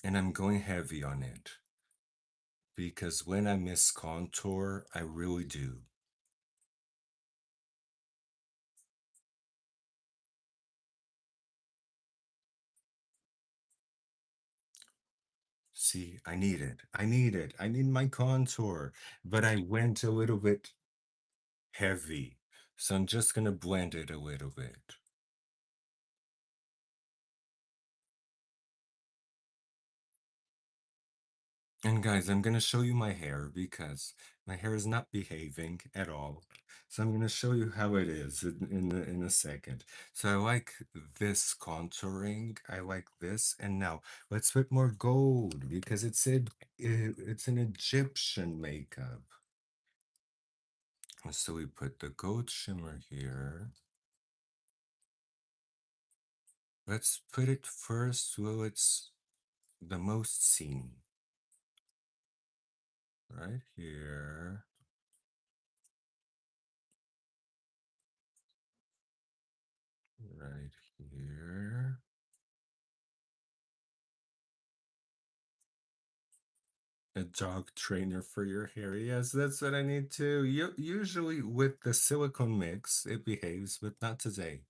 And I'm going heavy on it because when I miss contour, I really do. See, I need it. I need it. I need my contour. But I went a little bit heavy. So I'm just gonna blend it a little bit. And guys, I'm gonna show you my hair because my hair is not behaving at all. So I'm gonna show you how it is in a second. So I like this contouring. I like this. And now let's put more gold because it's an Egyptian makeup. So we put the gold shimmer here. Let's put it first so it's the most seen. Right here. Right here. A dog trainer for your hair. Yes, that's what I need too. Usually with the silicone mix, it behaves, but not today.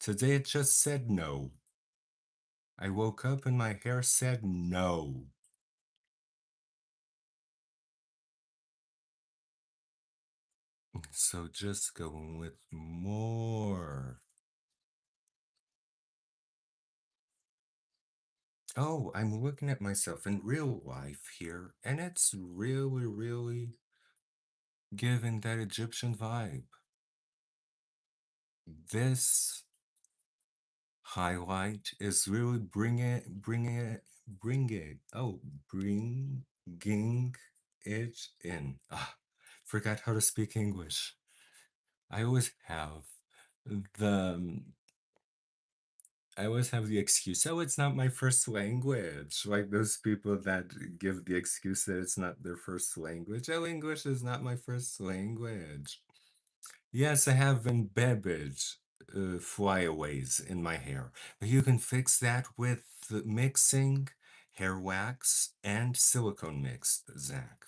Today it just said no. I woke up and my hair said no. So just going with more. Oh, I'm looking at myself in real life here, and it's really, really giving that Egyptian vibe. This highlight is really bringing it in. Ah, forgot how to speak English. I always have the I always have the excuse, oh, it's not my first language. Like those people that give the excuse that it's not their first language. Oh, English is not my first language. Yes, I have embedded flyaways in my hair. But you can fix that with mixing hair wax and silicone mix, Zach.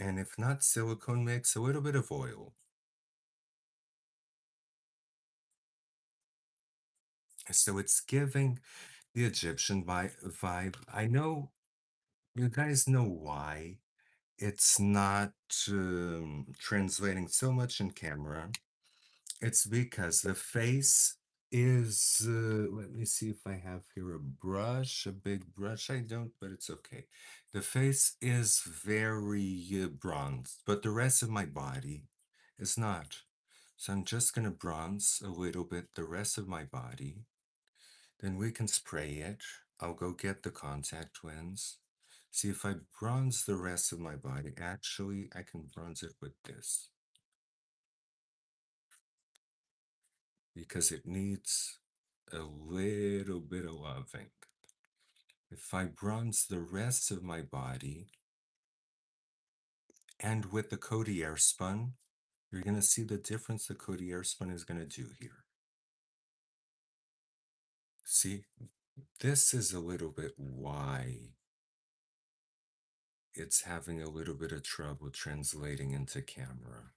And if not silicone mix, a little bit of oil. So it's giving the Egyptian vibe. I know you guys know why it's not translating so much in camera. It's because the face is, let me see if I have here a brush, a big brush. I don't, but it's okay. The face is very bronzed, but the rest of my body is not. So I'm just going to bronze a little bit the rest of my body. Then we can spray it. I'll go get the contact lens. See if I bronze the rest of my body. Actually, I can bronze it with this because it needs a little bit of loving. If I bronze the rest of my body and with the Coty Airspun, you're going to see the difference the Coty Airspun is going to do here. See, this is a little bit why it's having a little bit of trouble translating into camera.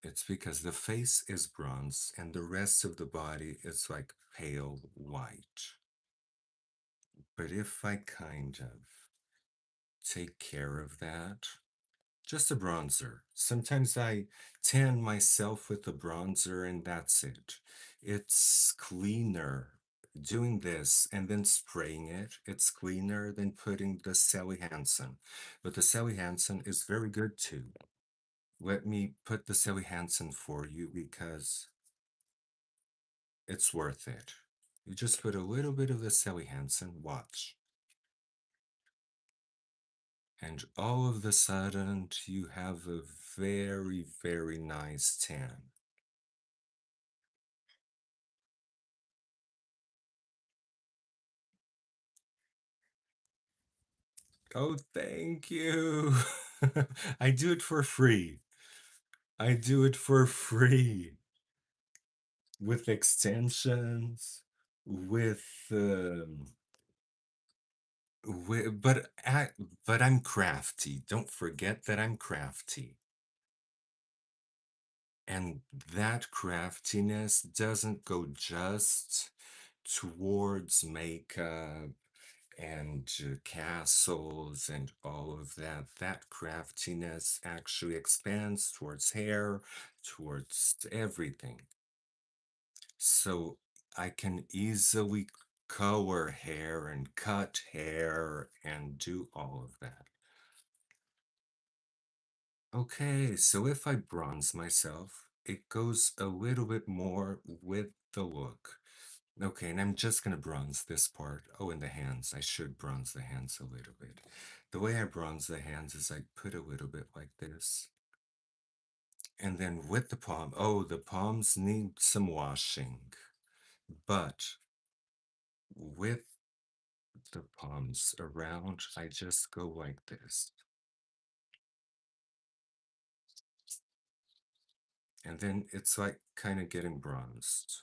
It's because the face is bronze and the rest of the body is like pale white. But if I kind of take care of that, just a bronzer. Sometimes I tan myself with a bronzer and that's it. It's cleaner doing this and then spraying it. It's cleaner than putting the Sally Hansen. But the Sally Hansen is very good too. Let me put the Sally Hansen for you because it's worth it. You just put a little bit of the Sally Hansen, watch. And all of a sudden, you have a very, very nice tan. Oh, thank you. I do it for free. I do it for free with extensions, with but I'm crafty. Don't forget that I'm crafty. And that craftiness doesn't go just towards makeup and castles and all of that. That craftiness actually expands towards hair, towards everything. So I can easily color hair and cut hair and do all of that. Okay, so if I bronze myself, it goes a little bit more with the look. Okay, and I'm just gonna bronze this part. Oh, and the hands. I should bronze the hands a little bit. The way I bronze the hands is I put a little bit like this. And then with the palm, oh, the palms need some washing. But with the palms around, I just go like this. And then it's like kind of getting bronzed.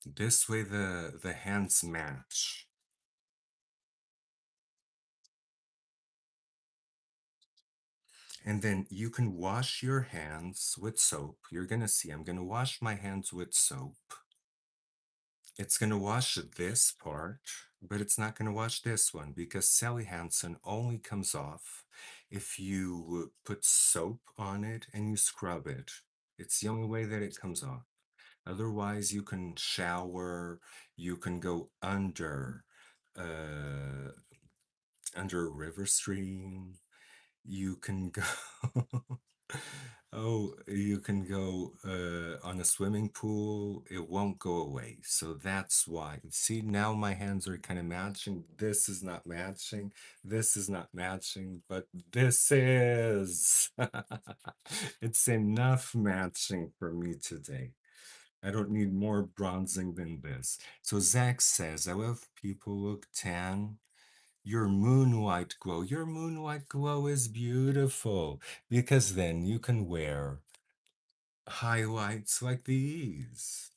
This way the hands match. And then you can wash your hands with soap. You're gonna see, I'm gonna wash my hands with soap. It's gonna wash this part, but it's not gonna wash this one because Sally Hansen only comes off if you put soap on it and you scrub it. It's the only way that it comes off. Otherwise, you can shower, you can go uh, under a river stream, you can go oh, you can go on a swimming pool. It won't go away. So that's why. See, now my hands are kind of matching. This is not matching. This is not matching, but this is. It's enough matching for me today. I don't need more bronzing than this. So Zach says, I love people look tan. Your moonlight glow. Your moonlight glow is beautiful because then you can wear highlights like these.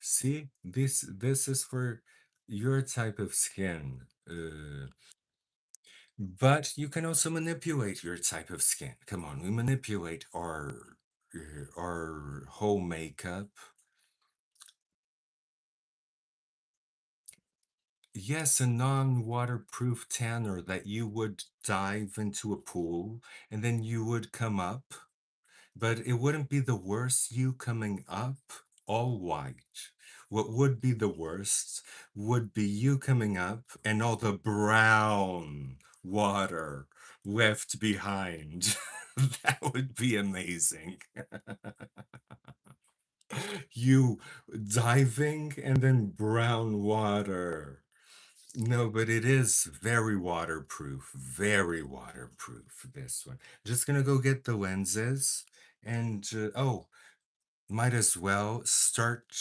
See, this is for your type of skin. But you can also manipulate your type of skin. Come on, we manipulate our whole makeup. Yes, a non-waterproof tanner that you would dive into a pool and then you would come up, but it wouldn't be the worst you coming up all white. What would be the worst would be you coming up and all the brown water left behind. That would be amazing. You diving and then brown water. No, but it is very waterproof, this one. Just gonna go get the lenses and, oh, might as well start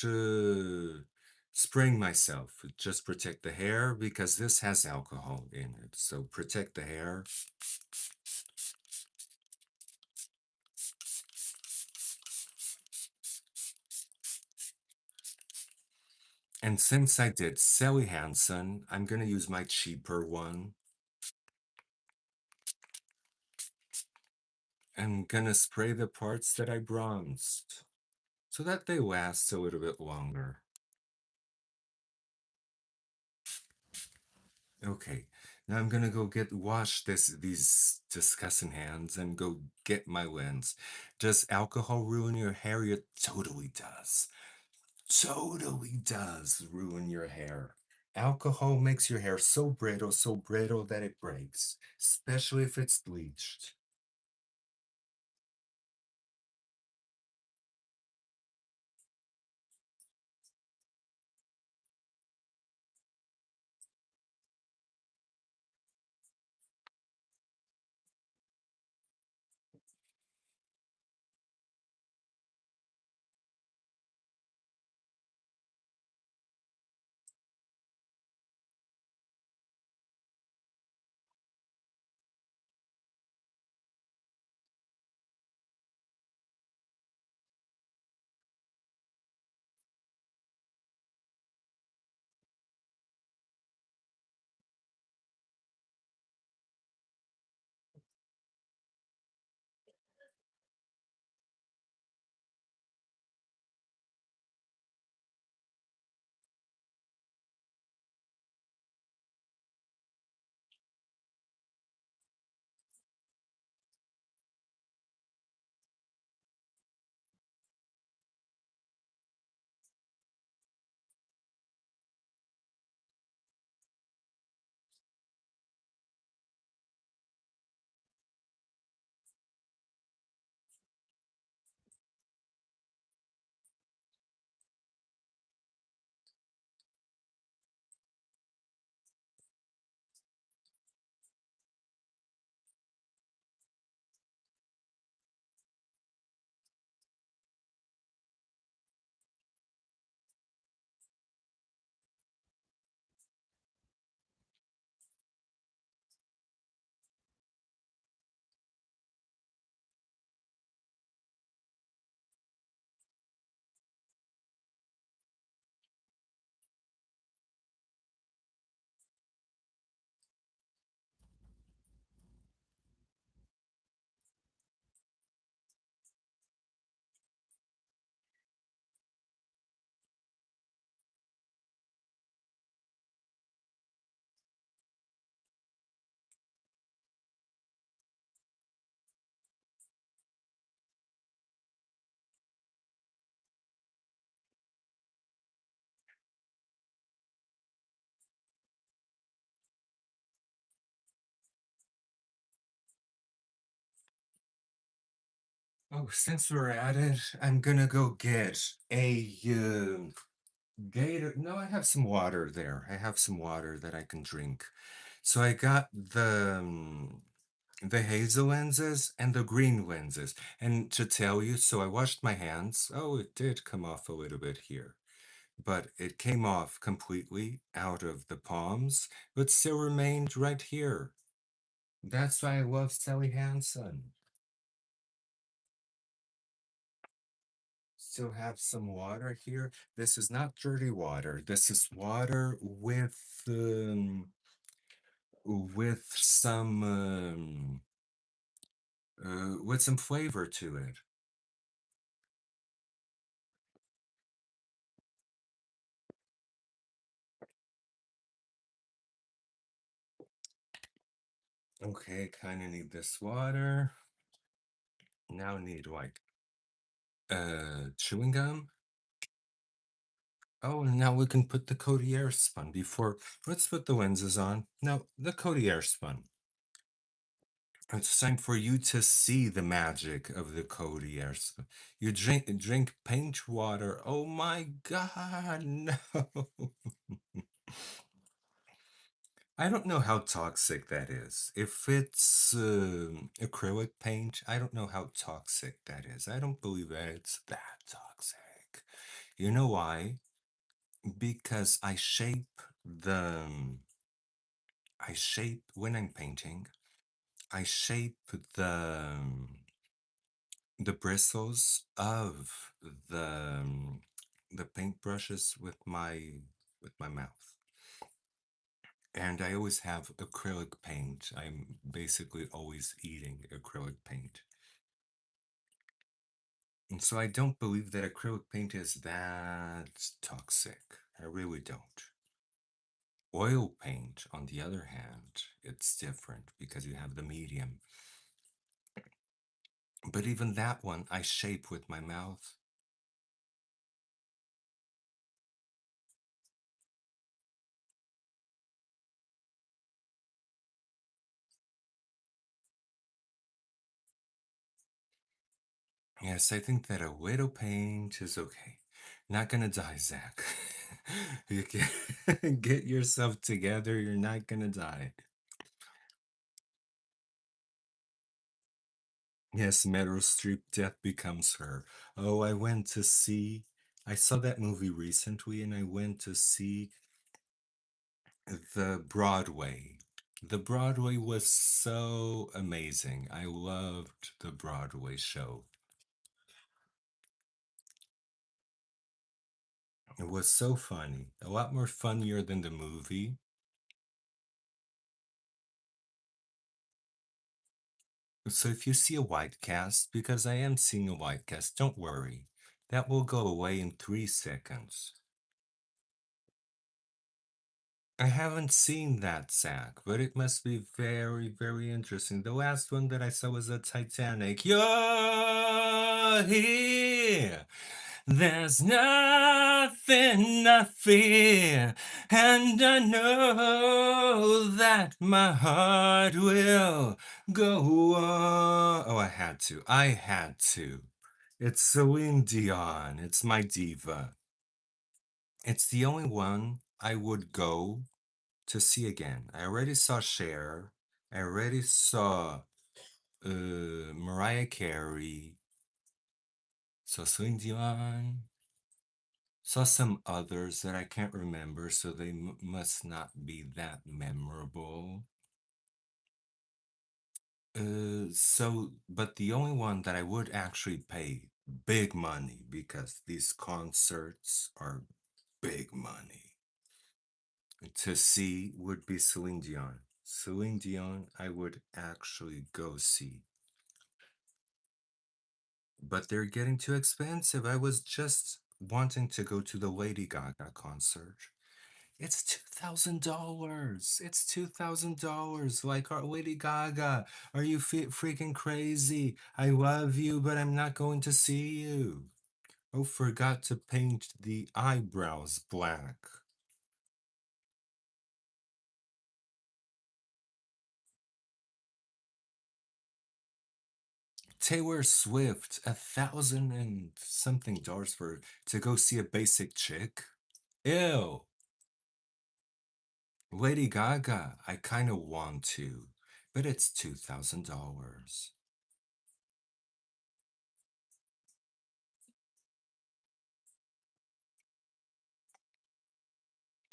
spraying myself. Just protect the hair because this has alcohol in it. So protect the hair. And since I did Sally Hansen, I'm gonna use my cheaper one. I'm gonna spray the parts that I bronzed so that they last a little bit longer. Okay, now I'm gonna go wash these disgusting hands and go get my lens. Does alcohol ruin your hair? It totally does. Totally does ruin your hair. Alcohol makes your hair so brittle that it breaks, especially if it's bleached. Oh, since we're at it, I'm gonna go get a Gator. No, I have some water there. I have some water that I can drink. So I got the hazel lenses and the green lenses. And to tell you, so I washed my hands. Oh, it did come off a little bit here, but it came off completely out of the palms, but still remained right here. That's why I love Sally Hansen. Still have some water here. This is not dirty water. This is water with some flavor to it. Okay, kind of need this water. Now need like chewing gum. Oh, and now we can put the Codier spun before. Let's put the lenses on. Now, the Codier spun. It's time for you to see the magic of the Codier spun. You drink paint water. Oh my God, no. I don't know how toxic that is. If it's acrylic paint, I don't know how toxic that is. I don't believe that it's that toxic. You know why? Because I shape when I'm painting. I shape the bristles of the paintbrushes with my mouth. And I always have acrylic paint. I'm basically always eating acrylic paint. And so I don't believe that acrylic paint is that toxic. I really don't. Oil paint, on the other hand, it's different because you have the medium. But even that one, I shape with my mouth. Yes, I think that a little paint is okay. Not gonna die, Zach. You can get yourself together. You're not gonna die. Yes, Meryl Streep, Death Becomes Her. Oh, I saw that movie recently and I went to see the Broadway. The Broadway was so amazing. I loved the Broadway show. It was so funny. A lot more funnier than the movie. So if you see a white cast, because I am seeing a white cast, don't worry. That will go away in 3 seconds. I haven't seen that, Zach, but it must be very, very interesting. The last one that I saw was the Titanic. You're here. There's nothing I fear, and I know that my heart will go on. Oh, I had to. I had to. It's Celine Dion. It's my diva. It's the only one I would go to see again. I already saw Cher. I already saw Mariah Carey. Saw Celine Dion. Saw some others that I can't remember, so they must not be that memorable. But the only one that I would actually pay big money because these concerts are big money to see would be Celine Dion. Celine Dion, I would actually go see. But they're getting too expensive. I was just wanting to go to the Lady Gaga concert. It's $2,000. It's $2,000. Like our Lady Gaga. Are you freaking crazy? I love you, but I'm not going to see you. Oh, forgot to paint the eyebrows black. Taylor Swift, 1,000 and something dollars for to go see a basic chick? Ew. Lady Gaga, I kind of want to, but it's $2,000.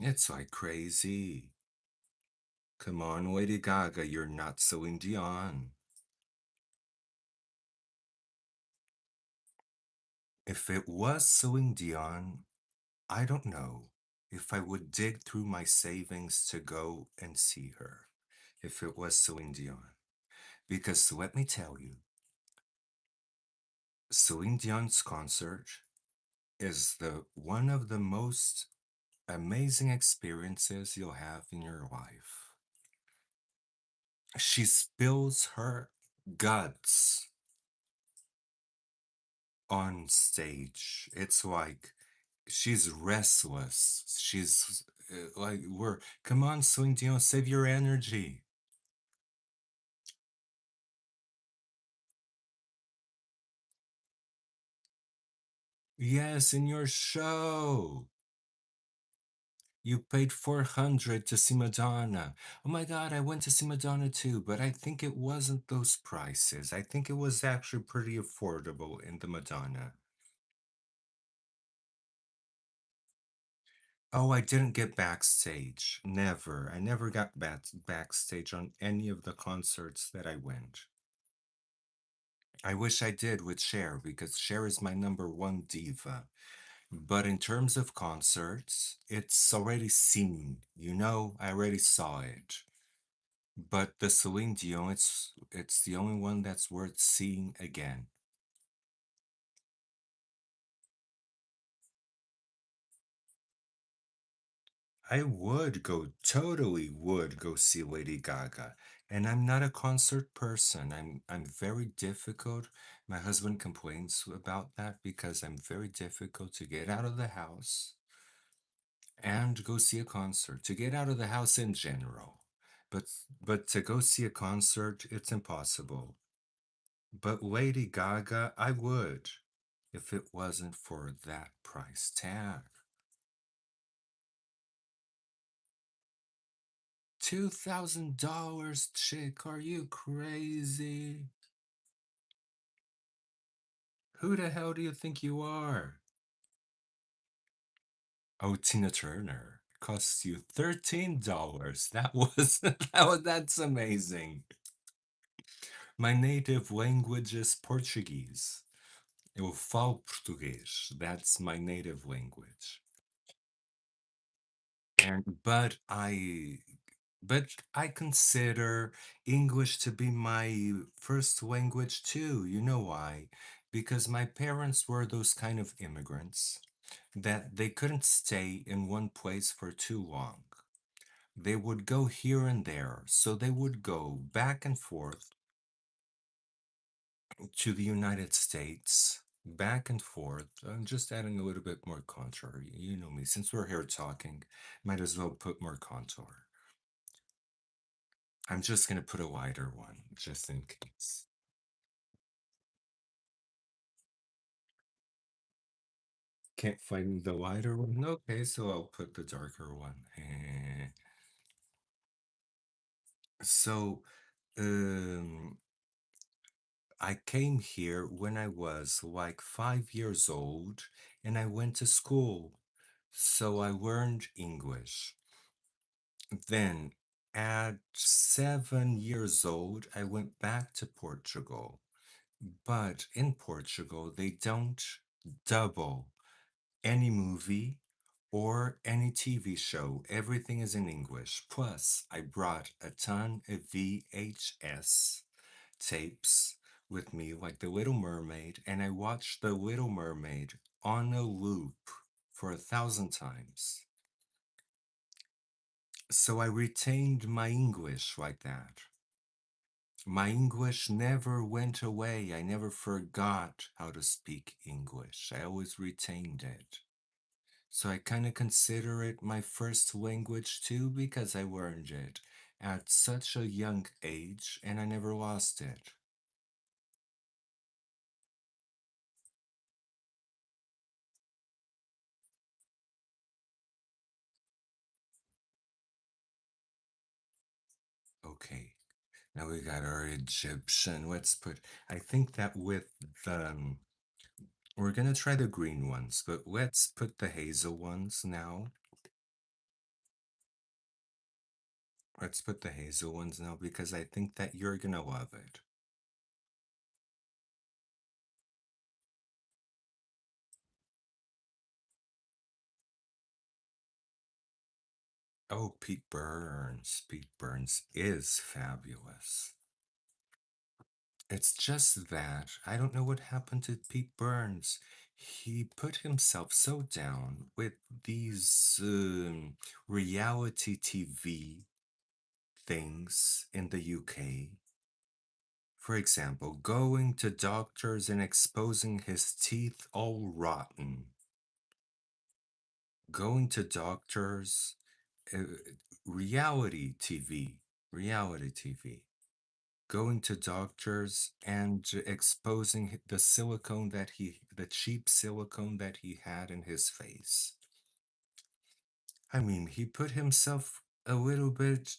It's like crazy. Come on, Lady Gaga, you're not Celine Dion. If it was Celine Dion, I don't know if I would dig through my savings to go and see her if it was Celine Dion. Because let me tell you, Celine Dion's concert is the one of the most amazing experiences you'll have in your life. She spills her guts on stage. It's like she's restless. She's like, we're, come on, Celine Dion, save your energy. Yes, in your show. You paid 400 to see Madonna. Oh my God, I went to see Madonna too, but I think it wasn't those prices. I think it was actually pretty affordable in the Madonna. Oh, I didn't get backstage. Never. I never got backstage on any of the concerts that I went. I wish I did with Cher because Cher is my number one diva. But in terms of concerts, it's already seen. I already saw it. But the Celine Dion, it's the only one that's worth seeing again. I would go, totally would go see Lady Gaga. And I'm not a concert person. I'm very difficult. My husband complains about that because I'm very difficult to get out of the house and go see a concert. To get out of the house in general. But but to go see a concert, it's impossible. But Lady Gaga, I would if it wasn't for that price tag. $2,000, chick, are you crazy? Who the hell do you think you are? Oh, Tina Turner costs you $13. That's amazing. My native language is Portuguese. Eu falo português. That's my native language. And but I consider English to be my first language too. You know why? Because my parents were those kind of immigrants that they couldn't stay in one place for too long. They would go here and there. So they would go back and forth to the United States, back and forth. I'm just adding a little bit more contour. You know me, since we're here talking, might as well put more contour. I'm just going to put a wider one, just in case. Can't find the wider one? Okay, so I'll put the darker one. So, um, I came here when I was like 5 years old and I went to school. So I learned English. Then, at 7 years old, I went back to Portugal. But in Portugal, they don't double any movie or any TV show. Everything is in English. Plus, I brought a ton of VHS tapes with me, like The Little Mermaid, and I watched The Little Mermaid on a loop for 1,000 times. So I retained my English like that. My English never went away. I never forgot how to speak English. I always retained it. So I kind of consider it my first language too because I learned it at such a young age and I never lost it. Okay. Now we got our Egyptian. Let's put, I think that with the, we're gonna try the green ones, but let's put the hazel ones now. Let's put the hazel ones now because I think that you're gonna love it. Oh, Pete Burns. Pete Burns is fabulous. It's just that I don't know what happened to Pete Burns. He put himself so down with these reality TV things in the UK. For example, going to doctors and exposing his teeth all rotten. Going to doctors, uh, reality TV, reality TV. Going to doctors and exposing the silicone that the cheap silicone that he had in his face. I mean, he put himself a little bit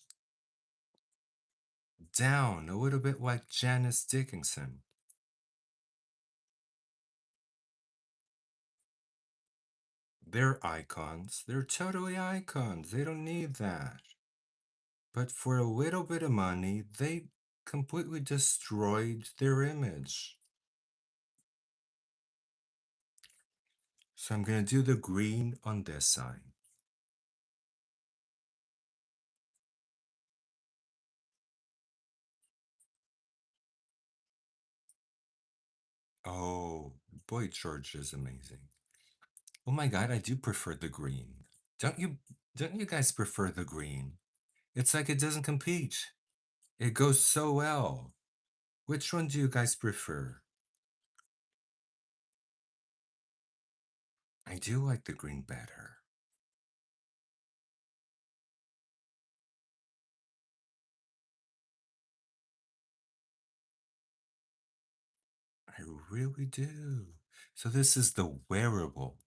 down, a little bit like Janice Dickinson. They're icons. They're totally icons. They don't need that. But for a little bit of money, they completely destroyed their image. So I'm going to do the green on this side. Oh, Boy George is amazing. Oh my god, I do prefer the green. Don't you don't you guys prefer the green? It's like it doesn't compete. It goes so well. Which one do you guys prefer? I do like the green better. I really do. So this is the wearable.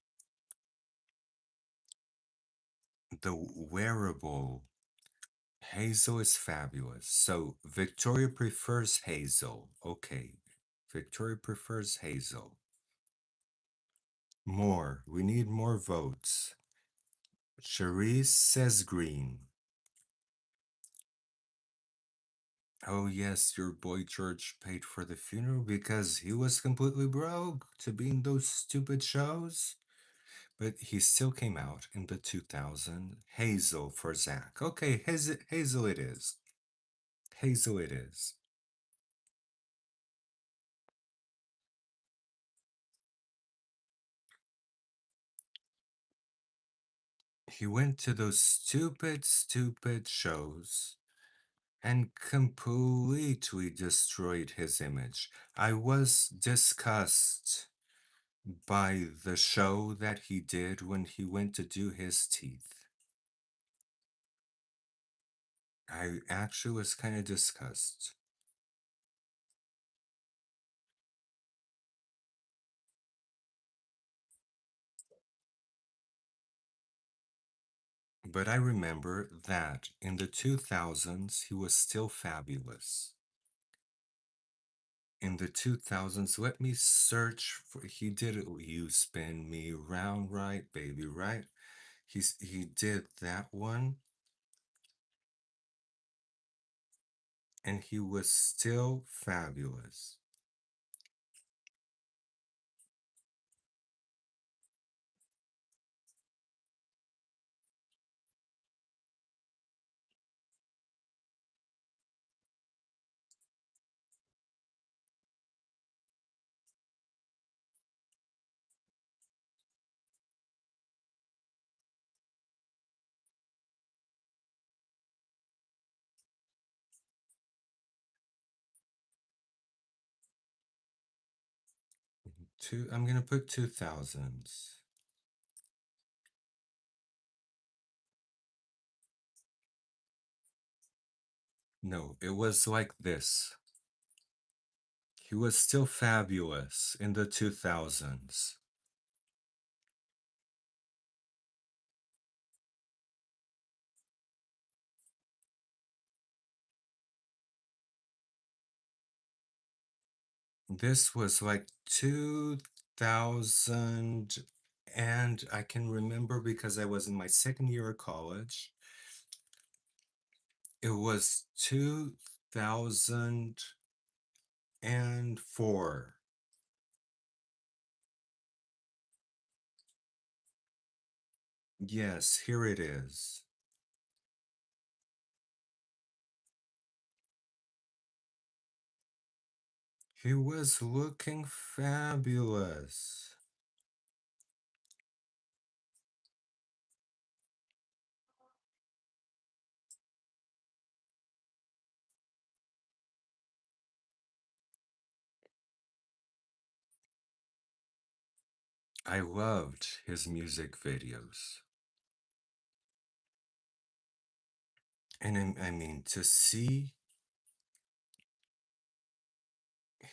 The wearable. Hazel is fabulous. So Victoria prefers hazel. Okay. Victoria prefers hazel. More. We need more votes. Cherise says green. Oh, yes, your boy George paid for the funeral because he was completely broke to be in those stupid shows. But he still came out in the 2000. Hazel for Zach. Okay, Hazel it is. Hazel it is. He went to those stupid, stupid shows and completely destroyed his image. I was disgusted by the show that he did when he went to do his teeth. I actually was kind of disgusted. But I remember that in the 2000s, he was still fabulous. In the 2000s, let me search for, he did it, You Spin Me Round Right, Baby, right? He did that one, and he was still fabulous. I'm gonna put 2000s. No, it was like this. He was still fabulous in the 2000s. This was like 2000, and I can remember because I was in my second year of college. It was 2004. Yes, here it is. He was looking fabulous. I loved his music videos. And I mean, to see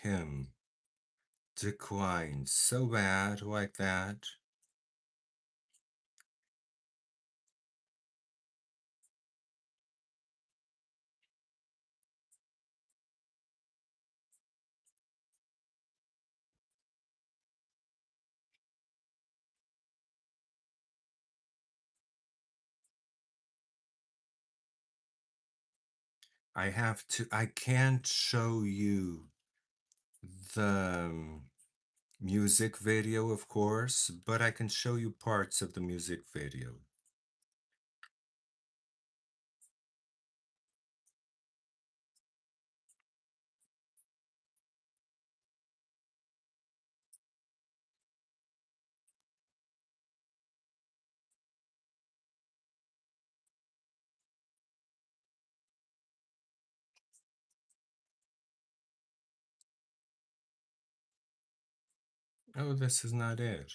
him decline so bad like that, I can't show you the music video, of course, but I can show you parts of the music video. Oh, this is not it.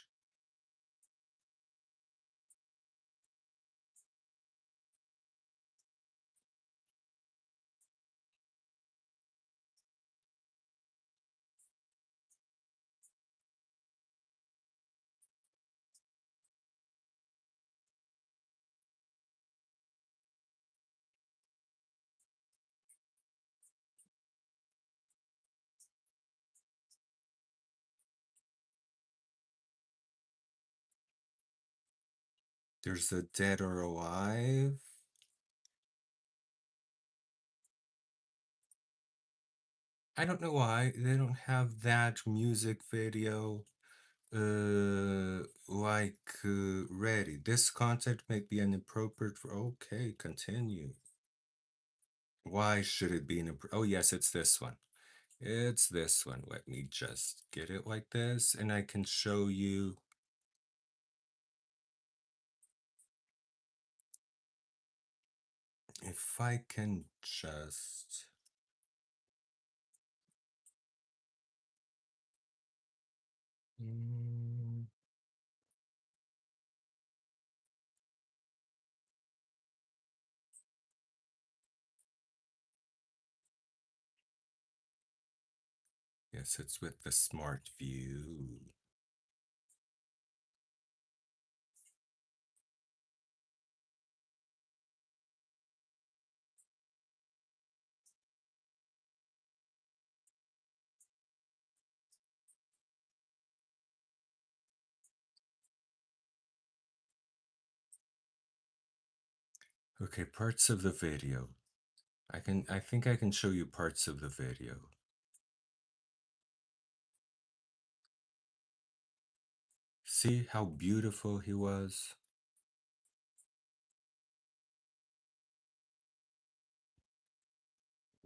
There's a Dead or Alive. I don't know why they don't have that music video ready. This content may be inappropriate for okay, continue. Why should it be oh yes, it's this one. It's this one. Let me just get it like this, and I can show you if I can just. Mm, yes, it's with the smart view. Okay, parts of the video. I think I can show you parts of the video. See how beautiful he was?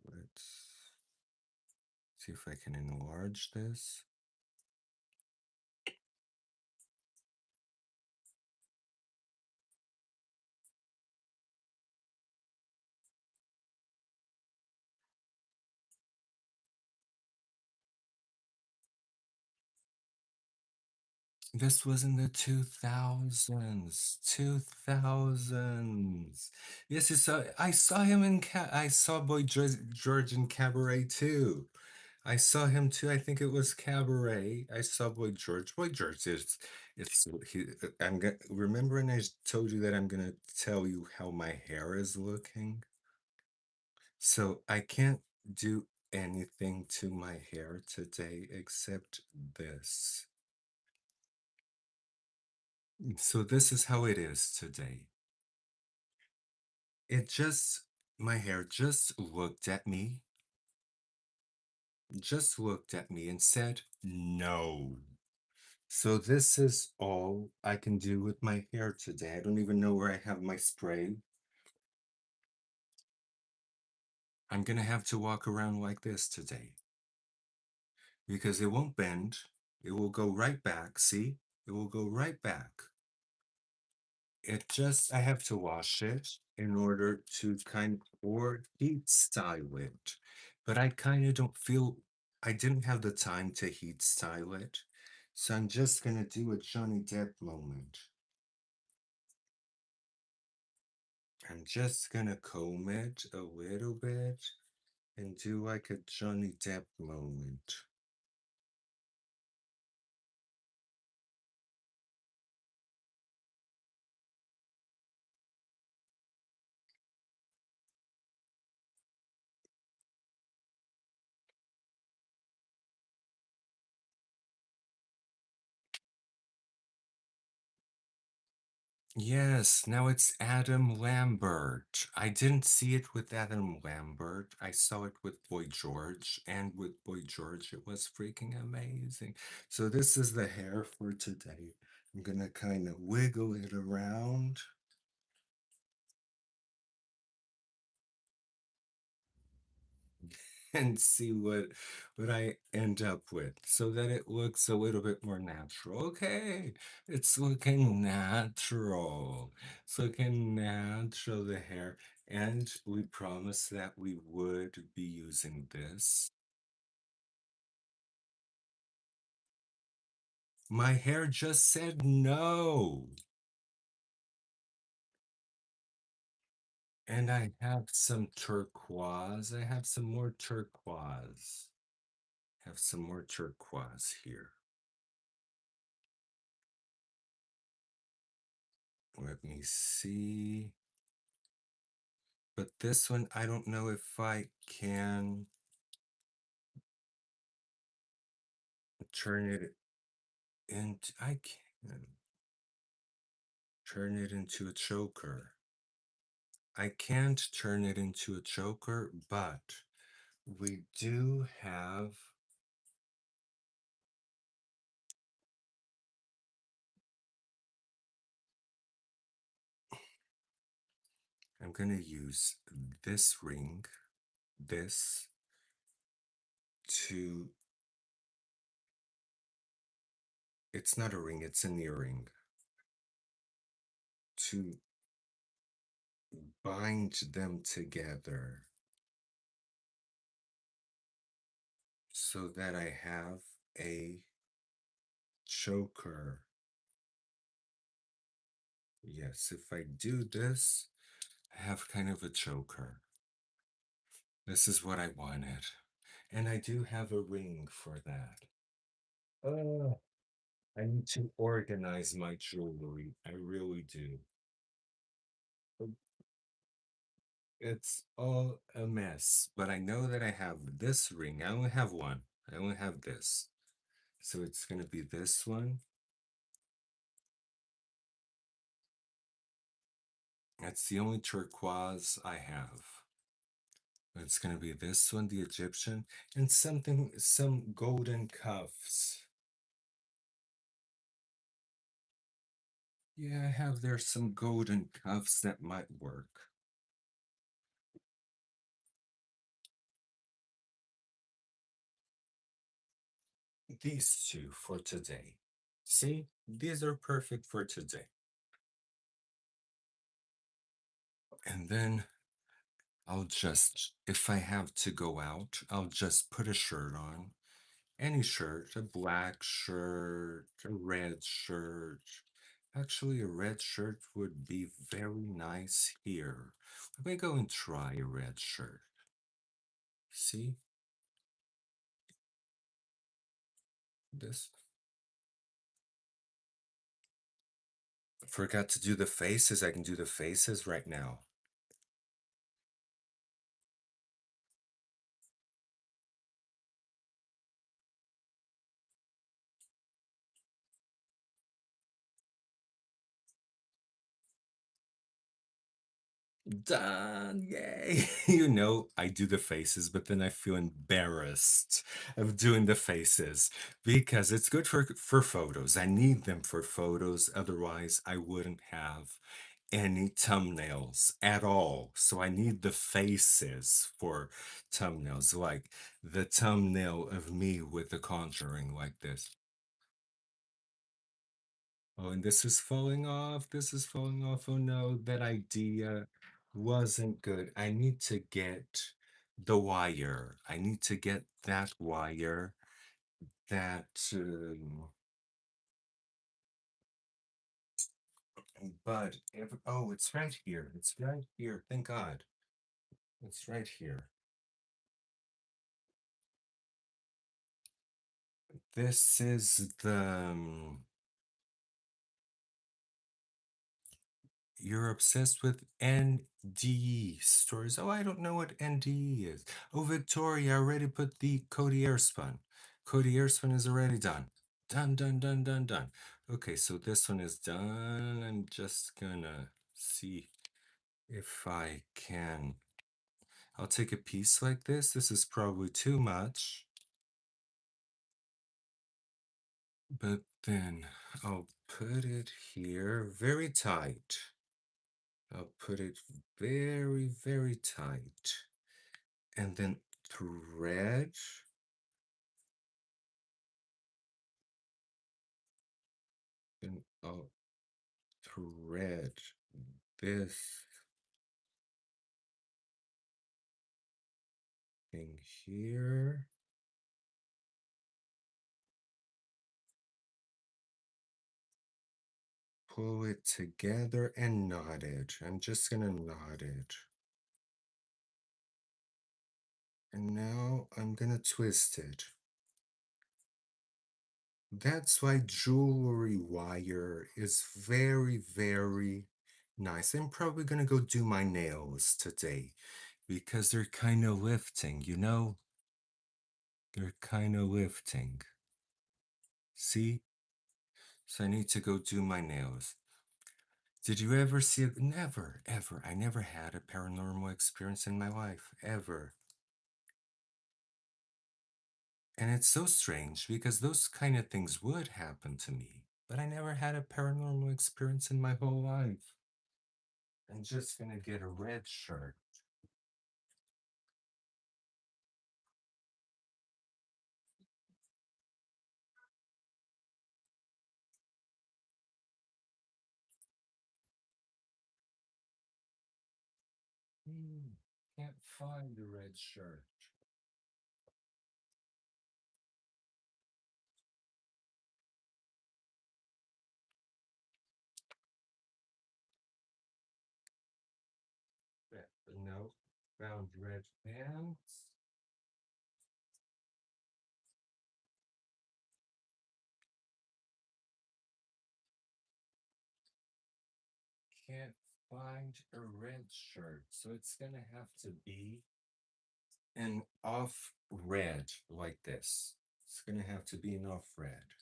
Let's see if I can enlarge this. This was in the 2000s. 2000s. Yes, I saw him in I saw George in Cabaret too. I saw him too. I think it was Cabaret. I saw Boy George. Boy George is it's he I'm gonna remember when I told you that I'm gonna tell you how my hair is looking. So I can't do anything to my hair today except this. So this is how it is today. My hair just looked at me and said, no. So this is all I can do with my hair today. I don't even know where I have my spray. I'm gonna have to walk around like this today because it won't bend. It will go right back. See? It will go right back. I have to wash it in order to or heat style it. But I kind of don't feel, I didn't have the time to heat style it. So I'm just gonna do a Johnny Depp moment. I'm just gonna comb it a little bit and do like a Johnny Depp moment. Yes, now it's Adam Lambert. I didn't see it with Adam Lambert. I saw it with Boy George, and with Boy George, it was freaking amazing. So this is the hair for today. I'm gonna kind of wiggle it around. And see what I end up with so that it looks a little bit more natural. Okay, it's looking natural. It's looking natural, the hair. And we promised that we would be using this. My hair just said no. And I have some turquoise. I have some more turquoise. Have some more turquoise here. Let me see. But this one, I don't know if I can turn it into, I can turn it into a choker. I can't turn it into a choker, but we do have, I'm going to use this ring, this, to, it's not a ring, it's an earring, to bind them together so that I have a choker. Yes, if I do this, I have kind of a choker. This is what I wanted. And I do have a ring for that. I need to organize my jewelry. I really do. It's all a mess, but I know that I have this ring. I only have one. I only have this. So it's going to be this one. That's the only turquoise I have. It's going to be this one, the Egyptian, and some golden cuffs. Yeah, I have there some golden cuffs that might work. These two for today. See, these are perfect for today. And then if I have to go out, I'll just put a shirt on. Any shirt, a black shirt, a red shirt. Actually, a red shirt would be very nice here. Let me go and try a red shirt. See? This. Forgot to do the faces. I can do the faces right now. Done. Yay. You know, I do the faces, but then I feel embarrassed of doing the faces because it's good for photos. I need them for photos. Otherwise, I wouldn't have any thumbnails at all. So I need the faces for thumbnails, like the thumbnail of me with the contouring like this. Oh, and this is falling off. This is falling off. Oh no, that idea wasn't good. I need to get the wire. I need to get that wire that, but if, oh, it's right here. It's right here. Thank God. It's right here. This is the, you're obsessed with NDE stories. Oh, I don't know what NDE is. Oh, Victoria, I already put the Cody Airspun. Cody Airspun is already done. Done, done, done, done, done. Okay, so this one is done. I'm just gonna see if I can. I'll take a piece like this. This is probably too much. But then I'll put it here very tight. I'll put it very, very tight. And then thread. And I'll thread this thing here. Pull it together and knot it. I'm just gonna knot it. And now I'm gonna twist it. That's why jewelry wire is very, very nice. I'm probably gonna go do my nails today because they're kind of lifting, you know? They're kind of lifting. See? So I need to go do my nails. Did you ever see it? Never, ever. I never had a paranormal experience in my life, ever. And it's so strange because those kind of things would happen to me, but I never had a paranormal experience in my whole life. I'm just gonna get a red shirt. Can't find the red shirt. No, found red pants. Can't find a red shirt. So it's gonna have to be an off red like this. It's gonna have to be an off red.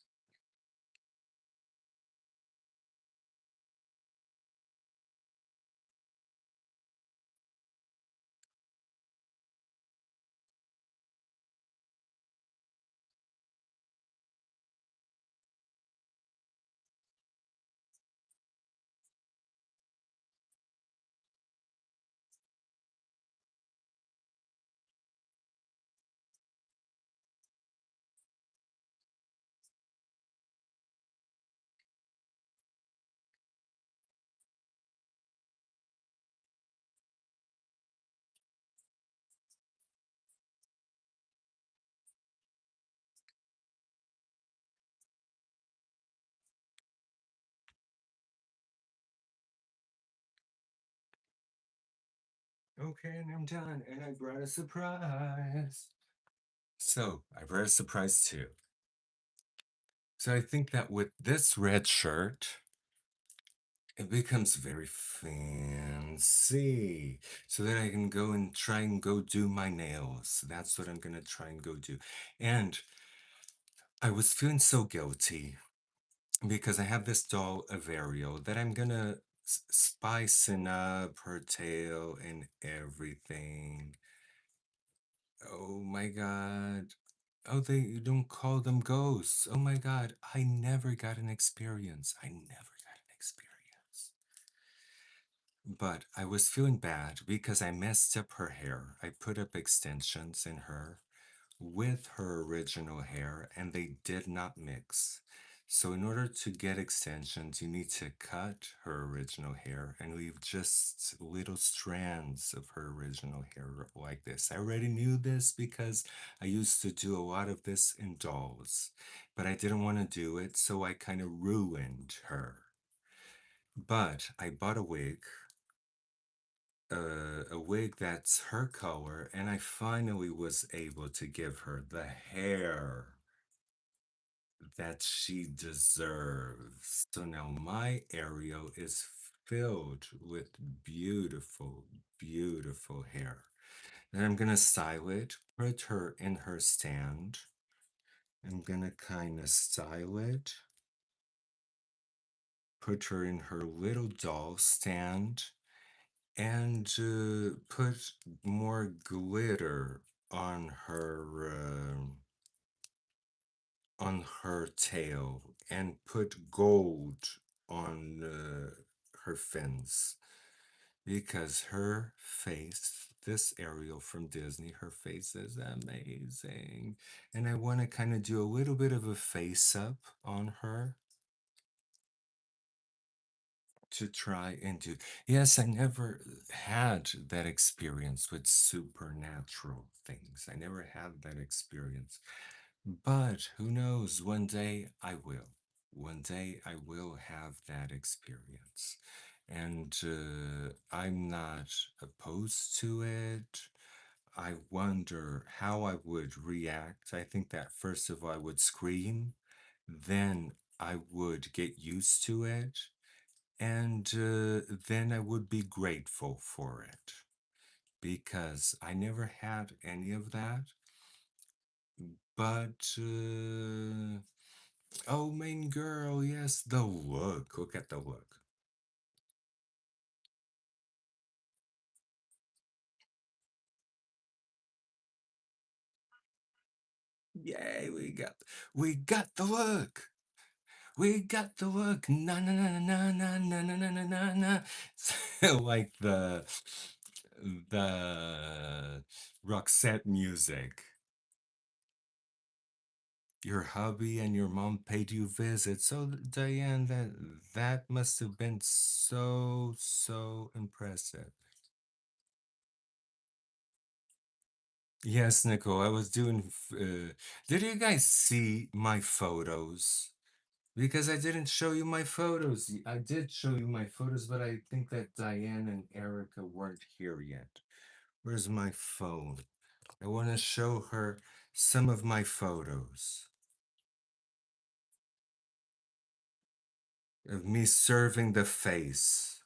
Okay, and I'm done, and I brought a surprise. So I brought a surprise too. So I think that with this red shirt, it becomes very fancy. So that I can go and try and go do my nails. That's what I'm gonna try and go do. And I was feeling so guilty because I have this doll, Averio, that I'm gonna spicing up her tail and everything. Oh my god. Oh, they you don't call them ghosts. Oh my god. I never got an experience. I never got an experience. But I was feeling bad because I messed up her hair. I put up extensions in her with her original hair and they did not mix. So in order to get extensions, you need to cut her original hair and leave just little strands of her original hair like this. I already knew this because I used to do a lot of this in dolls, but I didn't want to do it, so I kind of ruined her. But I bought a wig that's her color, and I finally was able to give her the hair that she deserves. So now my Ariel is filled with beautiful, beautiful hair. Then I'm gonna style it, put her in her stand. I'm gonna kind of style it, put her in her little doll stand, and put more glitter on her tail and put gold on her fins because her face, this Ariel from Disney, her face is amazing, and I want to kind of do a little bit of a face up on her to try and do. Yes, I never had that experience with supernatural things. I never had that experience. But who knows? One day I will. One day I will have that experience. And I'm not opposed to it. I wonder how I would react. I think that first of all, I would scream, then I would get used to it, and then I would be grateful for it because I never had any of that. But oh, main girl, yes, the look. Look at the look. Yay, we got the look. We got the look. Na na na na na na na na na na na. Like the Roxette music. Your hubby and your mom paid you visit. So Diane, that must have been so impressive. Yes, Nicole, I was doing. Did you guys see my photos? Because I didn't show you my photos. I did show you my photos, but I think that Diane and Erica weren't here yet. Where's my phone? I want to show her some of my photos of me serving the face.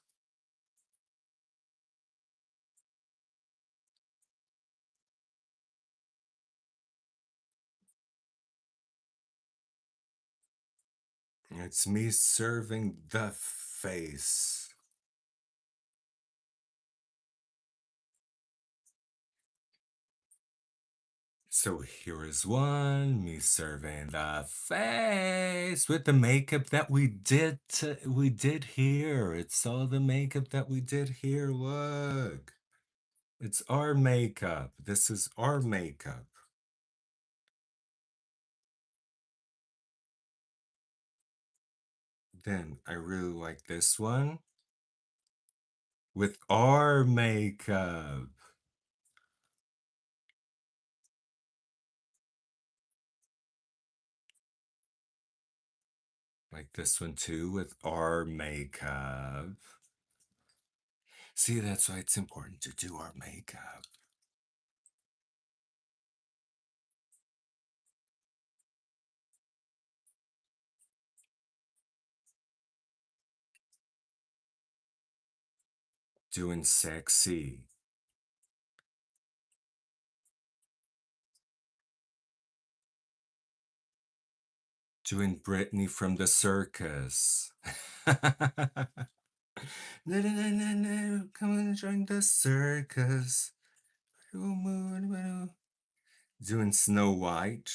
It's me serving the face. So here is one, me serving the face with the makeup that we did here. It's all the makeup that we did here. Look. It's our makeup. This is our makeup. Then I really like this one with our makeup. Like this one too with our makeup. See, that's why it's important to do our makeup. Doing sexy. Doing Britney from the circus. No, no, no, no, no. Come and join the circus. Doing Snow White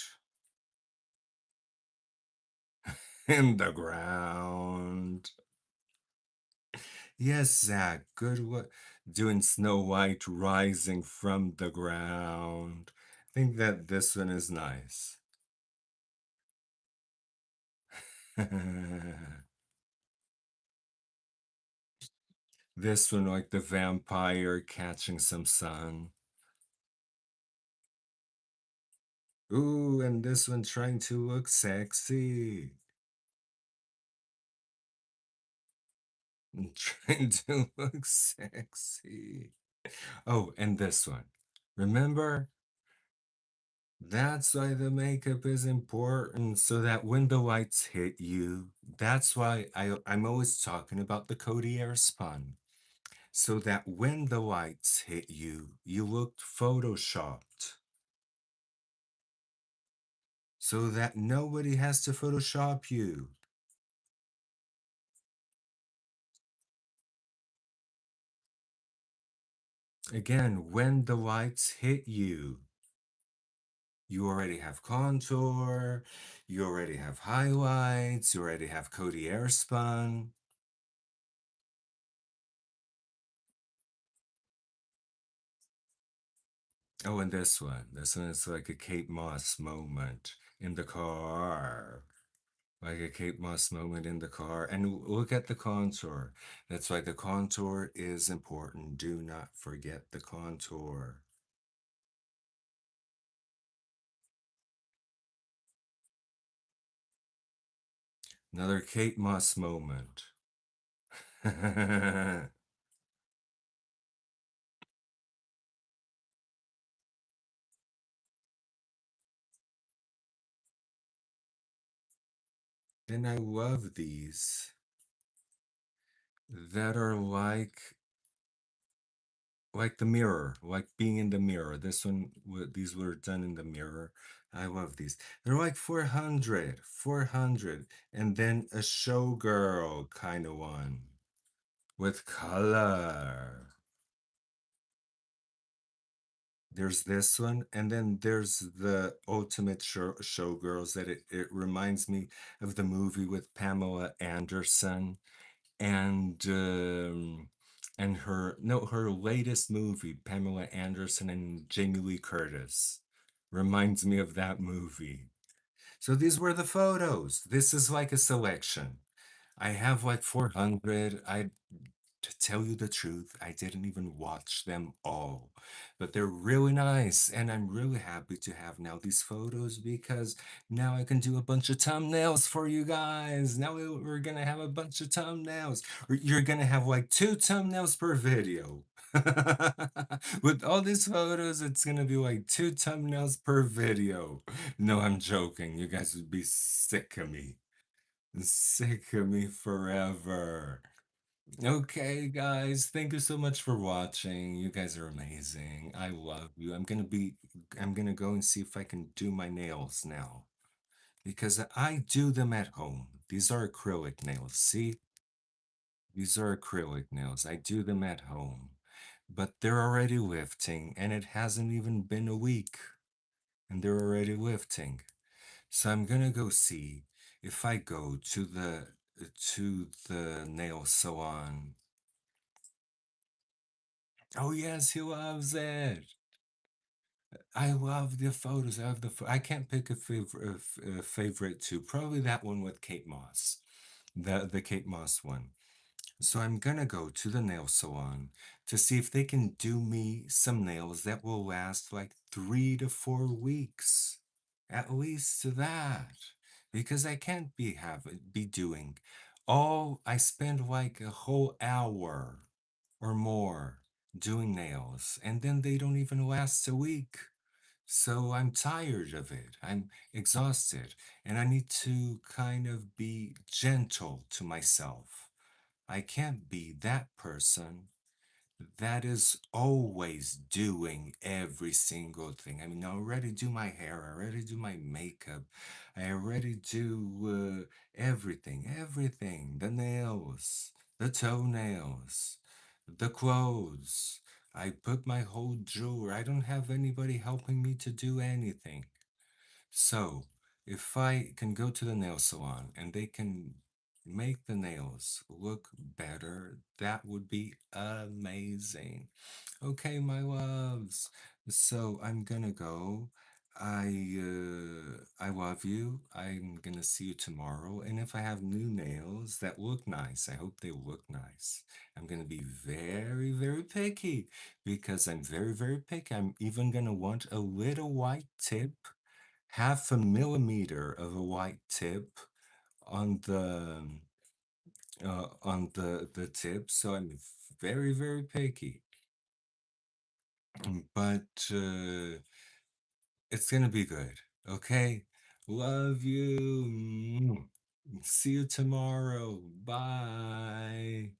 in the ground. Yes, Zach, good what doing Snow White rising from the ground. I think that this one is nice. This one like the vampire catching some sun. Ooh, and this one trying to look sexy. Trying to look sexy. Oh, and this one. Remember? That's why the makeup is important, so that when the lights hit you, that's why I'm always talking about the Codier spun. So that when the lights hit you, you look photoshopped. So that nobody has to Photoshop you. Again, when the lights hit you, you already have contour, you already have highlights, you already have Codier spun. Oh, and this one is like a Kate Moss moment in the car. Like a Kate Moss moment in the car. And look at the contour. That's why the contour is important. Do not forget the contour. Another Kate Moss moment. Then I love these that are like the mirror, like being in the mirror. This one, these were done in the mirror. I love these. They're like 400, 400, and then a showgirl kind of one with color. There's this one, and then there's the ultimate showgirls that it reminds me of the movie with Pamela Anderson and and her no her latest movie, Pamela Anderson and Jamie Lee Curtis, reminds me of that movie. So these were the photos. This is like a selection. I have like 400. I To tell you the truth, I didn't even watch them all, but they're really nice, and I'm really happy to have now these photos because now I can do a bunch of thumbnails for you guys. Now we're gonna have a bunch of thumbnails. You're gonna have like 2 thumbnails per video. With all these photos, it's gonna be like 2 thumbnails per video. No, I'm joking. You guys would be sick of me. Sick of me forever. Okay, guys, thank you so much for watching. You guys are amazing. I love you. I'm gonna go and see if I can do my nails now because I do them at home. These are acrylic nails. See, these are acrylic nails. I do them at home, but they're already lifting, and it hasn't even been a week, and they're already lifting. So I'm gonna go see if I go to the nail salon. Oh yes, he loves it. I love the photos. I love I can't pick a favorite too. Probably that one with Kate Moss, the Kate Moss one. So I'm gonna go to the nail salon to see if they can do me some nails that will last like 3 to 4 weeks, at least that, because I can't be doing all. I spend like a whole hour or more doing nails, and then they don't even last a week. So I'm tired of it. I'm exhausted, and I need to kind of be gentle to myself. I can't be that person that is always doing every single thing. I mean, I already do my hair, I already do my makeup, I already do everything, the nails, the toenails, the clothes. I put my whole jewelry. I don't have anybody helping me to do anything. So, if I can go to the nail salon and they can make the nails look better, that would be amazing. Okay, my loves. So I'm gonna go. I love you. I'm gonna see you tomorrow. And if I have new nails that look nice, I hope they look nice. I'm gonna be very, very picky because I'm very, very picky. I'm even gonna want a little white tip, half a millimeter of a white tip on the tip. So I'm very, very picky. But it's gonna be good. Okay. Love you. See you tomorrow. Bye.